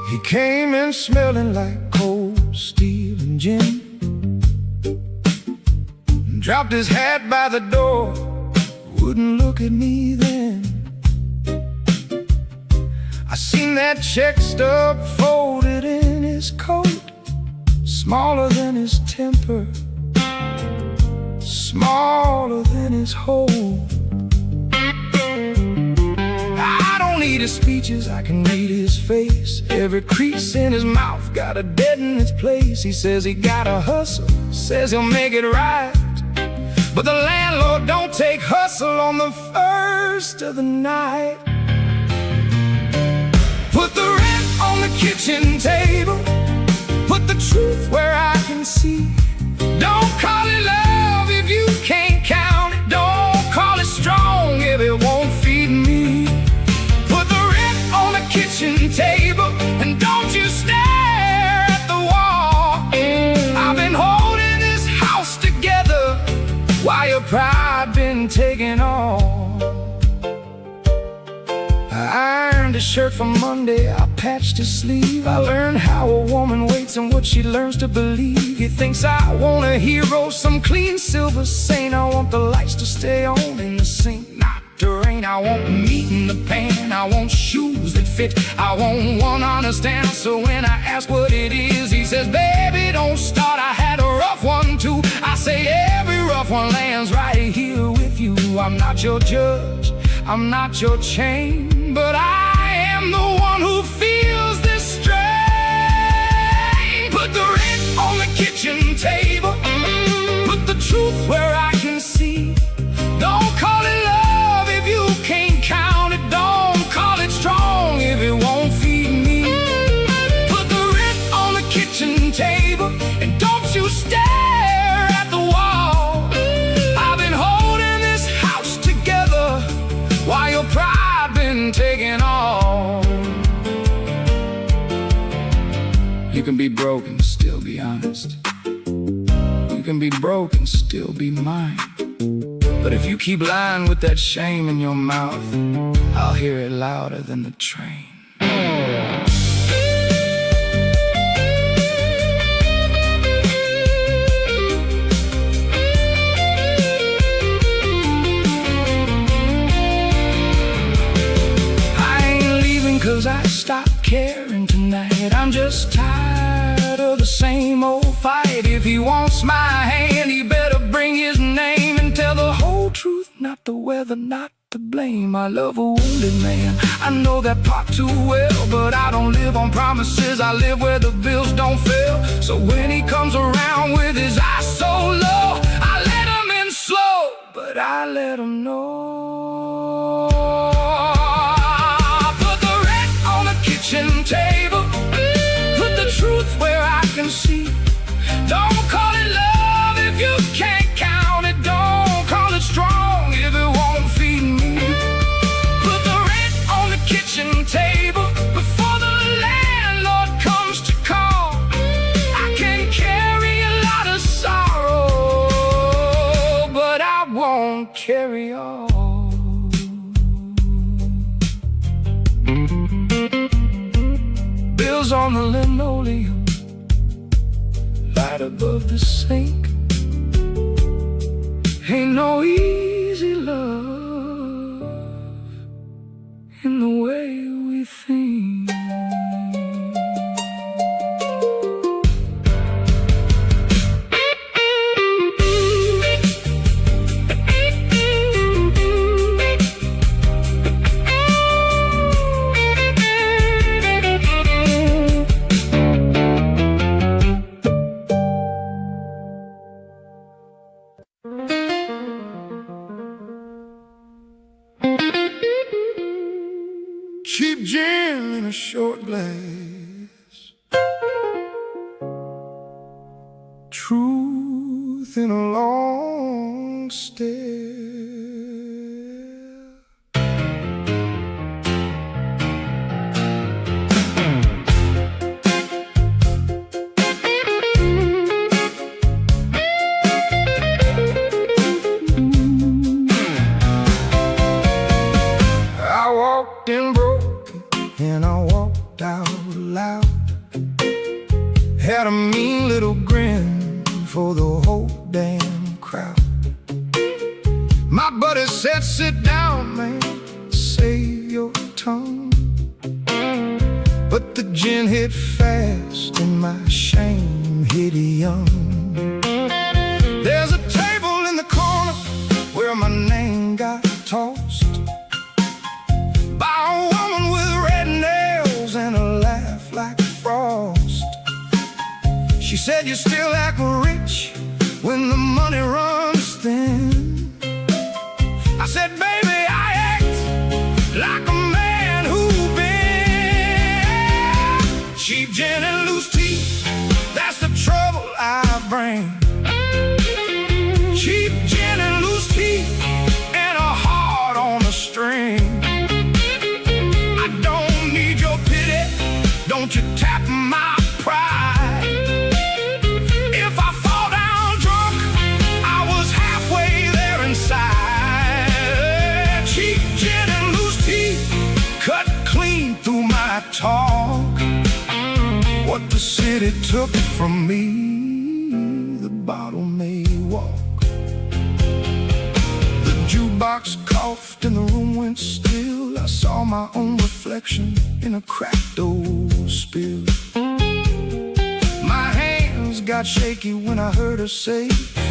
He came in smelling like cold steel and gin, dropped his hat by the door, wouldn't look at me then. I seen that check stub folded in his coat, smaller than his temper, smaller than his hole. I don't read his speeches, I can read his face. Every crease in his mouth got a dead in its place. He says he gotta hustle, says he'll make it right, but the landlord don't take hustle on the first of the night. Put the rent on the kitchen table, put the truth where I can see. Don't call it love if you can't count it. Don't call it strong if it won't feed me. Put the rent on the kitchen table, and don't you stare at the wall. I've been holding this house together while your pride been taken off. I ironed his shirt for Monday, I patched his sleeve. I learned how a woman waits and what she learns to believe. He thinks I want a hero, some clean silver saint. I want the lights to stay on in the sink, not to rain. I want meat in the pan, I want shoes that fit. I want one honest answer when I ask what it is. He says, baby, don't start, I had a rough one too. I say every rough one lands right here with you. I'm not your judge, I'm not your chain, but I am the one who feels this strain. Put the rent on the kitchen table, put the truth where I can see. Don't call it love if you can't count it. Don't call it strong if it won't feed me. Put the rent on the kitchen table, and don't you stare at the wall. I've been holding this house together while your pride been taken off. You can be broke and still be honest. You can be broke and still be mine. But if you keep lying with that shame in your mouth, I'll hear it louder than the train. Cause I stopped caring tonight. I'm just tired of the same old fight. If he wants my hand, he better bring his name and tell the whole truth, not the weather, not to blame. I love a wounded man, I know that part too well, but I don't live on promises, I live where the bills don't fail. So when he comes around with his eyes so low, I let him in slow, but I let him know. Kitchen table, put the truth where I can see. Don't call it love if you can't count it. Don't call it strong if it won't feed me. Put the rent on the kitchen table before the landlord comes to call. I can carry a lot of sorrow, but I won't carry all. Bills on the linoleum, right above the sink. Ain't no easy love in the way we think. Cheap gin in a short glass, truth in a long stare. I walked in broken and I walked out loud. Had a mean little grin for the whole damn crowd. My buddy said, sit down, man, save your tongue. But the gin hit fast and my shame hit young. There's a table in the corner where my name got tossed by a woman She said you still act rich when the money runs thin. I said, baby, I act like a man who been cheap gin and loose teeth. That's the trouble I bring. Cheap gin and loose teeth and a heart on a string. I don't need your pity, don't you tap my pride. If I fall down drunk, I was halfway there inside. Cheap gin and loose teeth cut clean through my talk. What the city took from me, the bottle may walk. The jukebox coughed and the room went still. I saw my own reflection in a cracked old spill. My hands got shaky when I heard her say,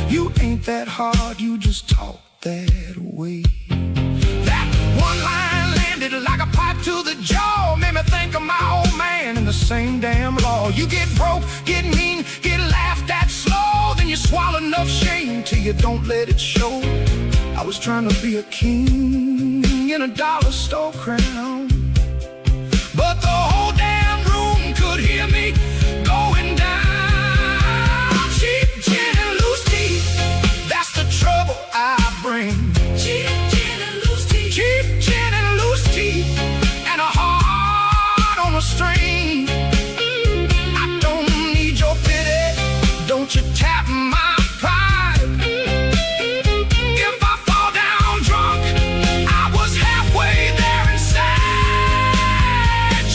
you ain't that hard, you just talk that way. That one line landed like a pipe to the jaw, made me think of my old man and the same damn law. You get broke, get mean, get laughed at slow, then you swallow enough shame till you don't let it show. I was trying to be a king in a dollar store crown, but the whole damn room could hear me going down. Cheap gin and loose teeth, that's the trouble I bring. Cheap gin and loose teeth, cheap gin and loose teeth, and a heart on a string. I don't need your pity, don't you tap my pride. If I fall down drunk, I was halfway there inside.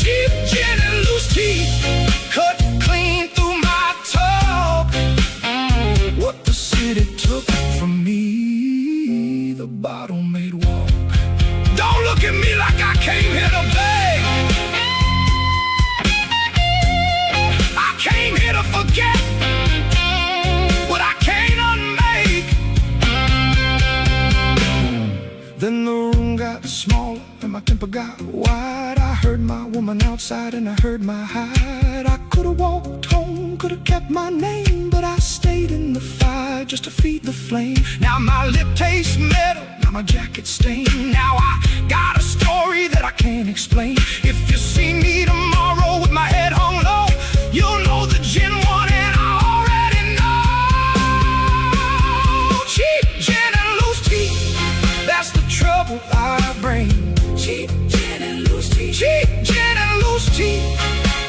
Cheap gin and loose teeth cut clean through my talk. What the city took from me, the bottle made walk. Don't look at me like I came here to beg. I came here to forget what I can't unmake. Then the room got smaller and my temper got wide. I heard my woman outside and I heard my hide. I could've walked home, could've kept my name, but I stayed in the fire just to feed the flame. Now my lip tastes metal, now my jacket stained. Now I got a story that I can't explain. If you see me tomorrow with my head hung low, you'll know the gin won and I already know. Cheap gin and loose teeth, that's the trouble I bring. Cheap gin and loose teeth, cheap gin and loose teeth,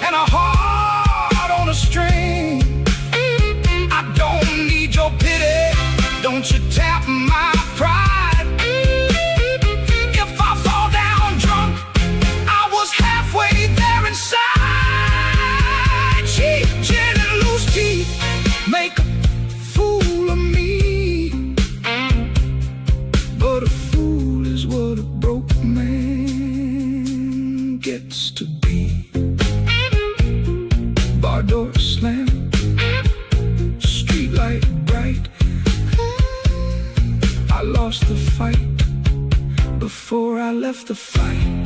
and a heart on a string. I don't need your pity, don't you tap my pride. If I fall down drunk, I was halfway there inside. Cheap gin and loose teeth make a fool of me, but a fool is what a broke man gets to be. Bar door slam, street light bright. I lost the fight before I left the fight.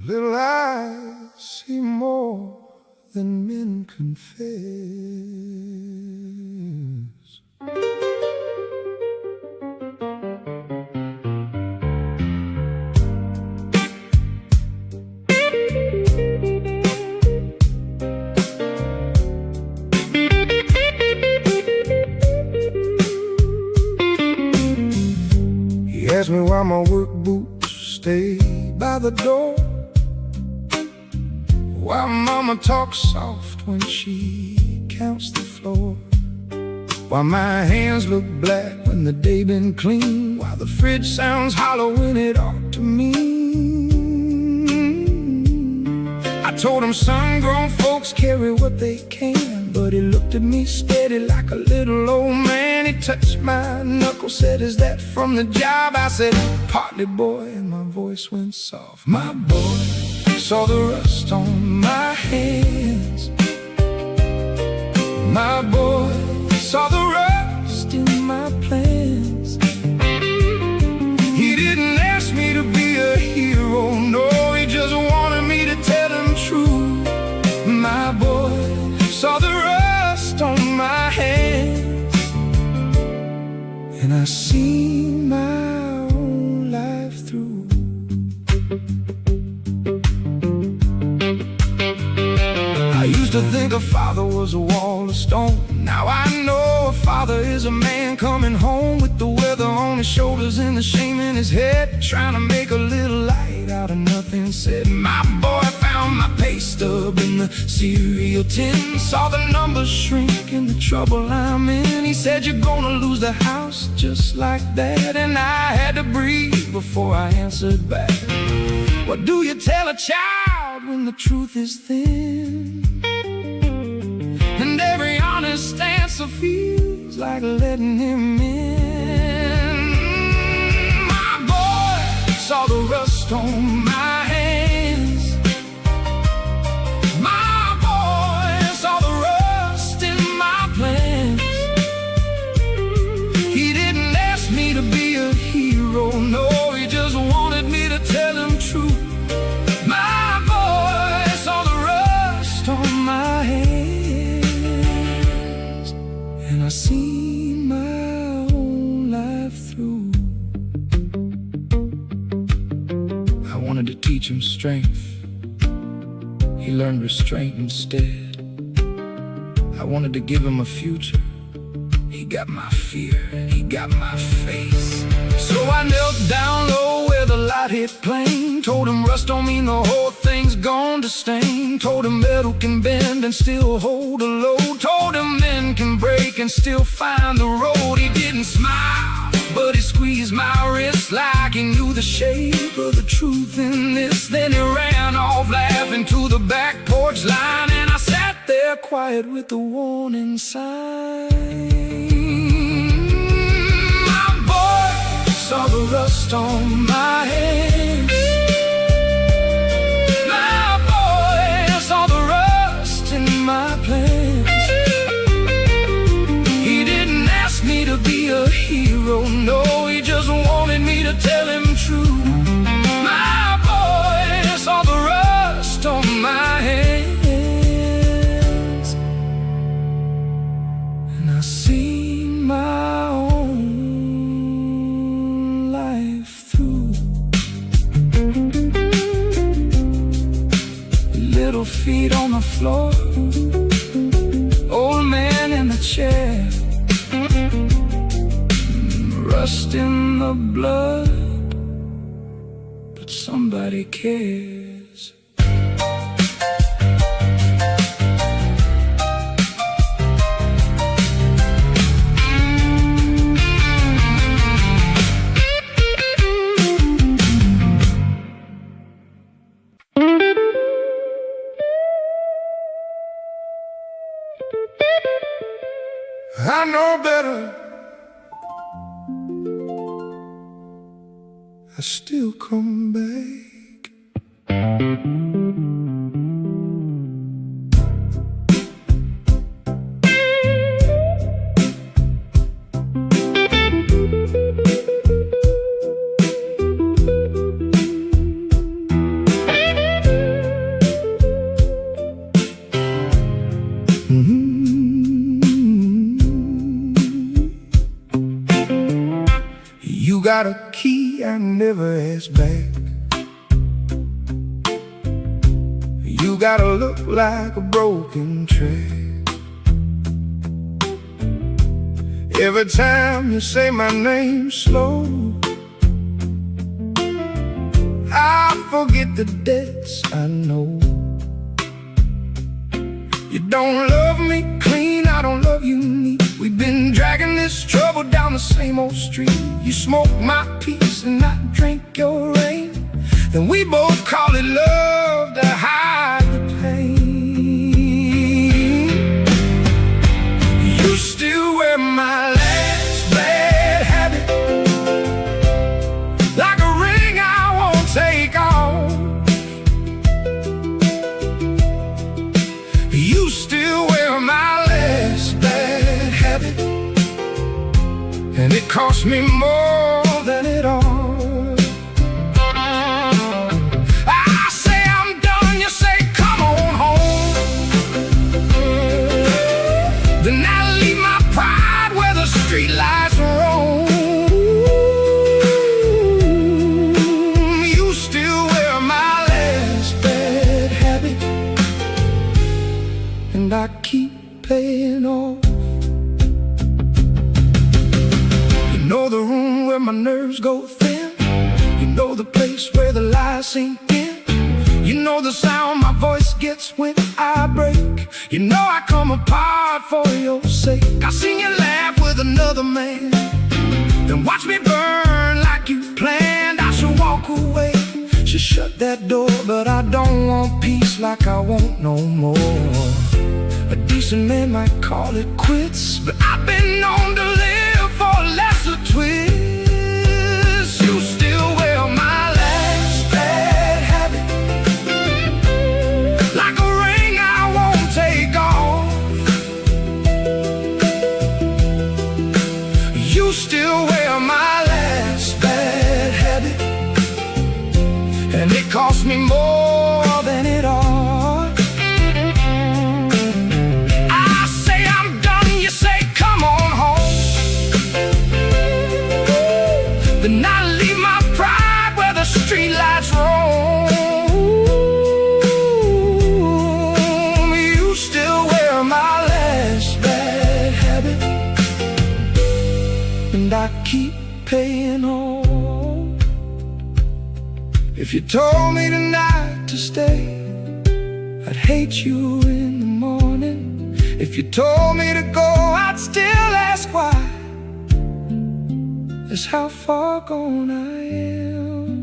Little eyes see more than men confess. He asked me why my work boots stay by the door, why mama talks soft when she counts the floor, why my hands look black when the day been clean, why the fridge sounds hollow when it ought to mean. I told him some grown folks carry what they can, but he looked at me steady like a little old man. He touched my knuckle, said, is that from the job? I said, partly, boy, and my voice went soft. My boy saw the rust on my hands, My boy saw the rust in my plans. He didn't ask me to be a hero, no, he just wanted me to tell him true. My boy saw the rust on my hands, and I seen my own life through. I used to think a father was a wall of stone. Now I know a father is a man coming home with the weather on his shoulders and the shame in his head, trying to make a little light out of nothing. Said my boy found my pay stub in the cereal tin, saw the numbers shrink and the trouble I'm in. He said, you're gonna lose the house just like that. And I had to breathe before I answered back. What do you tell a child when the truth is thin? And every honest answer feels like letting him in. My boy saw the rust on my hands. My boy saw the rust in my plans. He didn't ask me to be a hero, no, he just wanted me to tell him true. My boy saw the rust on my hands, and I seen my own life through. I wanted to teach him strength, he learned restraint instead. I wanted to give him a future, he got my fear and he got my faith. So I knelt down low where the light hit plain, told him rust don't mean the whole thing's gone to stain. Told him metal can bend and still hold a load. Told him men can break and still find the road. He didn't smile, but he squeezed my wrist like he knew the shape of the truth in this. Then he ran off laughing to the back porch line, and I sat there quiet with the warning sign. Saw the rust on my hands. My boy saw the rust in my plans. He didn't ask me to be a hero, no, he just wanted me to tell him true. My boy saw the rust on my hands, and I seen my own through. Little feet on the floor, old man in the chair, rust in the blood, but somebody cares. I know better, I still come back. You got a key I never asked back. You gotta look like a broken track. Every time you say my name slow, I forget the debts I know. You don't love me clean, I don't love you neat. We've been dragging this trouble down the same old street. You smoke my peace and I drink your rain. Then we both call it love to hide the pain. You still wear my last bad habit like a ring I won't take off. You still wear my last it cost me more than it ought. I say I'm done, you say come on home. Then I leave my pride where the street lights roam. You still wear my last bad habit, and I keep paying off. You know the room where my nerves go thin. You know the place where the lies sink in. You know the sound my voice gets when I break. You know I come apart for your sake. I seen you laugh with another man, then watch me burn like you planned. I should walk away, should shut that door, but I don't want peace like I want no more. A decent man might call it quits, but I've been known to live for a lesser twist. You still wear my last bad habit like a ring I won't take off. You still wear my last bad habit, and it cost me more than it ought. Then I leave my pride where the streetlights roam. You still wear my last bad habit, and I keep paying off. If you told me tonight to stay, I'd hate you in the morning. If you told me to go, I'd still ask why. That's how far gone I am.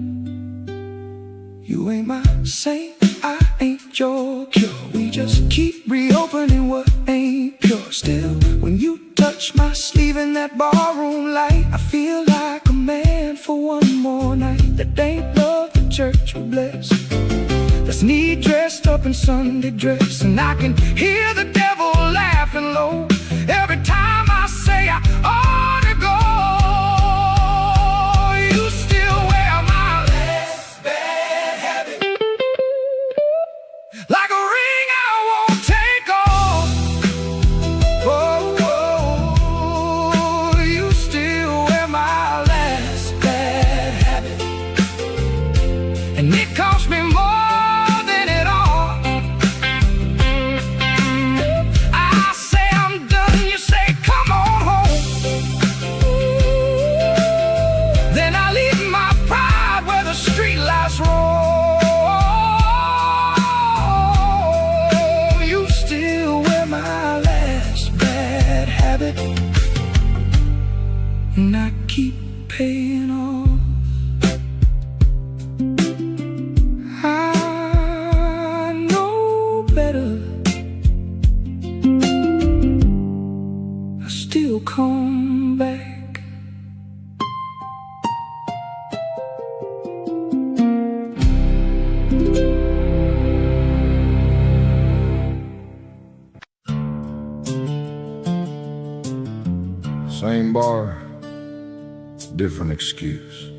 You ain't my saint, I ain't your cure. We just keep reopening what ain't pure. Still, when you touch my sleeve in that barroom light, I feel like a man for one more night. That ain't love the church will bless. That's me dressed up in Sunday dress, and I can hear the devil laughing low every time I say I ought to go. Like a ring I won't take off. Oh, oh, oh, you still wear my last bad habit, and it cost me more than it ought. I say I'm done, you say come on home. Then I leave my pride where the streetlights roll. And I keep paying off. I know better. I still come back. Same bar, different excuse.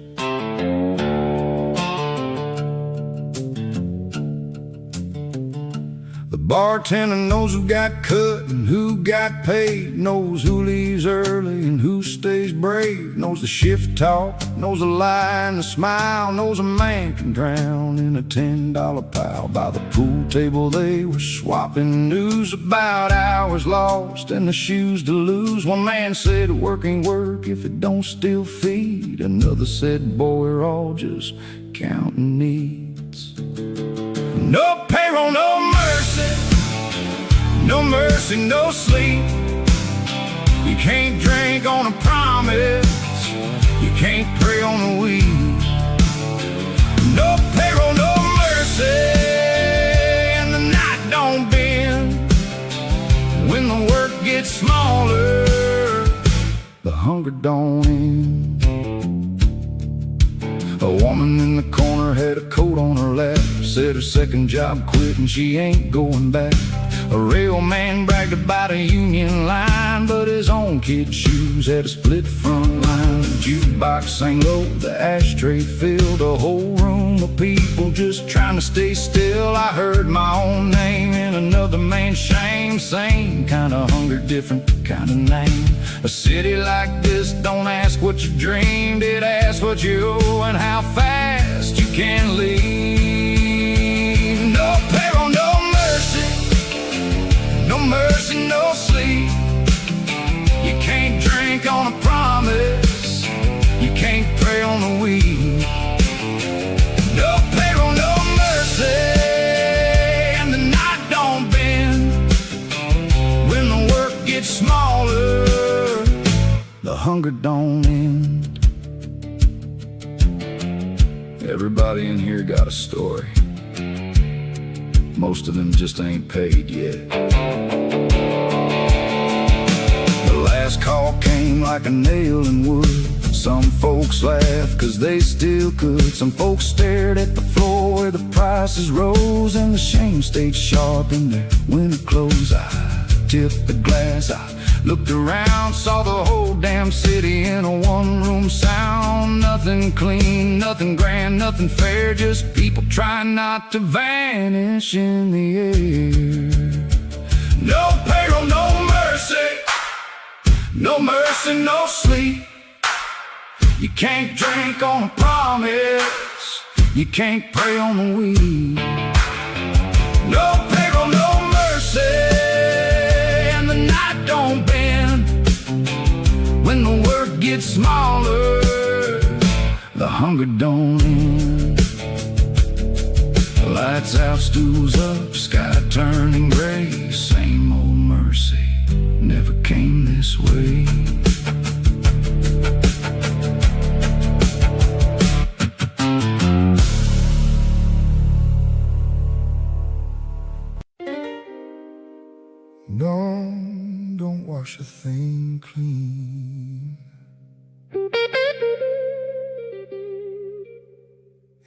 The bartender knows who got cut and who got paid, knows who leaves early and who stays brave, knows the shift talk, knows the lie and the smile, knows a man can drown in a $10 pile. By the pool table they were swapping news about hours lost and the shoes to lose. One man said work ain't work if it don't still feed. Another said boy, we're all just counting needs. No payroll, no mercy, no mercy, no sleep. You can't drink on a promise, you can't pray on a weed. No payroll, no mercy, and the night don't bend. When the work gets smaller, the hunger don't end. A woman in the corner had a coat on her lap, said her second job quit and she ain't going back. A rail man bragged about a union line, but his own kid's shoes had a split front line. The jukebox sang low, the ashtray filled a whole room of people just trying to stay still. I heard my own name in another man's shame. Same kind of hunger, different kind of name. A city like this don't ask what you dreamed, it asks what you owe and how fast you can leave. No payroll, no mercy, no mercy, no sleep. You can't drink on a promise, you can't pray on the weed. No payroll, no mercy, and the night don't bend. When the work gets smaller, the hunger don't end. Everybody in here got a story. Most of them just ain't paid yet. The last call came like a nail in wood. Some folks laughed cause they still could. Some folks stared at the floor where the prices rose, and the shame stayed sharp in their winter clothes. I tipped the glass, I looked around, saw the whole damn city in a one-room sound. Nothing clean, nothing grand, nothing fair, just people trying not to vanish in the air. No payroll, no mercy, no mercy, no sleep. You can't drink on a promise, you can't pray on the weed. No payroll, no mercy, and the night don't bend. When the work gets smaller, the hunger don't end. Lights out, stools up, sky turning gray. Same old mercy, never came this way. No, don't wash a thing clean.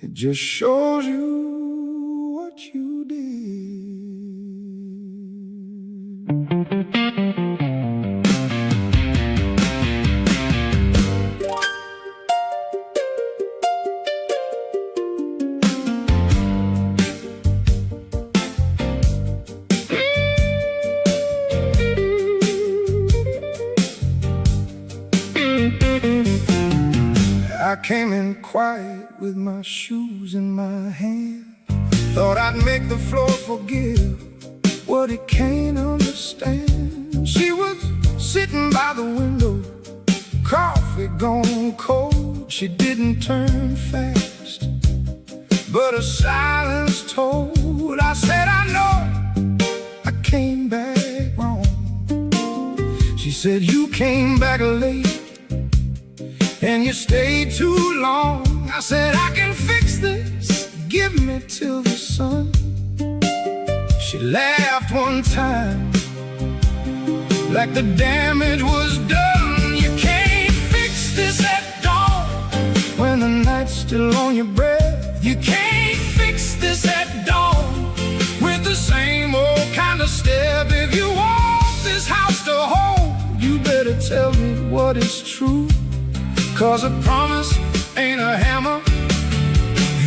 It just shows you what you did. I came in quiet with my shoes in my hand. Thought I'd make the floor forgive what it can't understand. She was sitting by the window, coffee gone cold. She didn't turn fast, but her silence told. I said, I know I came back wrong. She said, you came back late and you stayed too long. I said, I can fix this, give me till the sun. She laughed one time like the damage was done. You can't fix this at dawn when the night's still on your breath. You can't fix this at dawn with the same old kind of step. If you want this house to hold, you better tell me what is true. 'Cause a promise ain't a hammer,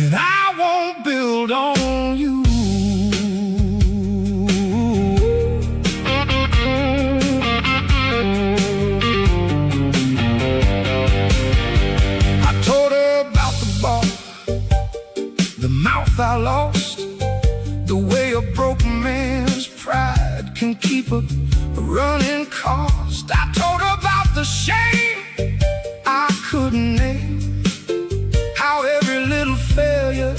and I won't build on you. I told her about the bar, the mouth I lost, the way a broken man's pride can keep a running cost. I told her about the shame I couldn't name, how every little failure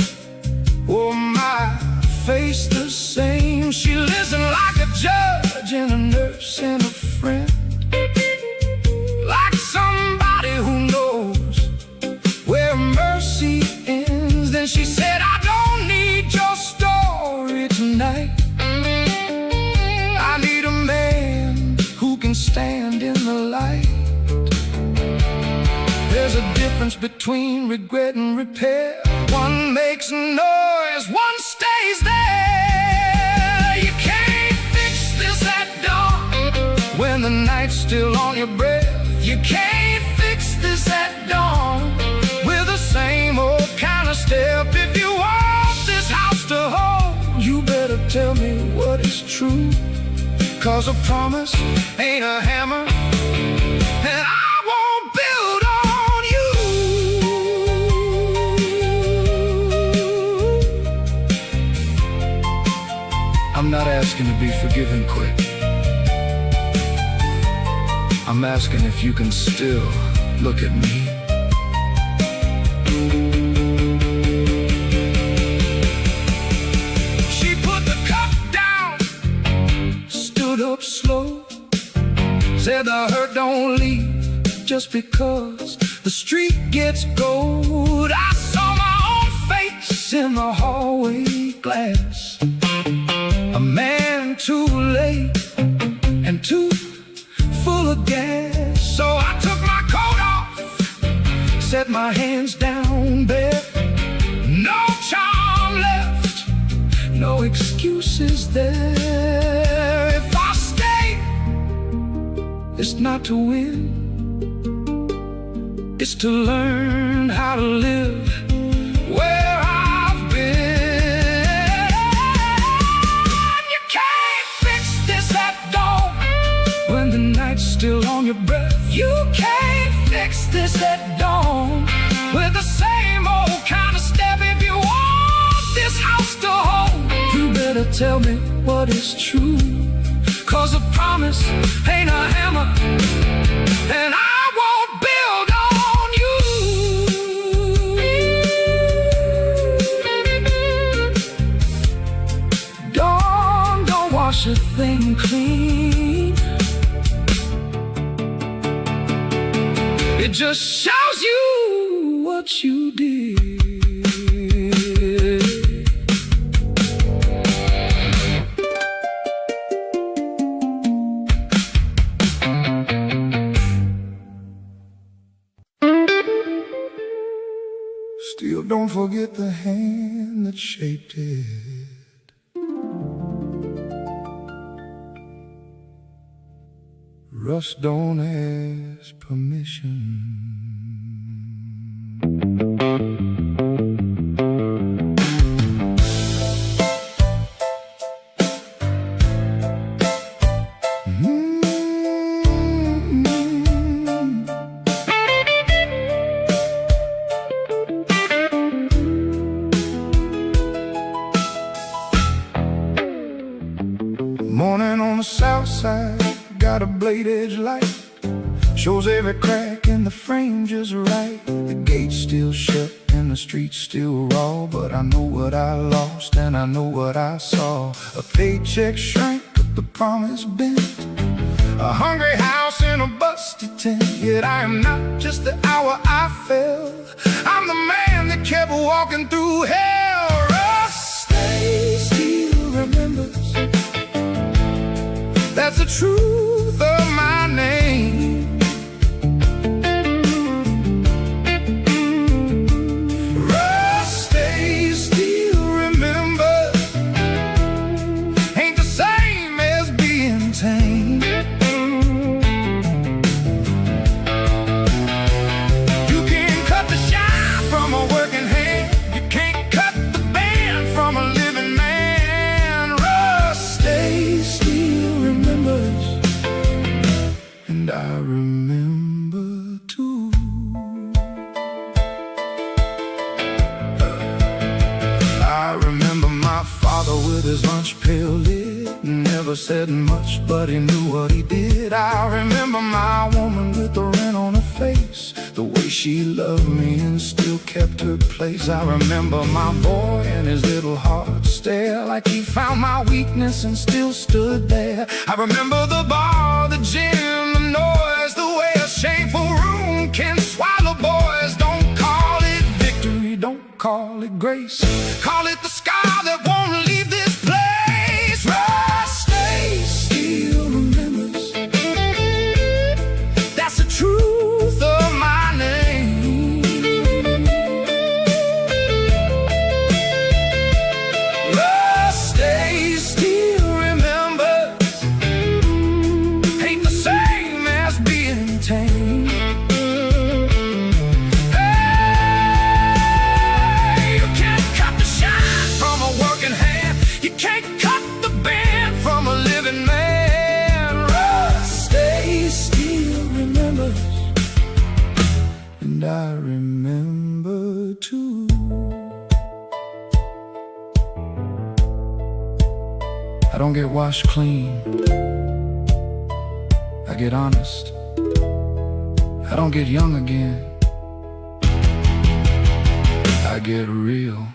wore my face the same. She listened like a judge and a nurse and a friend, like somebody who knows where mercy ends. Then she said, I don't need your story tonight. I need a man who can stand in the light. There's a difference difference between regret and repair. One makes noise, one stays there. You can't fix this at dawn when the night's still on your breath. You can't fix this at dawn with the same old kind of step. If you want this house to hold, you better tell me what is true. 'Cause a promise ain't a hammer, and I won't build on you. I'm not asking to be forgiven quick. I'm asking if you can still look at me. She put the cup down, stood up slow, said the hurt don't leave just because the street gets gold. I saw my own face in the hallway glass, a man too late and too full of gas. So I took my coat off, set my hands down bare. No charm left, no excuses there. If I stay, it's not to win, it's to learn how to live where I've been. You can't fix this at dawn when the night's still on your breath. You can't fix this at dawn with the same old kind of step. If you want this house to hold, you better tell me what is true. 'Cause a promise ain't a hammer, and I won't build on you. Don't wash a thing clean. It just shows you what you did. Still don't forget the hand that shaped it. Rust don't ask permission. Morning on the south side, got a blade edge light, shows every crack in the frame just right. The gate's still shut and the street's still raw, but I know what I lost and I know what I saw. A paycheck shrank, but the promise bent, a hungry house in a busted tent. Yet I am not just the hour I fell, I'm the man that kept walking through hell. Rust still remembers, that's the truth of my name. Rusty still remember, ain't the same as being tame. You can cut the shine from a working hand, you can't cut the band from a living man. Rusty still remembers, and I remember too. I remember my father with his lunch pail lit, never said much, but he knew what he did. I remember my woman with the rent on her face, the way she loved me and still kept her place. I remember my boy and his little heart stare, like he found my weakness and still stood there. I remember the bar, the gym, the noise, the way a shameful room can swallow boys. Don't call it victory, don't call it grace, call it the scar that won't leave this place. Rusty still remembers, that's the truth of my name. I don't get washed clean, I get honest. I don't get young again, I get real.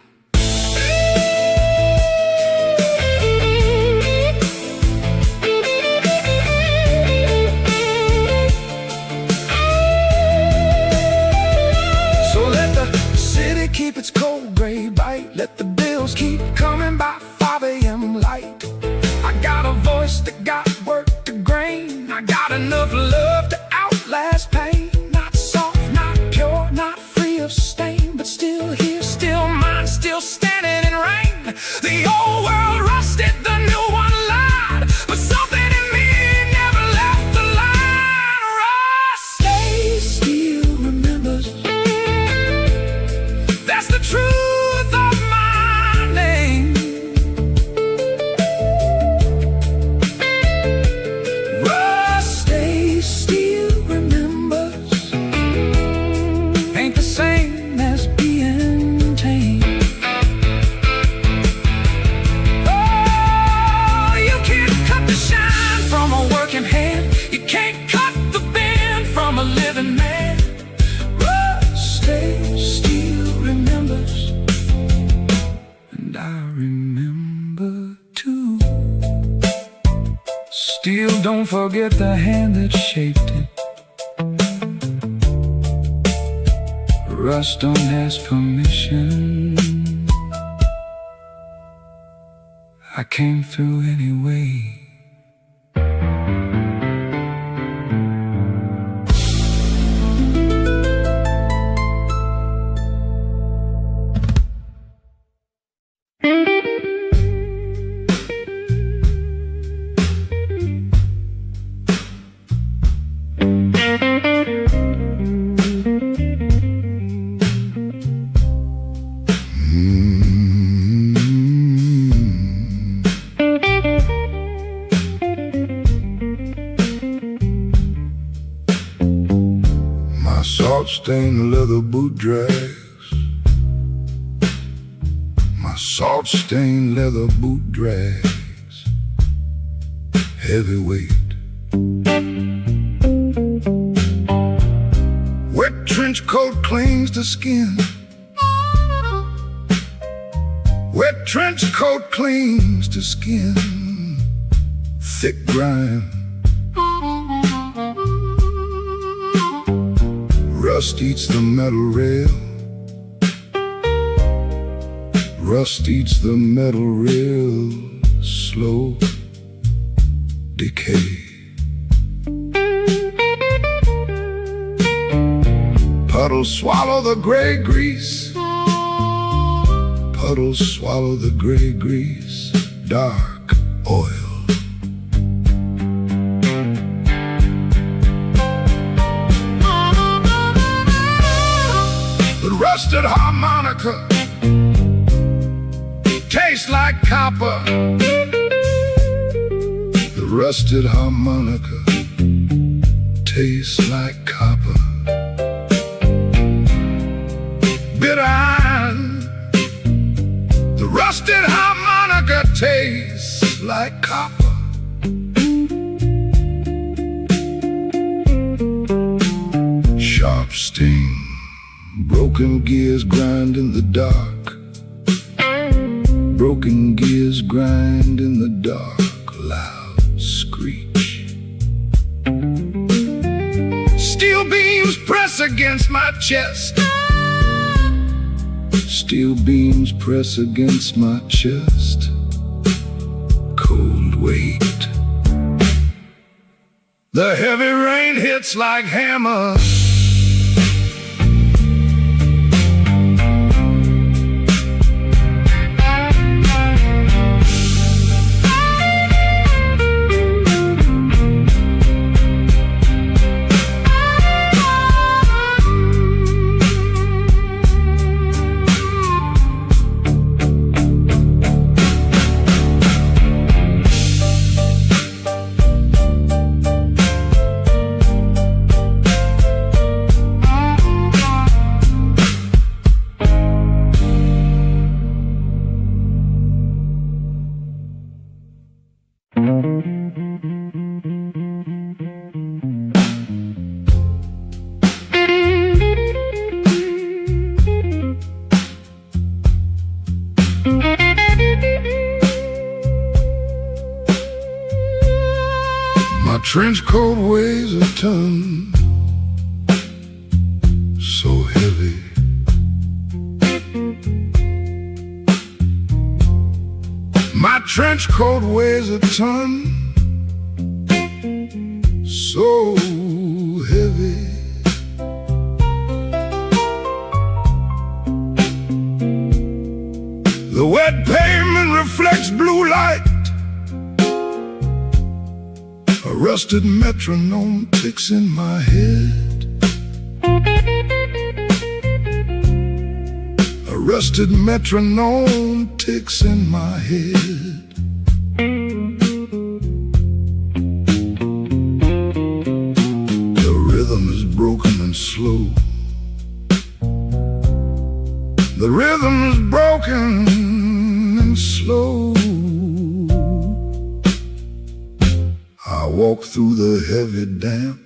So let the city keep its cold gray bite, let the bills keep coming by 5 a.m. light. I got a voice that got work to grain, I got enough love to outlast pain. Not soft, not pure, not free of stain, but still here, still mine, still standing in rain. The old world rusted, the new one lied, but something in me never left the line. Rusty still remembers, that's the truth of my name. Rusty still remembers, ain't the same as being tame. Oh, you can't cut the shine from a working hand, you can't cut the bend from a living man. Rusty still remembers, and I remember too. Still don't forget the hand that shaped it. Rust don't ask permission, I came through anyway. My salt-stained leather boot drags, my salt-stained leather boot drags, heavyweight. Wet trench coat clings to skin, wet trench coat clings to skin, thick grime. Rust eats the metal rail, rust eats the metal rail, slow decay. Puddles swallow the gray grease, puddles swallow the gray grease, dark oil. Rusted harmonica tastes like copper. The rusted harmonica tastes like copper. Bitter iron, the rusted harmonica tastes like copper. Sharp sting, broken gears grind in the dark, broken gears grind in the dark, loud screech. Steel beams press against my chest, steel beams press against my chest, cold weight. The heavy rain hits like hammers, trench coat weighs a ton, so heavy. My trench coat weighs a ton, so heavy. The wet pavement reflects blue light. A rusted metronome ticks in my head. A rusted metronome ticks in my head. The rhythm is broken and slow. The rhythm is broken and slow. I walk through the heavy damp.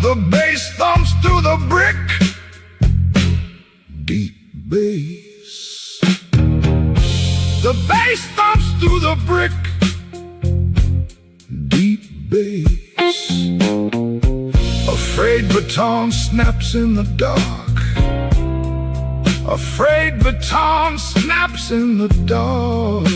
The bass thumps through the brick. Deep bass. The bass thumps through the brick. Deep bass. A frayed baton snaps in the dark. A frayed baton snaps in the dark.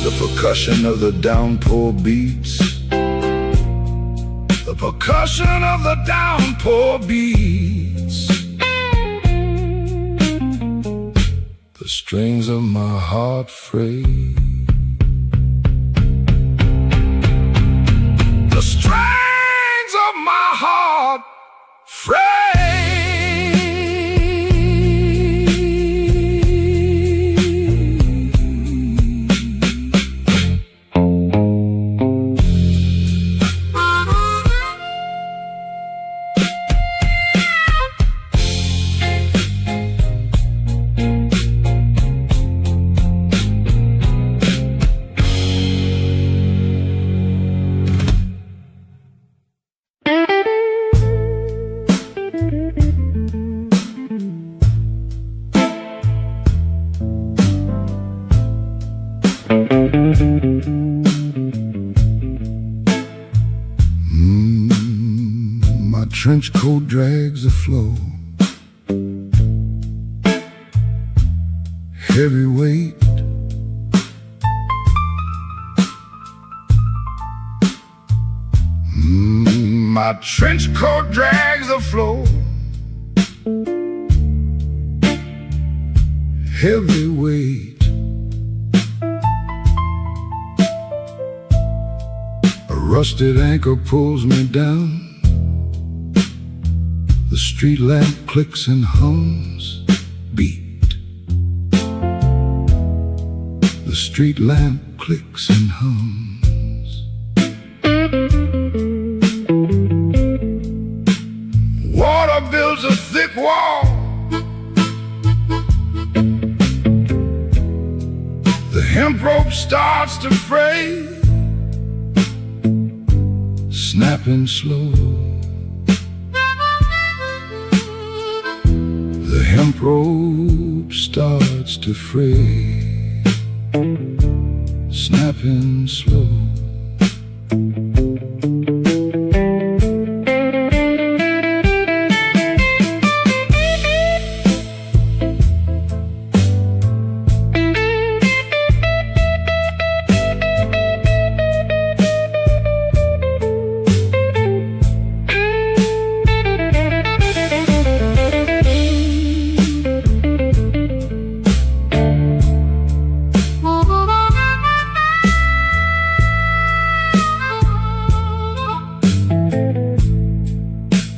The percussion of the downpour beats. The percussion of the downpour beats. The strings of my heart fray. The strings of my heart fray. My trench coat drags the flow. Heavy weight. My trench coat drags the flow. Heavy weight. A rusted anchor pulls me down. The street lamp clicks and hums. Beat. The street lamp clicks and hums. Water builds a thick wall. The hemp rope starts to fray. Snapping slow. The hemp rope starts to fray. Snapping slow.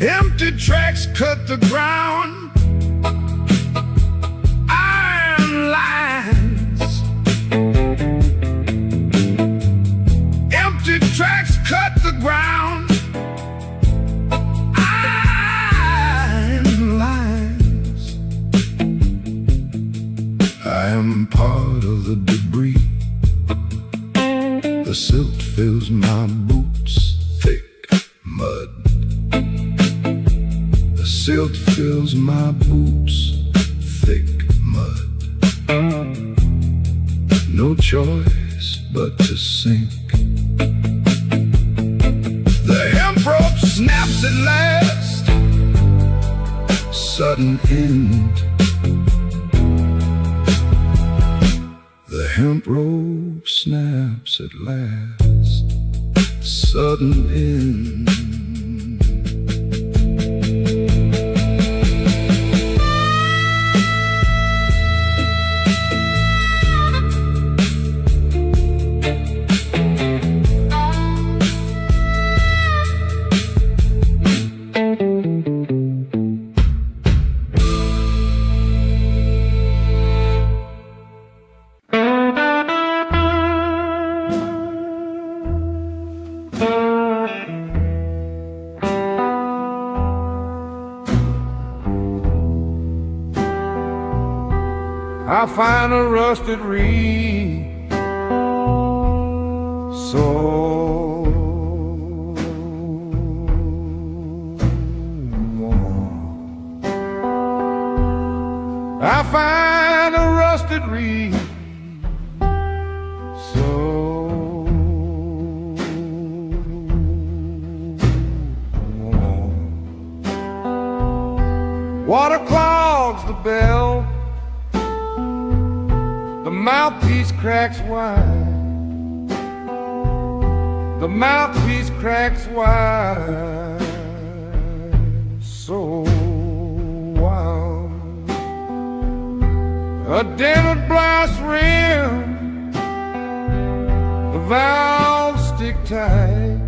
Empty tracks cut the ground. The silt fills my boots, thick mud. The silt fills my boots, thick mud. No choice but to sink. The hemp rope snaps at last, sudden end. The hemp rope snaps at last, sudden end. I find a rusted reed, so warm. I find a rusted reed, so warm. Water clogs the bell, the mouthpiece cracks wide. The mouthpiece cracks wide, so wild. A dented brass rim, the valves stick tight.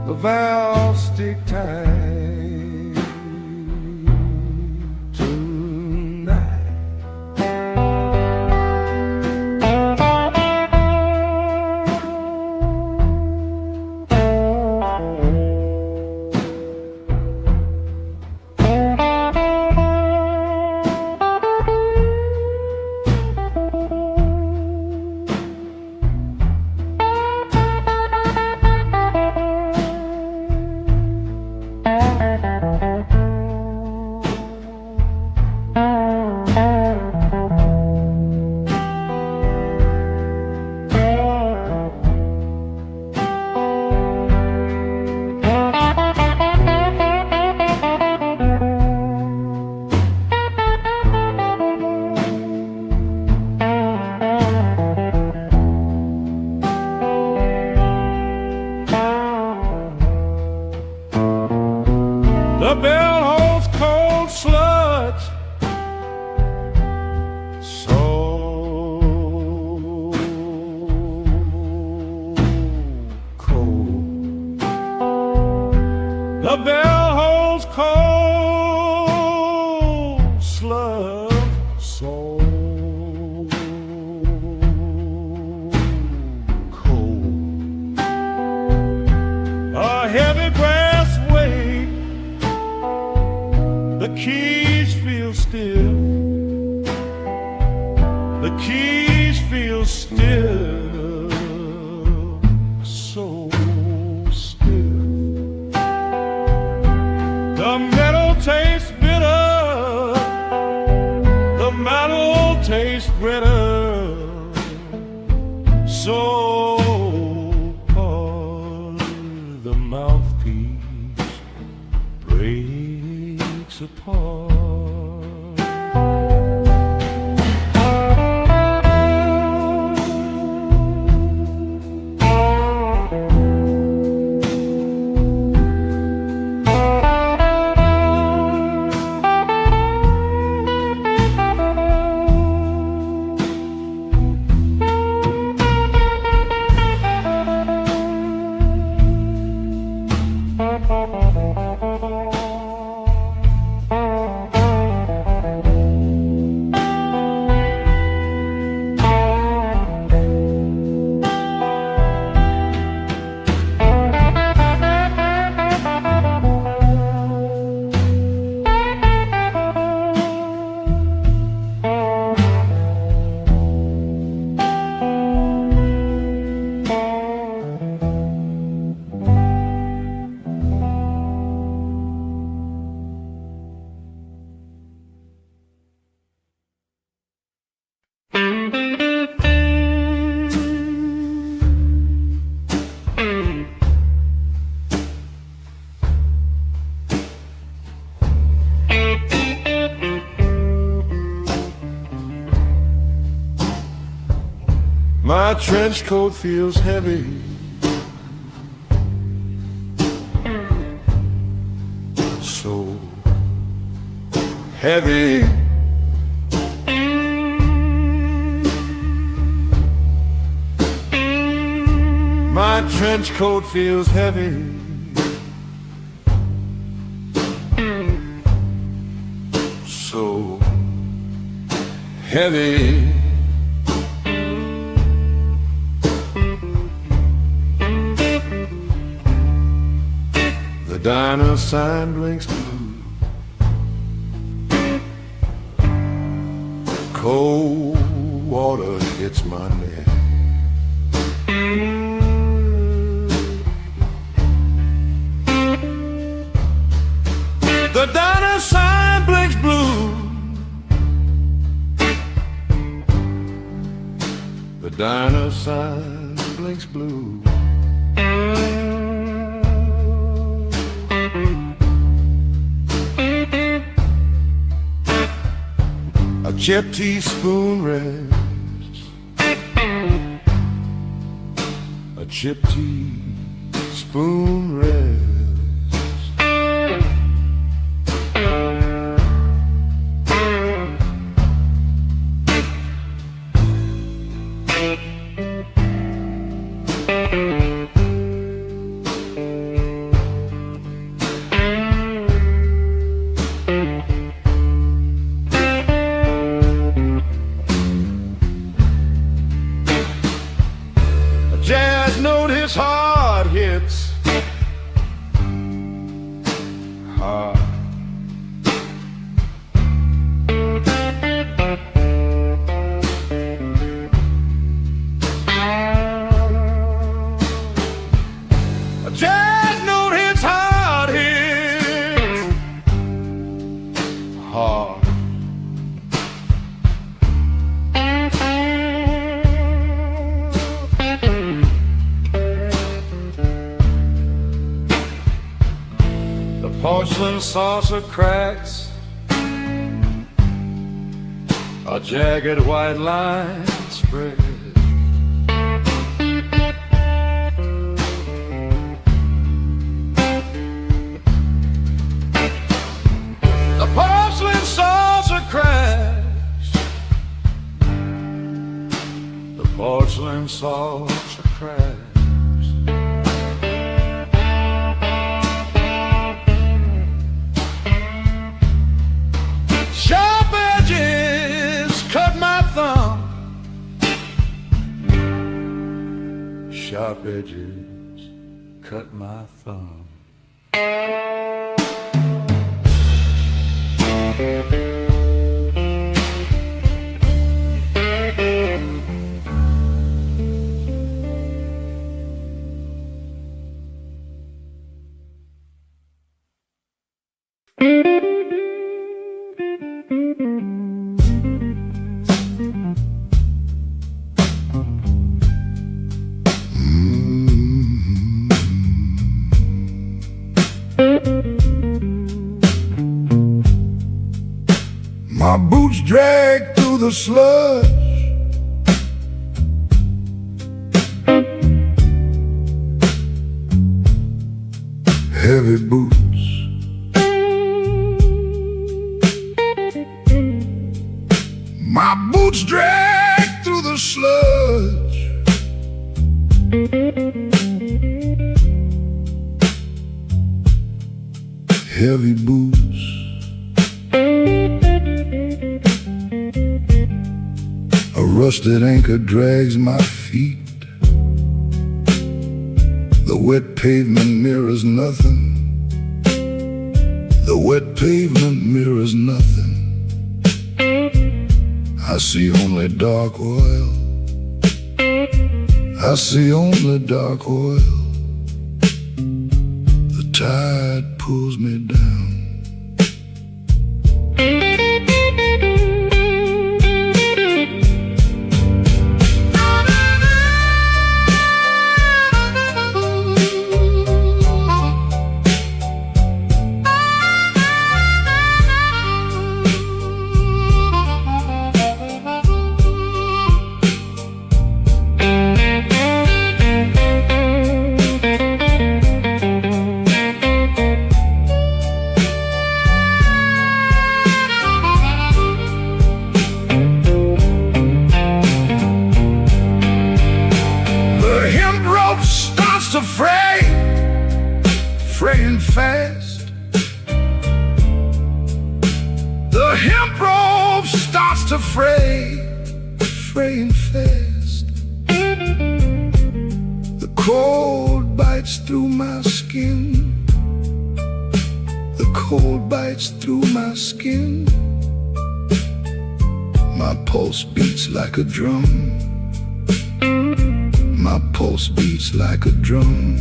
The valves stick tight. The bell holds cold sludge, so cold. The bell holds cold sludge, so cold. A heavy brass weight, the keys feel still. The keys feel still, so still. The metal tastes bitter. The metal tastes bitter. So the mouthpiece breaks apart. My trench coat feels heavy. So heavy. My trench coat feels heavy. So heavy. The diner sign blinks blue. Cold water hits my neck. The diner sign blinks blue. The diner sign blinks blue. A chipped teaspoon rests. A chipped teaspoon rests. Jazz note his heart hits hard. A jazz note hits hard hits hard. Porcelain saucer cracks, a jagged white line spread. The porcelain saucer cracks, the porcelain saucer cracks. Sharp edges cut my thumb. Sharp edges cut my thumb. My boots drag through the slush. Heavy boots. My boots drag through the sludge. Heavy boots. A rusted anchor drags my feet. The wet pavement mirrors nothing. The wet pavement mirrors nothing. I see only dark oil. I see only dark oil. The tide pulls me down. fray, fraying fast. The hemp rope starts to fray, fraying fast. The cold bites through my skin. The cold bites through my skin. My pulse beats like a drum. My pulse beats like a drum.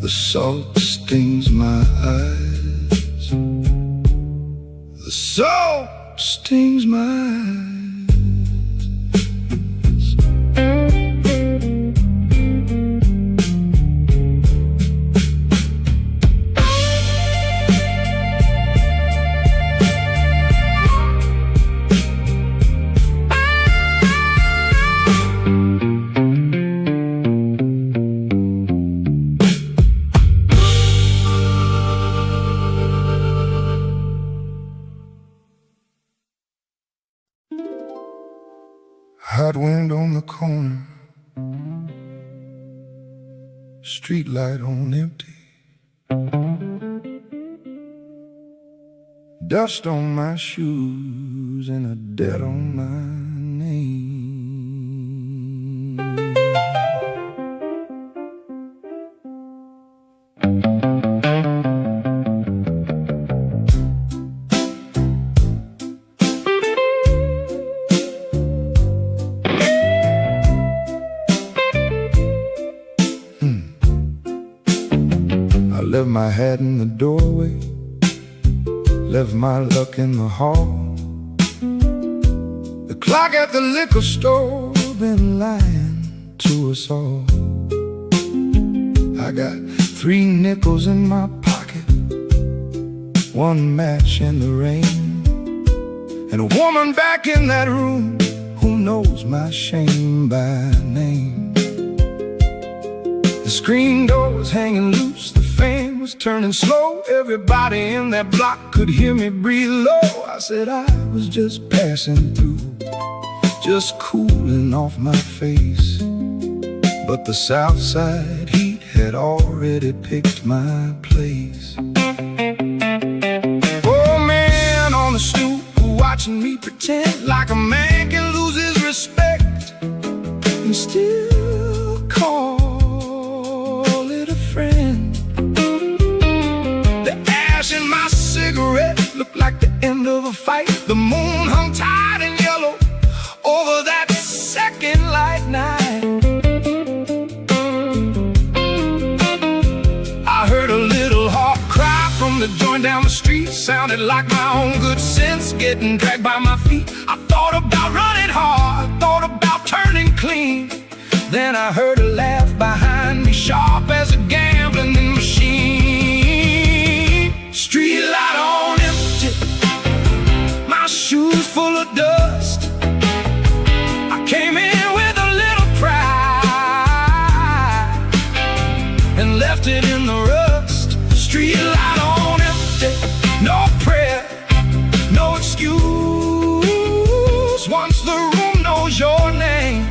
The salt stings my eyes. The salt stings my eyes. Hot wind on the corner, street light on empty. Dust on my shoes and a debt on my name. I left my hat in the doorway, left my luck in the hall. The clock at the liquor store been lying to us all. I got 3 nickels in my pocket, 1 match in the rain, and a woman back in that room who knows my shame by name. The screen door was hanging loose, the fan was turning slow. Everybody in that block could hear me breathe low. I said I was just passing through, just cooling off my face. But the south side heat had already picked my place. Oh, man on the stoop watching me pretend like a man can lose his respect and still call it a friend. The ash in my cigarette looked like the end of a fight. The moon hung tight and yellow over that second light night. I heard a little heart cry from the joint down the street. Sounded like my own good sense getting dragged by my feet. I thought about running hard, thought about turning clean. Then I heard a laugh behind me, sharp as a gambling machine. Street light on empty, my shoes full of dust. I came in with a little pride and left it in the rust. Street light on empty, no prayer, no excuse. Once the room knows your name,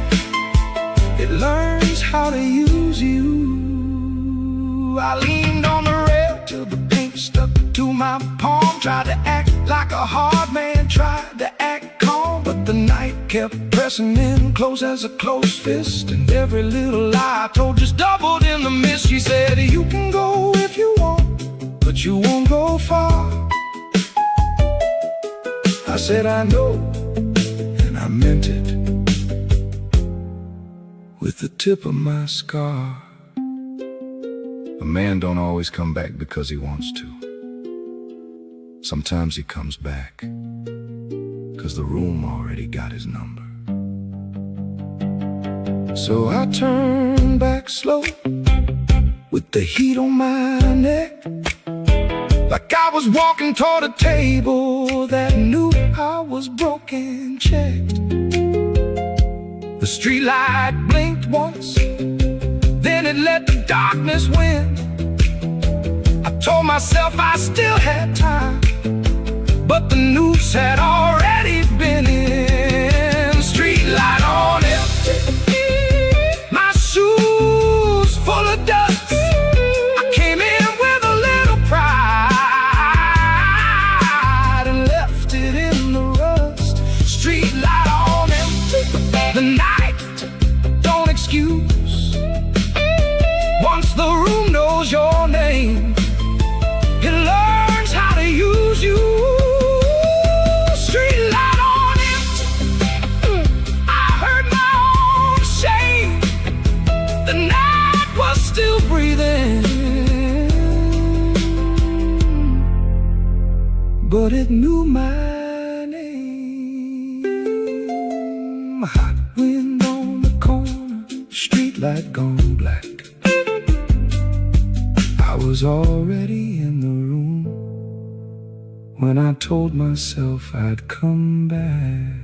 it learns how to use you. I leaned on the rail till the paint stuck to my palm. Tried to act like a hard man, tried to act calm, but the night kept pressing in close as a closed fist. And every little lie I told just doubled in the mist. She said, you can go if you want, but you won't go far. I said, I know, and I meant it with the tip of my scar. A man don't always come back because he wants to. Sometimes he comes back because the room already got his number. So I turned back slow with the heat on my neck, like I was walking toward a table that knew I was broken checked. The street light blinked once, then it let the darkness win. I told myself I still had time, but the noose had already been in. Street light on empty, my shoes excuse. Once the room knows your name, it learns how to use you. Street light on him, I heard my own shame. The night was still breathing, but it knew my name. Hot wind on the corner, street light gone black. I was already in the room when I told myself I'd come back.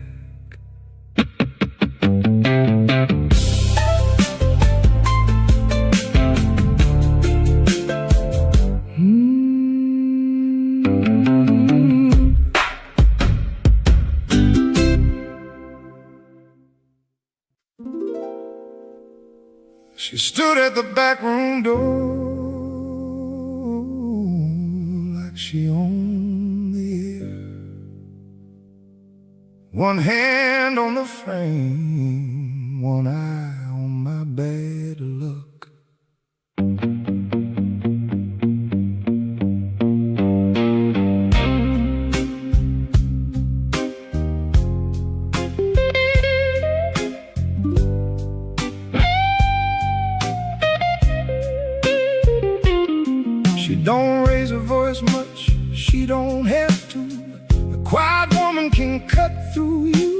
She stood at the back room door like she owned the air. One hand on the frame, one eye on my bad luck. She don't raise her voice much, she don't have to. A quiet woman can cut through you.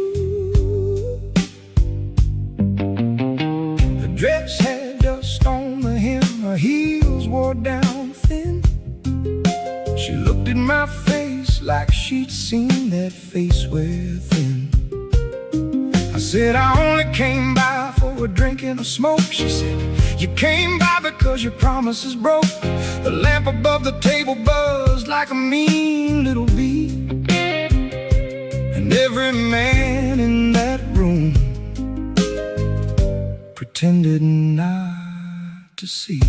Her dress had dust on the hem, her heels wore down thin. She looked at my face like she'd seen that face within. I said I only came by for a drink and a smoke. She said, you came by because your promises broke. The lamp above the table buzzed like a mean little bee, and every man in that room pretended not to see.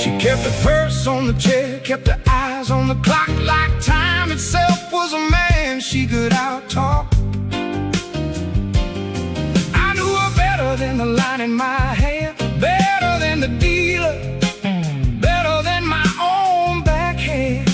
She kept her purse on the chair, kept her eyes on the clock, like time itself was a man she could out-talk. I knew her better than the line in my hand, better than the dealer, better than my own backhand.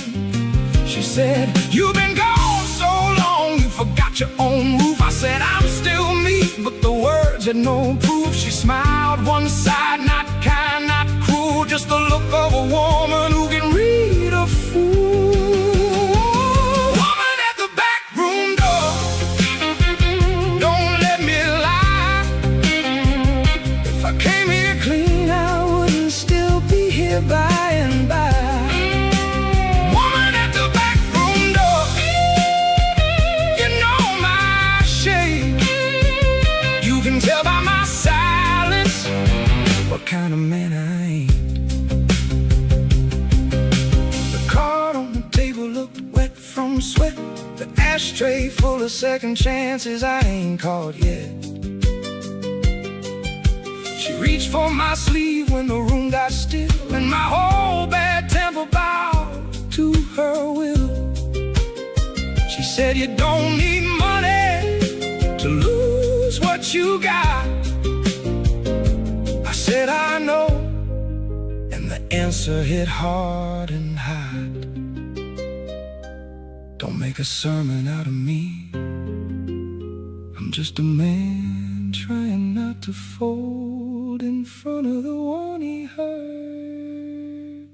She said, you've been gone so long, you forgot your own roof. I said, I'm still me, but the words had no proof. She smiled one side, not kind, not cruel, just the look of a woman who can read a fool. Woman at the back room door, don't let me lie. If I came here clean, I wouldn't still be here by and by. Woman at the back room door, you know my shade. You can tell by my silence what kind of man I ain't. The card on the table looked wet from sweat, the ashtray full of second chances I ain't caught yet. She reached for my sleeve when the room got still, and my whole bad temper bowed to her will. She said, you don't need money to lose what you got. I said, I know, and the answer hit hard and hot. Don't make a sermon out of me, I'm just a man trying not to fold in front of the one he hurt.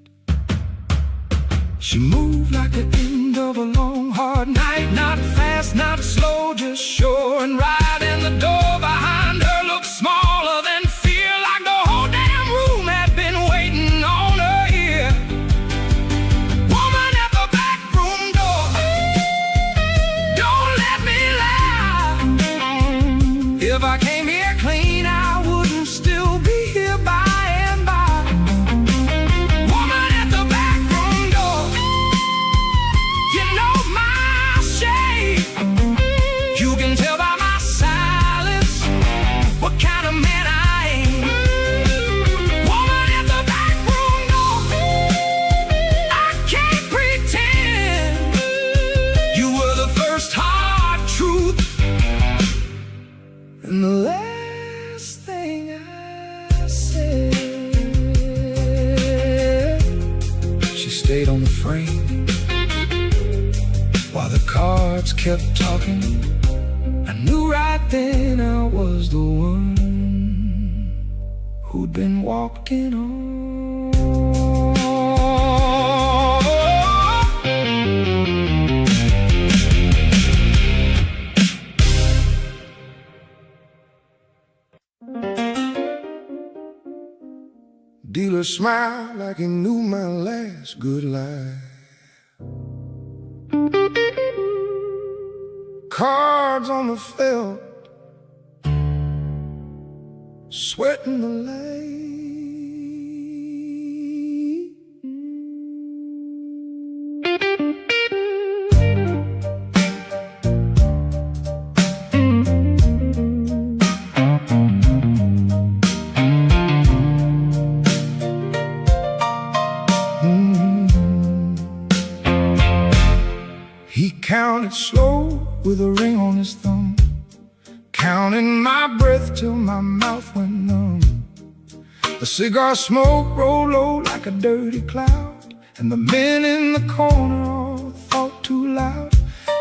She moved like the end of a long hard night, not fast, not slow, just sure and right. And the door behind her looked smaller than fear, like the whole damn room had been waiting on her here. Woman at the back room door, don't let me lie. If I came here clean, I wouldn't still be here by and by. Woman at the back room door, you know my shade. You can tell by my silence what kind of man I am. Woman at the back room door, I can't pretend. You were the first hard truth and the last kept talking. I knew right then I was the one who'd been walking on. Dealer smiled like he knew my last good lie. Cards on the felt, sweating the light. He counted slow with a ring on his thumb, counting my breath till my mouth went numb. The cigar smoke rolled low like a dirty cloud, and the men in the corner all thought too loud.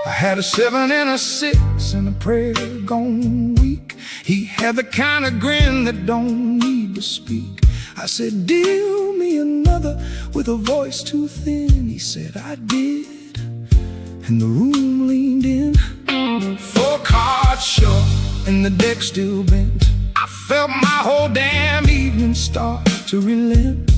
I had a 7 and a 6 and a prayer gone weak. He had the kind of grin that don't need to speak. I said, deal me another with a voice too thin. He said, I did, and the room leaned in. 4 cards short and the deck still bent. I felt my whole damn evening start to relent.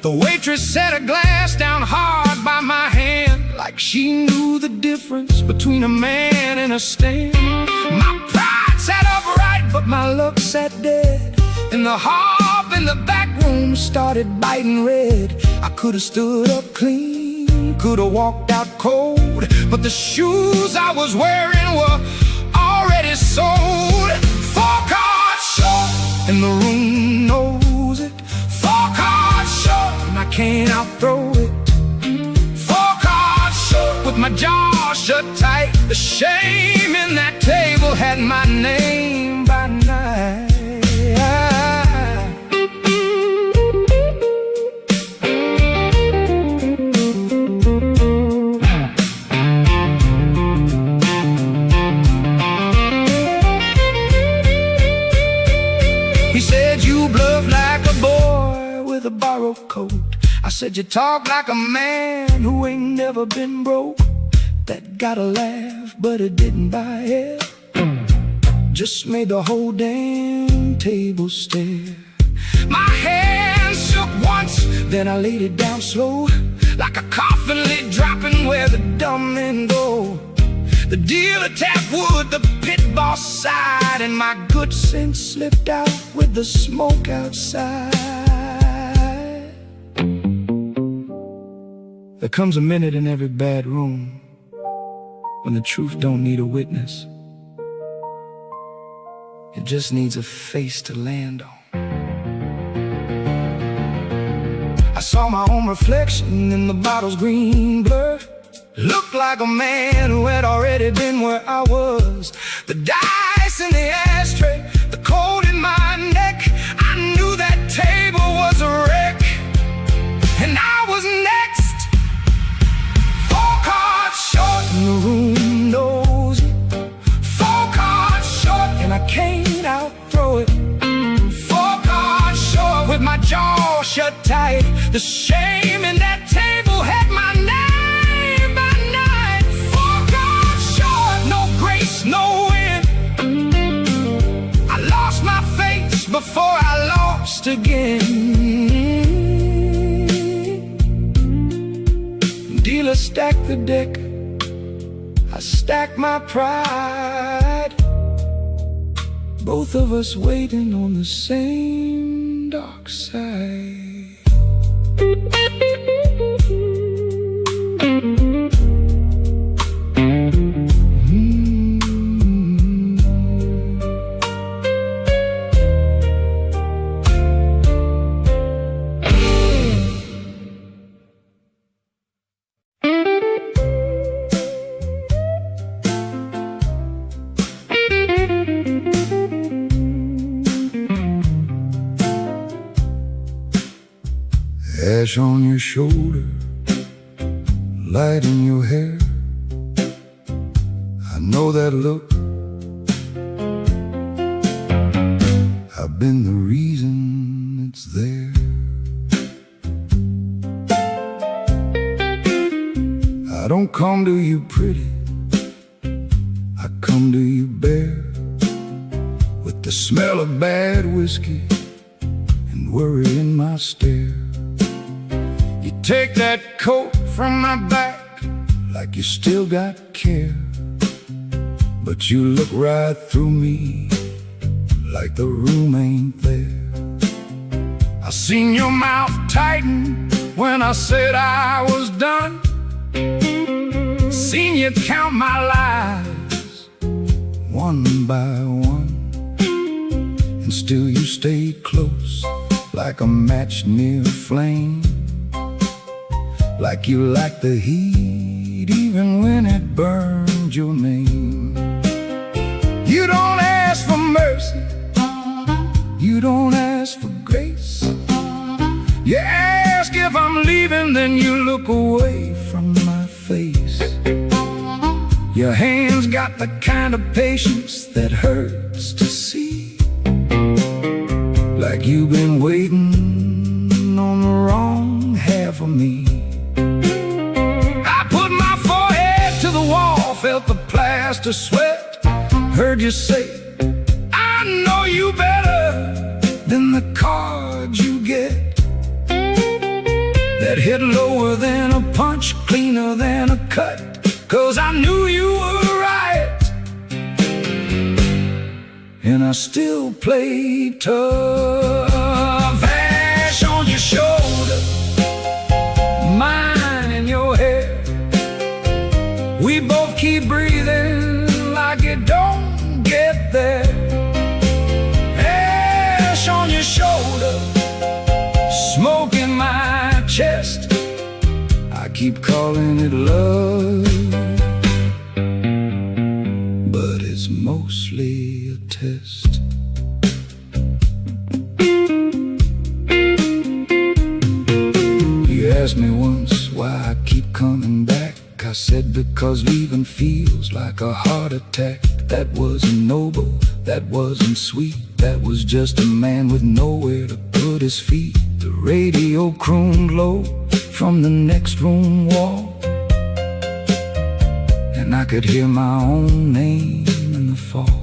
The waitress set a glass down hard by my hand, like she knew the difference between a man and a stand. My pride sat upright, but my luck sat dead, and the harp in the back room started biting red. I could've stood up clean, could've walked out cold, but the shoes I was wearing were already sold. 4 cards short, and the room knows it. 4 cards short, and I can't outthrow it. 4 cards short, with my jaw shut tight. The shame in that table had my name by night. He said, you bluff like a boy with a borrowed coat. I said, you talk like a man who ain't never been broke. That got a laugh, but it didn't buy it. Just made the whole damn table stare. My hands shook once, then I laid it down slow, like a coffin lid dropping where the dumb men go. The dealer tapped wood, the pit boss sighed, and my good sense slipped out with the smoke outside. There comes a minute in every bad room when the truth don't need a witness. It just needs a face to land on. I saw my own reflection in the bottle's green blur. Looked like a man who had already been where I was. The dice in the ashtray, the cold in my neck. I knew that table was a wreck, and I was next. 4 cards short, and the room knows it. 4 cards short, and I can't outthrow it. 4 cards short, with my jaw shut tight. The shame in that table had my name. No win. I lost my face before I lost again. Dealer stacked the deck, I stacked my pride. Both of us waiting on the same dark side. Ash on your shoulder, light in your hair. know that look? I've been the reason it's there. I don't come to you pretty, I come to you bare, with the smell of bad whiskey and worry in my stare. You take that coat from my back like you still got care, but you look right through me like the room ain't there. I seen your mouth tighten when I said I was done. Seen you count my lies one by one, and still you stayed close like a match near a flame, like you liked the heat even when it burned your name. You don't ask for mercy, you don't ask for grace. You ask if I'm leaving, then you look away from my face. Your hands got the kind of patience that hurts to see, like you've been waiting on the wrong half of me. I put my forehead to the wall, felt the plaster sweat, heard you say, I know you better than the cards you get, that hit lower than a punch, cleaner than a cut, 'cause I knew you were right, and I still played tough. Ash on your shoulder, mine in your hair. We both keep breathing like it don't get there. Ash on your shoulder, smoke in my chest. I keep calling it love, but it's mostly a test. You asked me once why I keep coming back. I said because leaving feels like a heart attack. That wasn't noble, that wasn't sweet, that was just a man with nowhere to put his feet. The radio crooned low from the next room wall, and I could hear my own name in the fall.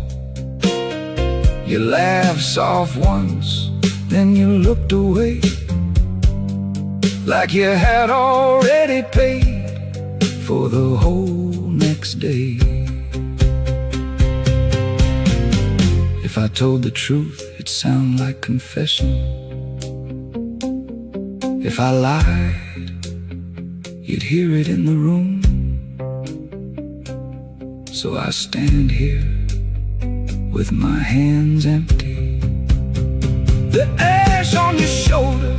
You laughed soft once, then you looked away, like you had already paid for the whole next day. If I told the truth, it'd sound like confession. If I lied, you'd hear it in the room. So I stand here with my hands empty. The ash on your shoulder,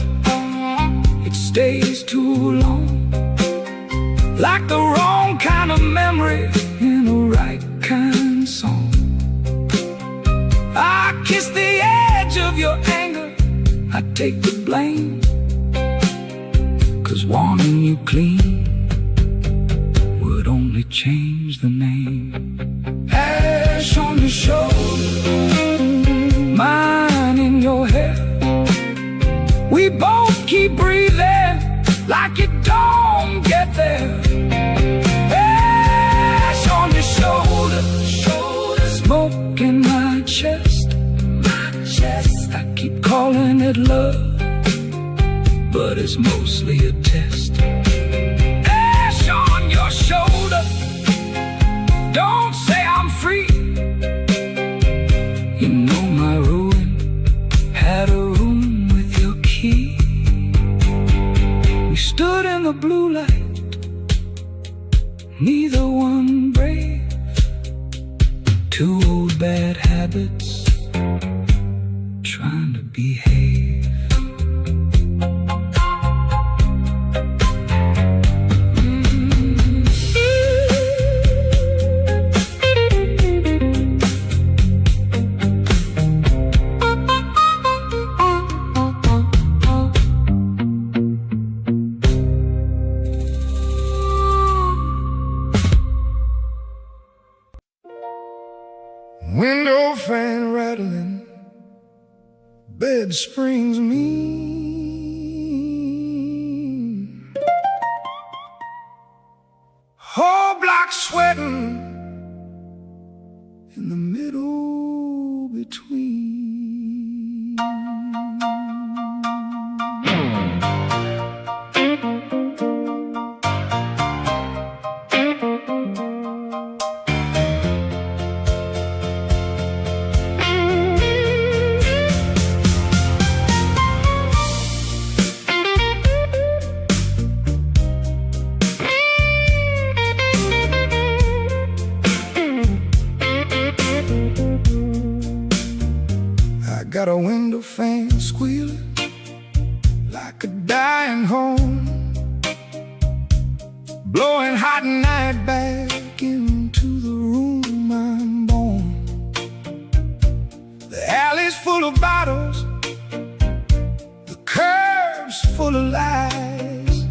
it stays too long, like the wrong kind of memory in a right kind of song. I kiss the edge of your anger, I take the blame, 'cause wanting you clean would only change the name. Ash on your shoulder, mine in your hair. We both keep breathing like it don't get there. Ash on your shoulder, smoke in my chest. I keep calling it love, but it's mostly a test. Ash on your shoulder, don't say I'm free. You know my ruin had a room with your key. We stood in the blue light, neither one brave. Two old bad habits trying to behave. bed springs mean. Whole block sweating in the middle between. Got a window fan squealing like a dying horn, blowing hot night back into the room I'm born. The alley's full of bottles, the curb's full of lies,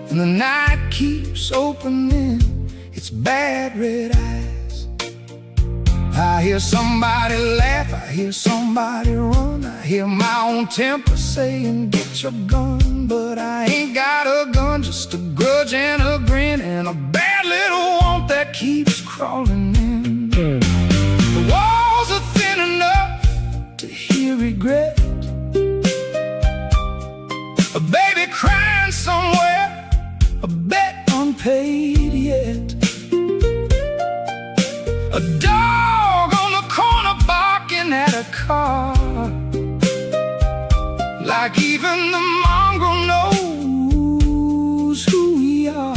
and the night keeps opening its bad red eyes. I hear somebody laugh, I hear somebody run, I hear my own temper saying get your gun. But I ain't got a gun, just a grudge and a grin, and a bad little want that keeps crawling in. The walls are thin enough to hear regret, a baby crying somewhere, a bet unpaid yet, a dog on the corner barking at a car, like even the mongrel knows who we are.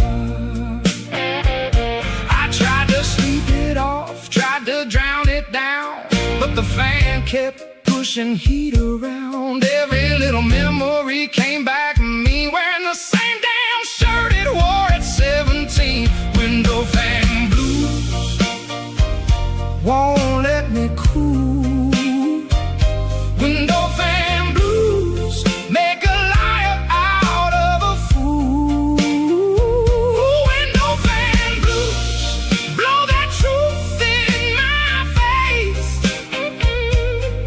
I tried to sleep it off, tried to drown it down, but the fan kept pushing heat around. Every little memory came back to me, wearing the same damn shirt it wore at 17. Window fan blues won't let me cool. Window fan blues make a liar out of a fool. Window fan blues blow that truth in my face.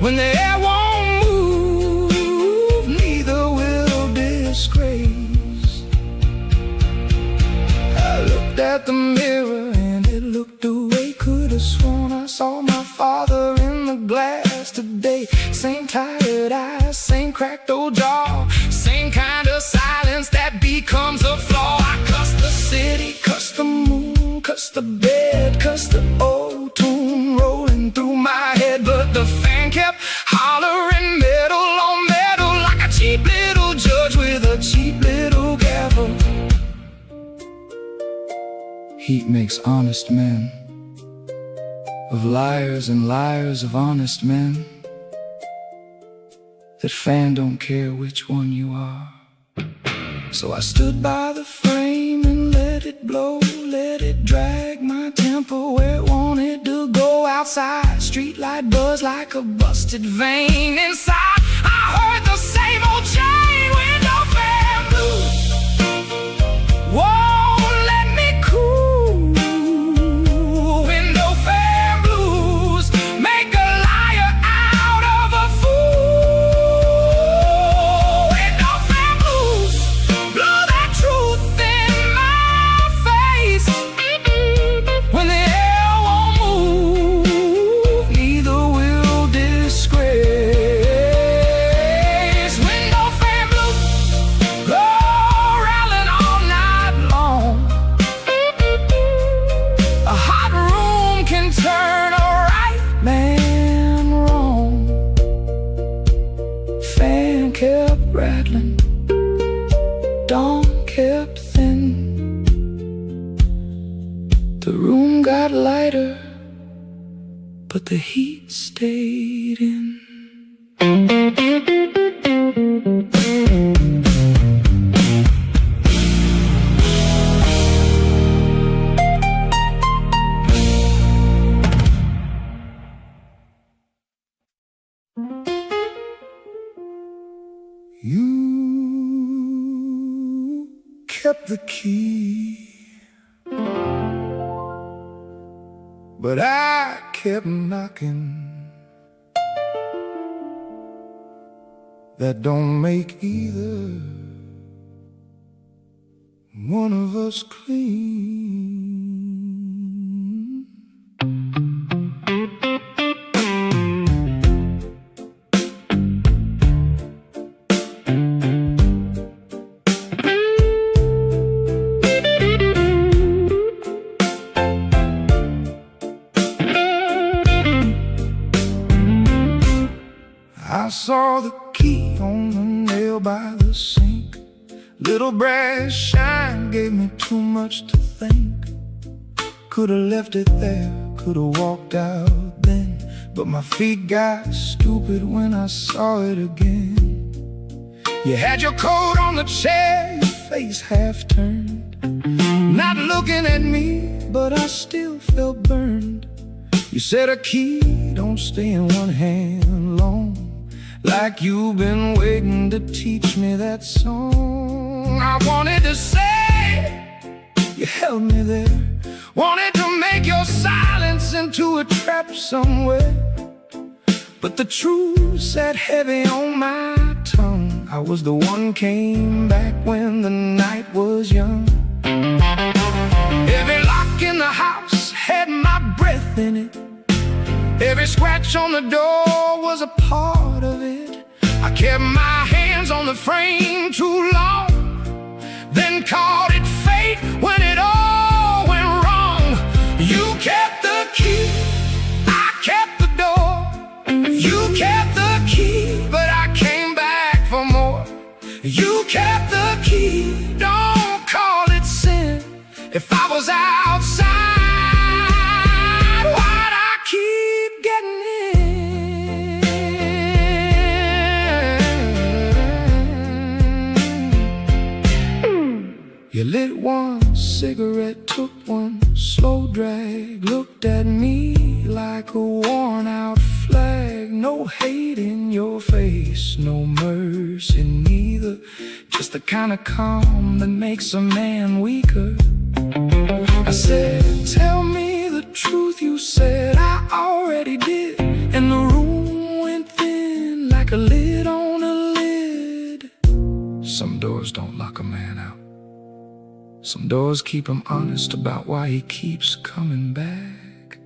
When the air won't move, neither will disgrace. I looked at the mirror and it looked away. Could have sworn I saw my father in the glass today. Same tired eyes, same cracked old jaw, same kind of silence that becomes a flaw. I cussed the city, cussed the moon, cussed the bed, cussed the old tune rolling through my head. But the fan kept hollering metal on metal, like a cheap little judge with a cheap little gavel. Heat makes honest men of liars, and liars of honest men. That fan don't care which one you are. So I stood by the frame and let it blow, let it drag my temper where it wanted to go. Outside, streetlight buzz like a busted vein. Inside, I heard the same old chain. Window fan blues won't let me cool. Window fan blues make a liar out of a fool. Window fan blues blow that truth in my face. When the air won't move, neither will disgrace. Window fan blues go rattling all night long. A hot room can turn a right man wrong. Fan kept rattling, dawn kept thin. The room got lighter, but the heat stayed in. You kept the key, but I kept knocking. that don't make either one of us clean. I saw the key on the nail by the sink. Little brass shine gave me too much to think. Could've left it there, could've walked out then, but my feet got stupid when I saw it again. You had your coat on the chair, your face half turned, not looking at me, but I still felt burned. You said a key don't stay in one hand long, like you've been waiting to teach me that song. I wanted to say, you held me there, wanted to make your silence into a trap somewhere, but the truth sat heavy on my tongue. I was the one came back when the night was young. Every lock in the house had my breath in it. Every scratch on the door was a part of it. I kept my hands on the frame too long, then called it fate when it all went wrong. You kept the key, I kept the door. You kept the key, but I came back for more. You kept the key, don't call it sin. If I was outside, why'd I keep getting in? You lit one cigarette, took one slow drag, looked at me like a worn out flag. No hate in your face, no mercy neither, just the kind of calm that makes a man weaker. I said, tell me the truth. You said I already did, and the room went thin like a lid on a lid. Some doors don't lock a man out, some doors keep him honest about why he keeps coming back.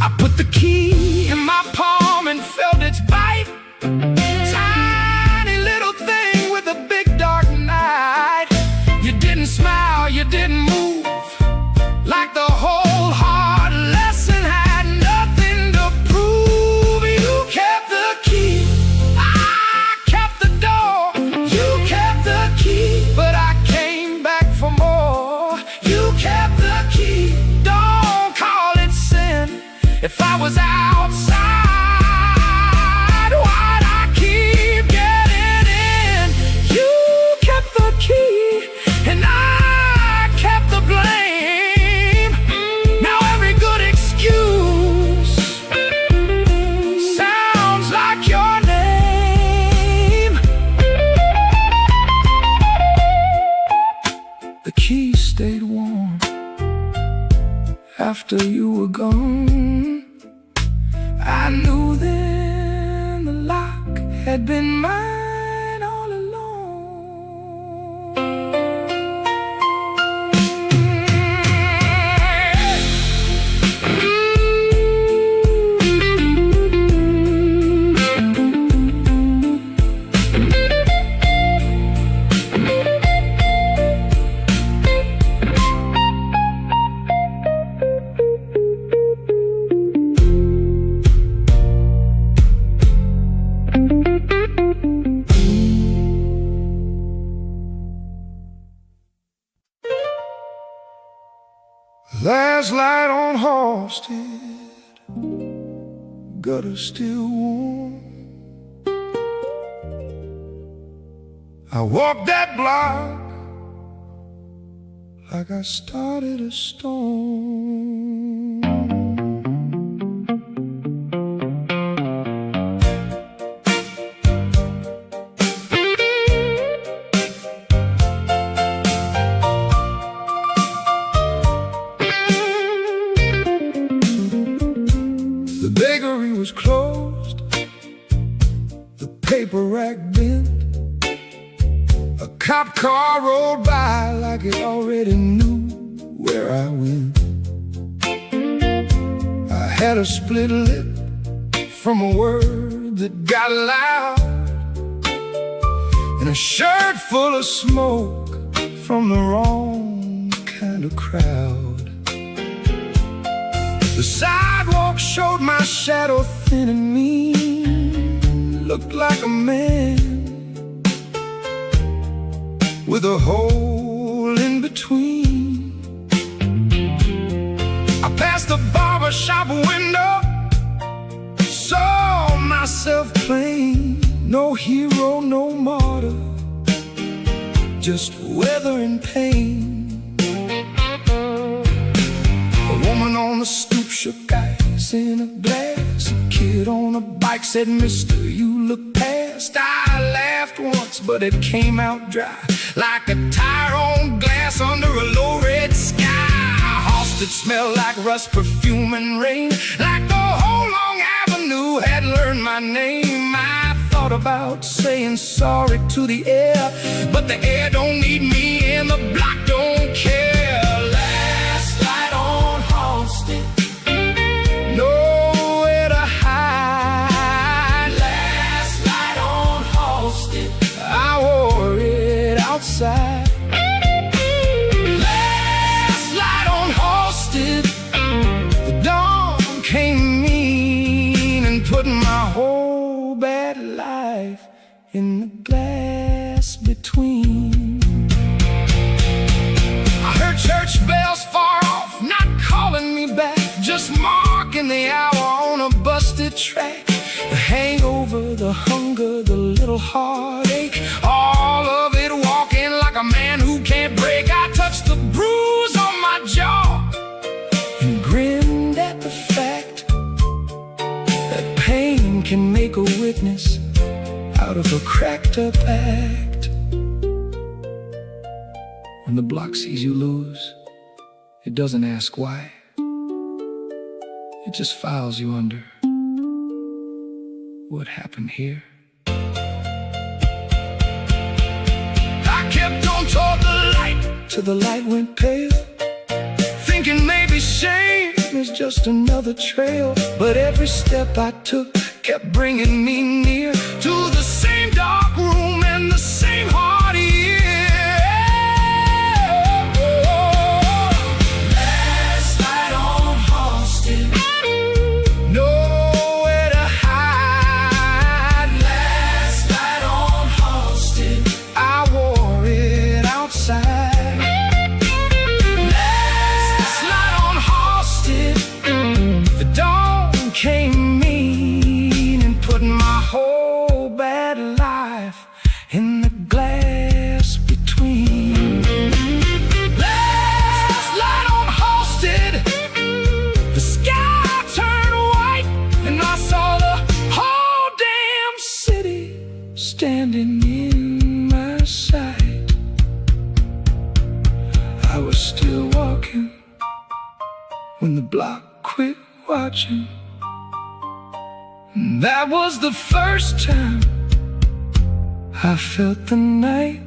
I put the key in my palm and felt its bite. Tiny little thing with a big dark night. You didn't smile, you didn't move, like the whole hard lesson had nothing to prove. You kept the key, I kept the door. You kept the key, but I came back for more. You kept the key, don't call it sin. If I was outside, why'd I keep getting in? You kept the key, and I kept the blame. Now every good excuse sounds like your name. The key stayed warm after you were gone. I knew then the lock had been mine all along. Last light on Halsted, gutter still warm. I walked that block like I started a storm. The bakery was closed, the paper rack bent. A cop car rolled by like it already knew where I went. I had a split lip from a word that got loud, and a shirt full of smoke from the wrong kind of crowd. The sidewalk showed my shadow thin and mean, looked like a man with a hole in between. I passed the barber shop window, saw myself plain. No hero, no martyr, just weather and pain. A woman on the stoop shook ice in a glass. A kid on a bike said, "Mister, you look past." I laughed once, but it came out dry, like a tire on glass under a low red sky. A horse that smelled like rust, perfume, and rain, like the whole long avenue had learned my name. I thought about saying sorry to the air, but the air don't need me and the block don't care. Last light on Halsted, nowhere to hide. Last light on Halsted, I wore it outside. Last light on Halsted, the dawn came mean and put my whole bad life in the glass between. I heard church bells far off, not calling me back, just marking the hour on a busted track. The hangover, the hunger, the little heartache, all of it walking like a man who can't break. I touched the bruise on my jaw and grinned at the fact that pain can make a witness out of a cracked up act. When the block sees you lose, it doesn't ask why. It just files you under. What happened here? I kept on toward the light till the light went pale, thinking maybe shame is just another trail. But every step I took kept bringing me near to the same dark room and the same hard ear. Last light on Halsted, nowhere to hide. Last light on Halsted, I wore it outside. Last light on Halsted, the dawn came mean and put my whole bad life in the glass between. Last light on Halsted, the sky turned white and I saw the whole damn city standing in my sight. I was still walking when the block quit watching. That was the first time I felt the night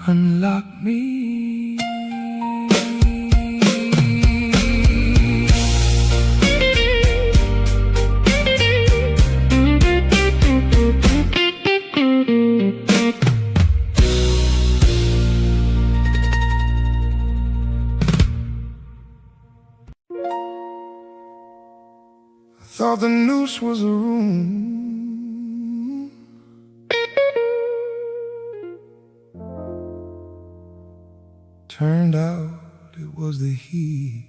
unlock me. Thought the noose was a room, turned out it was the heat.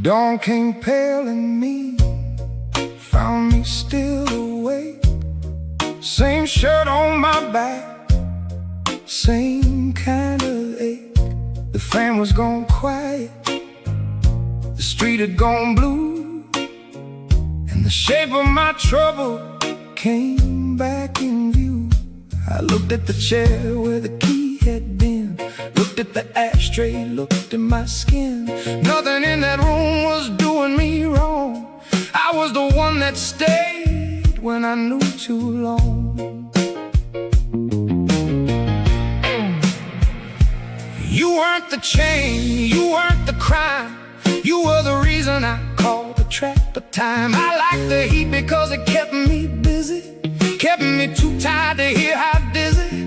Dawn came pale and mean, found me still awake. Same shirt on my back, same kind of ache. The fan was gone quiet, the street had gone blue, and the shape of my trouble came back in view. I looked at the chair where the key had been, looked at the ashtray, looked at my skin. Nothing in that room was doing me wrong. I was the one that stayed when I knew too long. You weren't the chain, you weren't the crime. You were the reason I called the trap of time. I liked the heat because it kept me busy, kept me too tired to hear how dizzy.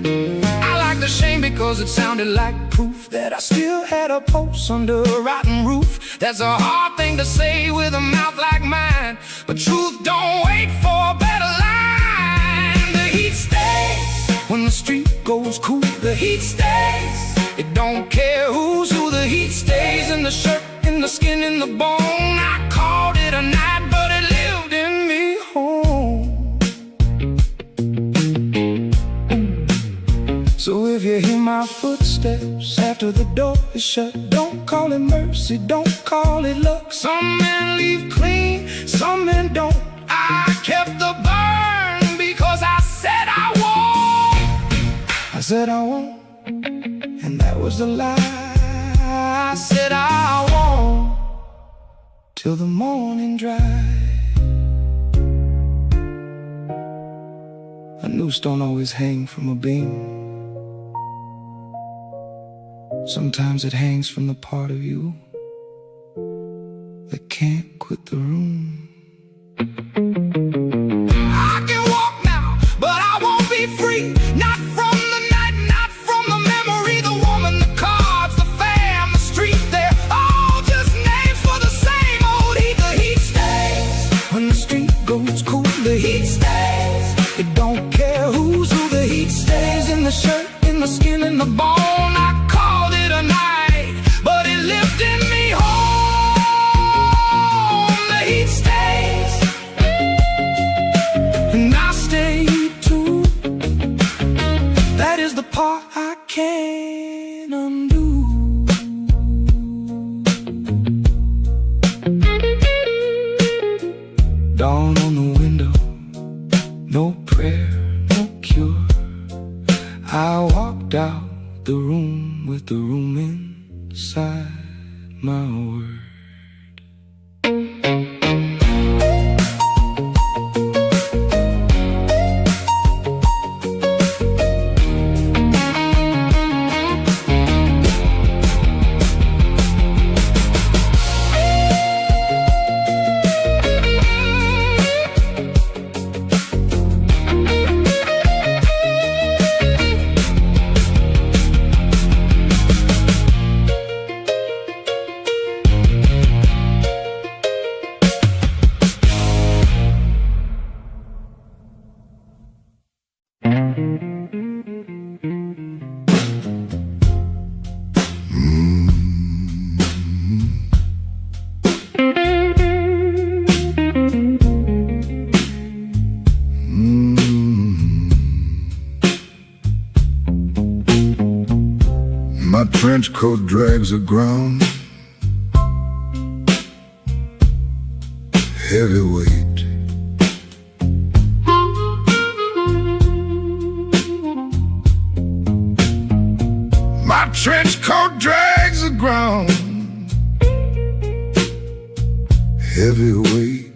I liked the shame because it sounded like proof that I still had a pulse under a rotten roof. That's a hard thing to say with a mouth like mine, but truth don't wait for a better line. The heat stays when the street goes cool. The heat stays. It don't care who's who. The heat stays in the shirt, in the skin, in the bone. I called it a night, but it lived in me home. So if you hear my footsteps after the door is shut, don't call it mercy, don't call it luck. Some men leave clean, some men don't. I kept the burn because I said I won't. I said I won't, and that was a lie. I said I won't till the morning dry. A noose don't always hang from a beam. Sometimes it hangs from the part of you that can't quit the room. I can walk now, but I won't be free. Not from the night, not from the memory. The woman, the cards, the fam, the street, they're all just names for the same old heat. The heat stays when the street goes cool. The heat stays. It don't care who's who. The heat stays in the shirt, in the skin, in the bone. I called it a night, but it lived in me home. The heat stays, and I stay too. That is the part I can't undo. Dawn on the window, no prayer, no cure. I walked out the room with the room inside my word. My trench coat drags the ground, heavyweight. My trench coat drags the ground, heavyweight.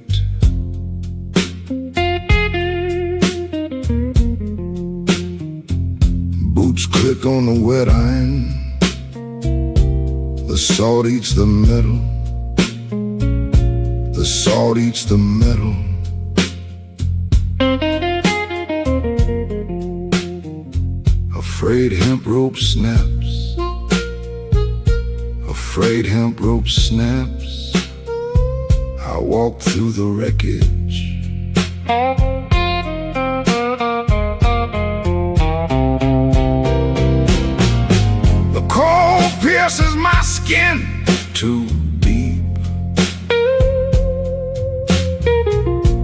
Boots click on the wet iron. The salt eats the metal. The salt eats the metal. Afraid hemp rope snaps. Afraid hemp rope snaps. I walk through the wreckage. The cold pierces my skin too deep.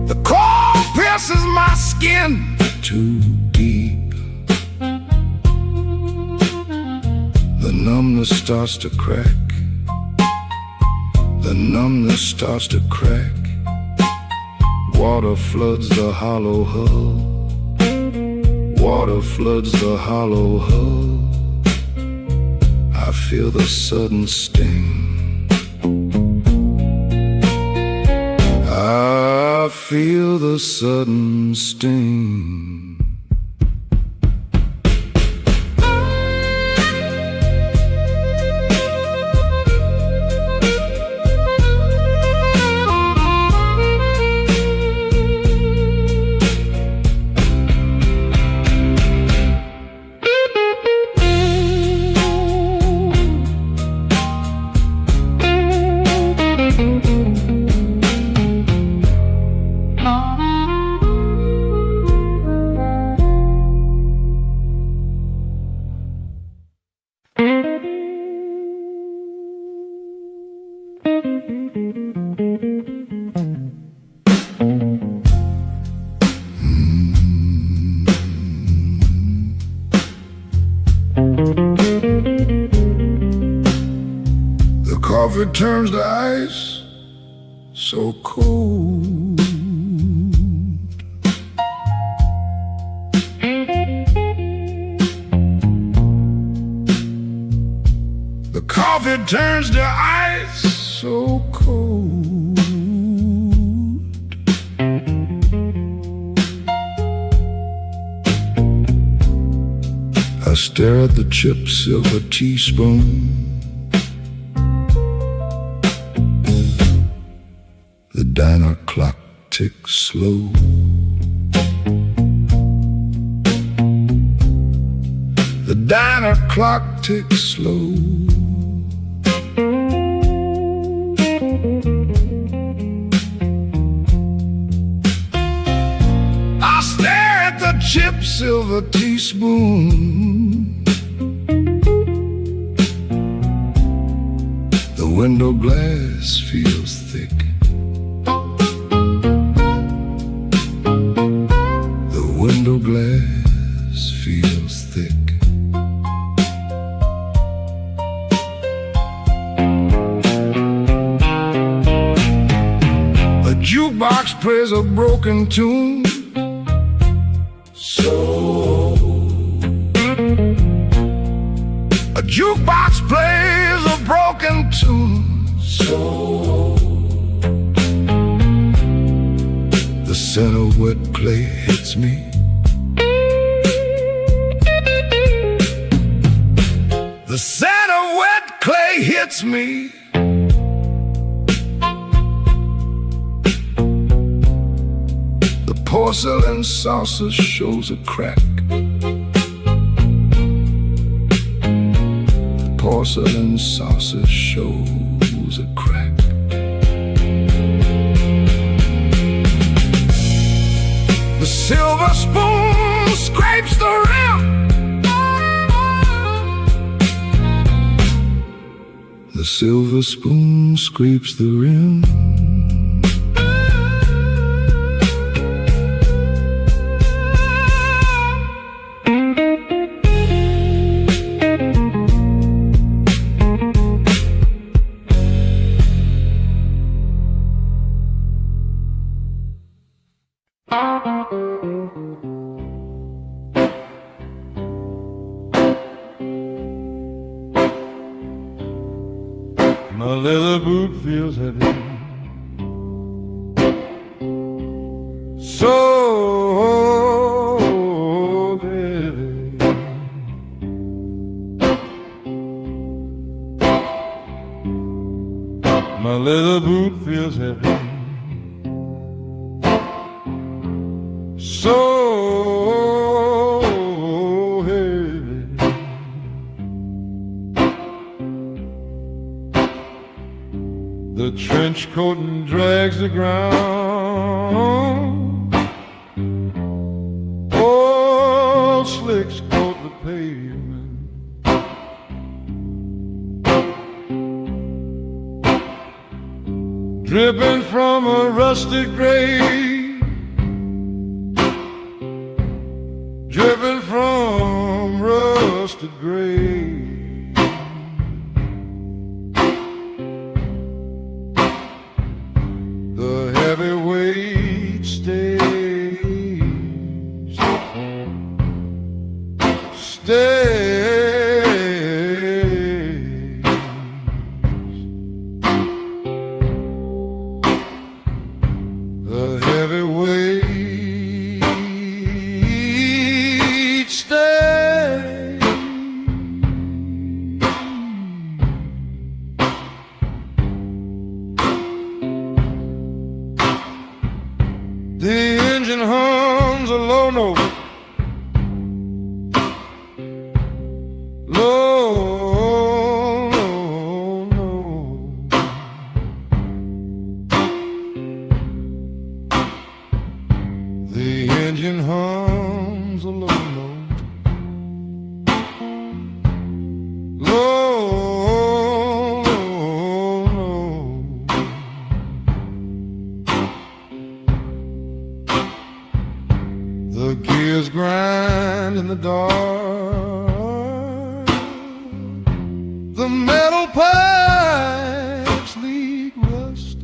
The cold pierces my skin too deep. The numbness starts to crack. The numbness starts to crack. Water floods the hollow hull. Water floods the hollow hull. I feel the sudden sting. I feel the sudden sting. The coffee turns to ice, so cold. The coffee turns to ice, so cold. I stare at the chipped silver teaspoon. The diner clock ticks slow. The diner clock ticks slow. I stare at the chipped silver teaspoon. The window glass feels thick. The window glass feels thick. A jukebox plays a broken tune. A jukebox plays a broken tune. The scent of wet clay hits me. The scent of wet clay hits me. The porcelain saucer shows a crack. The porcelain saucer shows a crack. The silver spoon scrapes the rim. The silver spoon scrapes the rim. My leather boot feels heavy, so heavy. My leather boot feels heavy, so heavy. The trench coat drags the ground. Old slicks coat the pavement. Dripping from a rusted grave. Dripping from rusted grave. The heavy weights The engine hums a low note, low note. The engine hums a low note, low note. The gears grind in the dark, the metal pipes leak rust.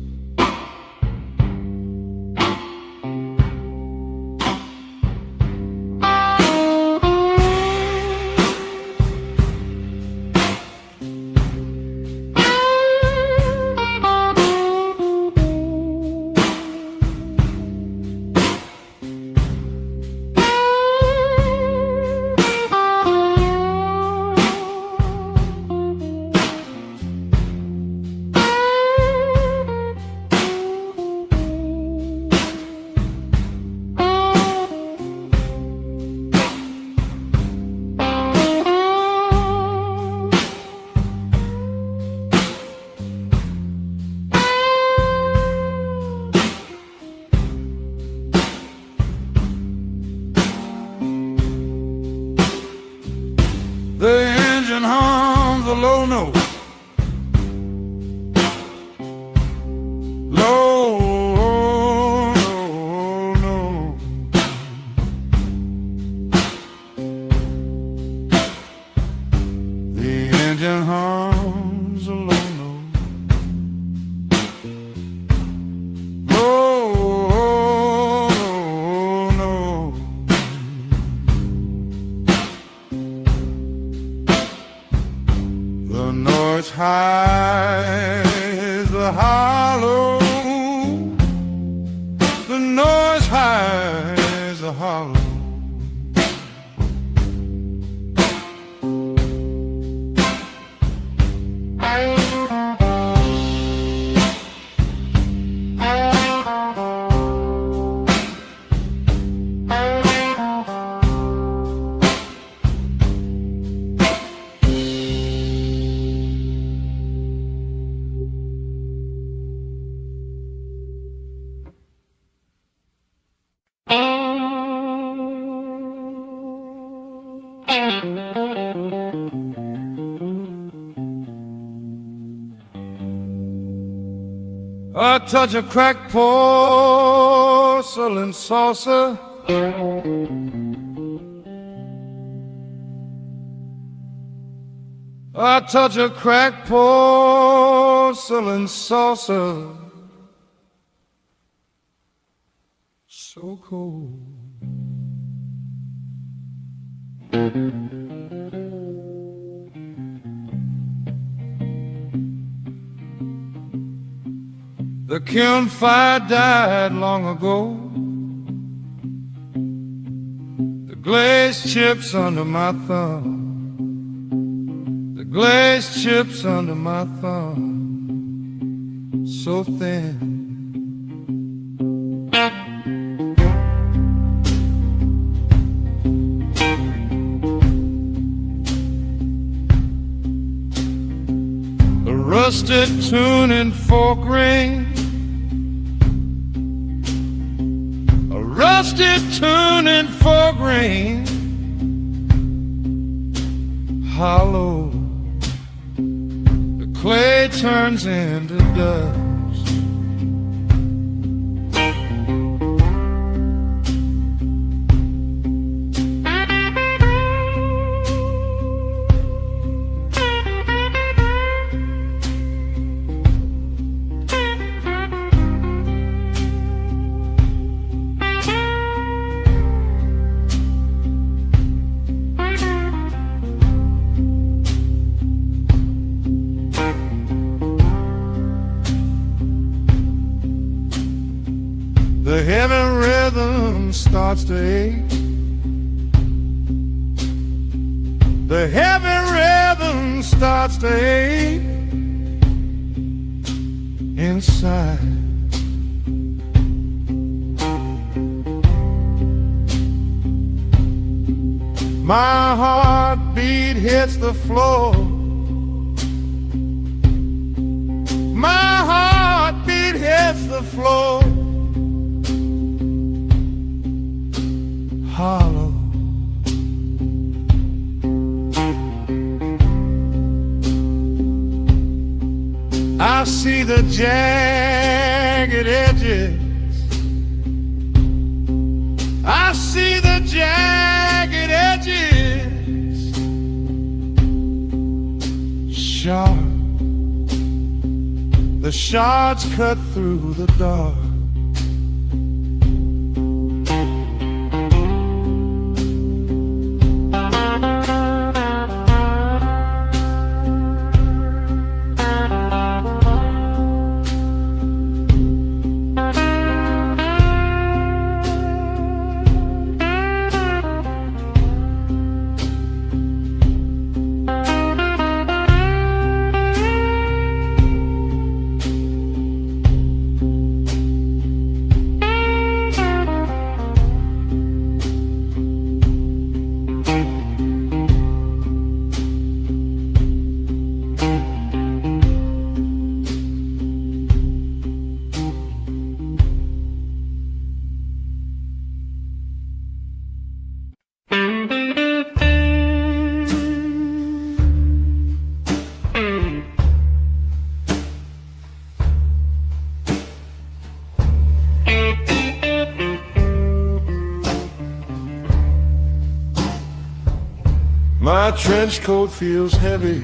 The engine hums a low note, low note. The engine hums a low note, low note. The noise highs the hollow, the noise highs the hollow. A touch of cracked porcelain saucer, a touch of cracked porcelain saucer, so cold. The kiln fire died long ago. The glaze chips under my thumb. The glaze chips under my thumb, so thin. A rusted tuning fork ring, a rusted tuning fork ring, hollow. The clay turns into dust. The heavy rhythm starts to ache. The heavy rhythm starts to ache inside. My heartbeat hits the floor. My heartbeat hits the floor. Hollow. I see the jagged edges. I see the jagged edges. Sharp. The shards cut through the dark. My trench coat feels heavy.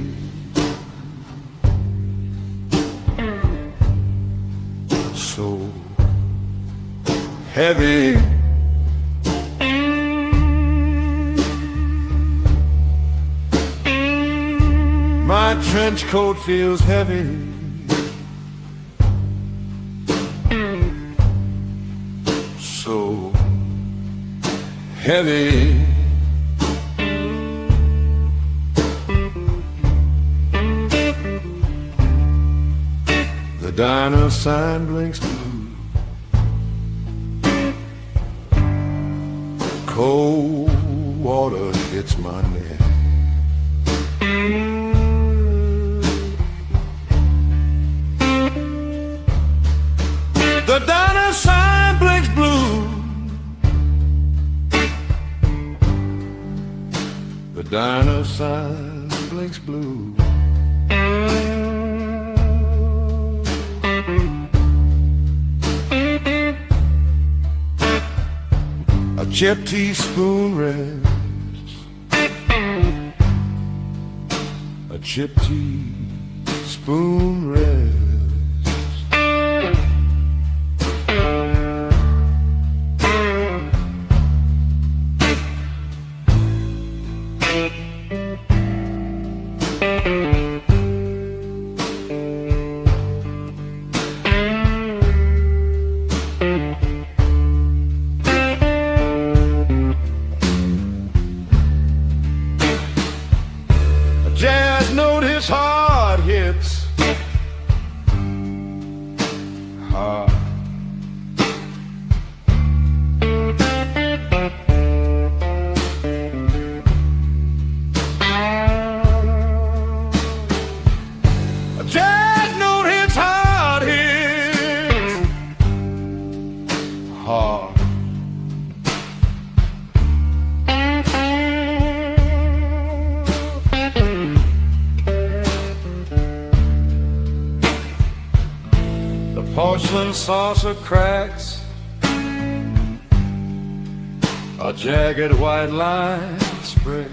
So heavy. My trench coat feels heavy. So heavy. The diner sign blinks blue. Cold water hits my neck. The diner sign blinks blue. The diner sign blinks blue. A chipped teaspoon rests. A chipped teaspoon rests. Jazz note his heart hits hard. A jazz note hits hard hits hard. Porcelain saucer cracks, a jagged white line spread.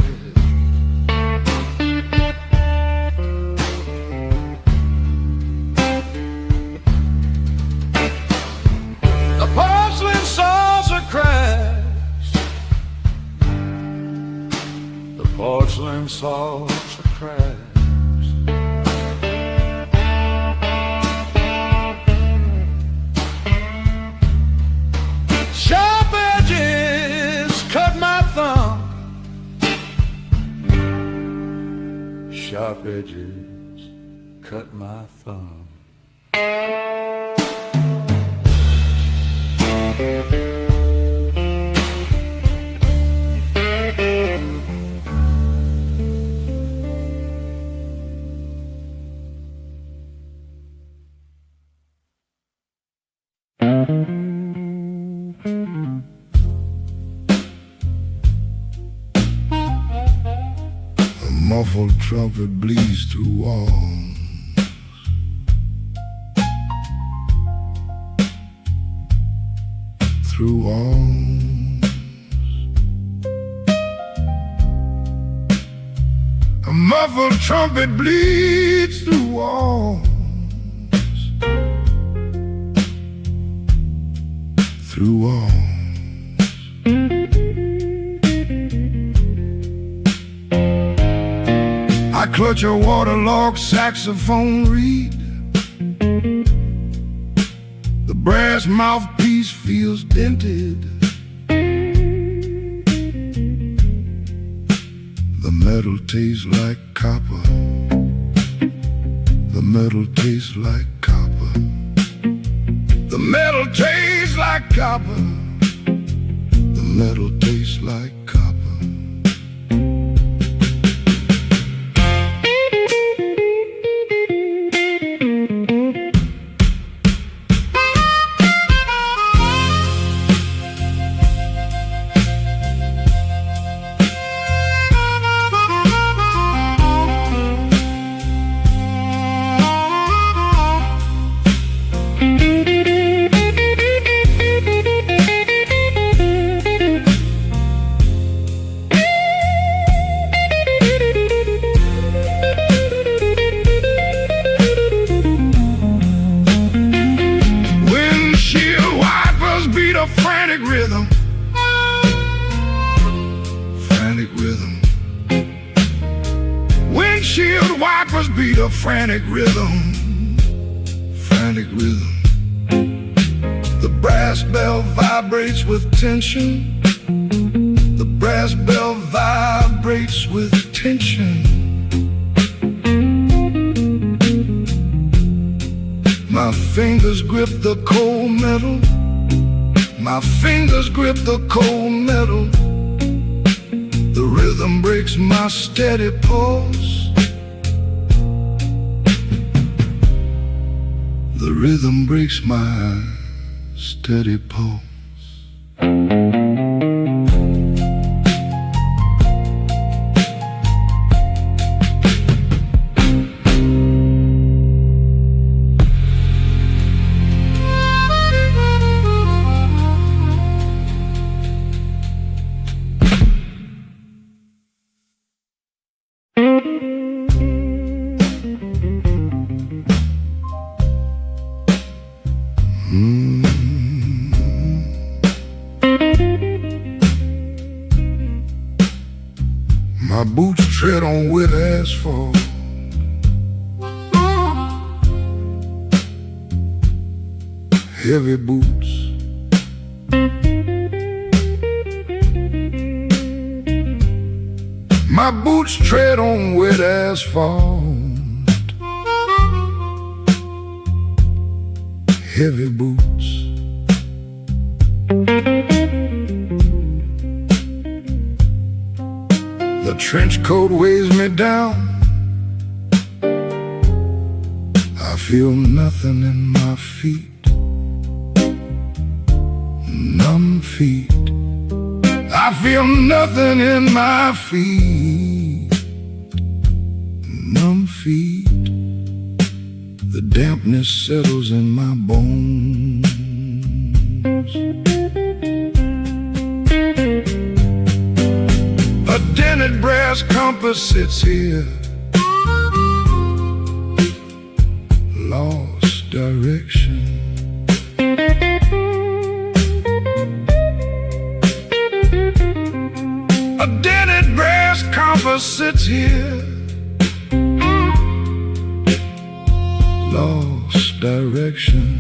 The porcelain saucer cracks, the porcelain saucer cracks. Sharp edges cut my thumb. Sharp edges cut my thumb. muffled trumpet bleeds through walls. Through walls. A muffled trumpet bleeds through walls. Through walls. I clutch a waterlogged saxophone reed. The brass mouthpiece feels dented. The metal tastes like copper. The metal tastes like copper. The metal tastes like copper. The metal tastes like copper. A frantic rhythm, frantic rhythm. Windshield wipers beat a frantic rhythm, frantic rhythm. The brass bell vibrates with tension. The brass bell vibrates with tension. My fingers grip the cold metal. My fingers grip the cold metal. The rhythm breaks my steady pulse. The rhythm breaks my steady pulse. My boots tread on wet asphalt. Heavy boots. My boots tread on wet asphalt. Heavy boots. The trench coat weighs me down. I feel nothing in my feet. Numb feet. I feel nothing in my feet. Numb feet. The dampness settles in my bones. A dented brass compass sits here, lost direction. A dented brass compass sits here, lost direction.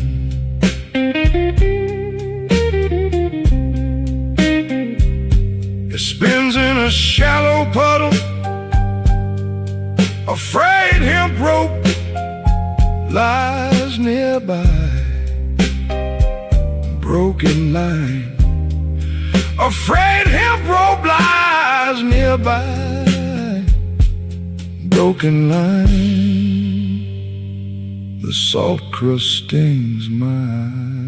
It spins in a shallow puddle. A frayed hemp rope lies nearby. Broken line. A frayed hemp rope lies nearby. Broken line. The salt crust stings my eye.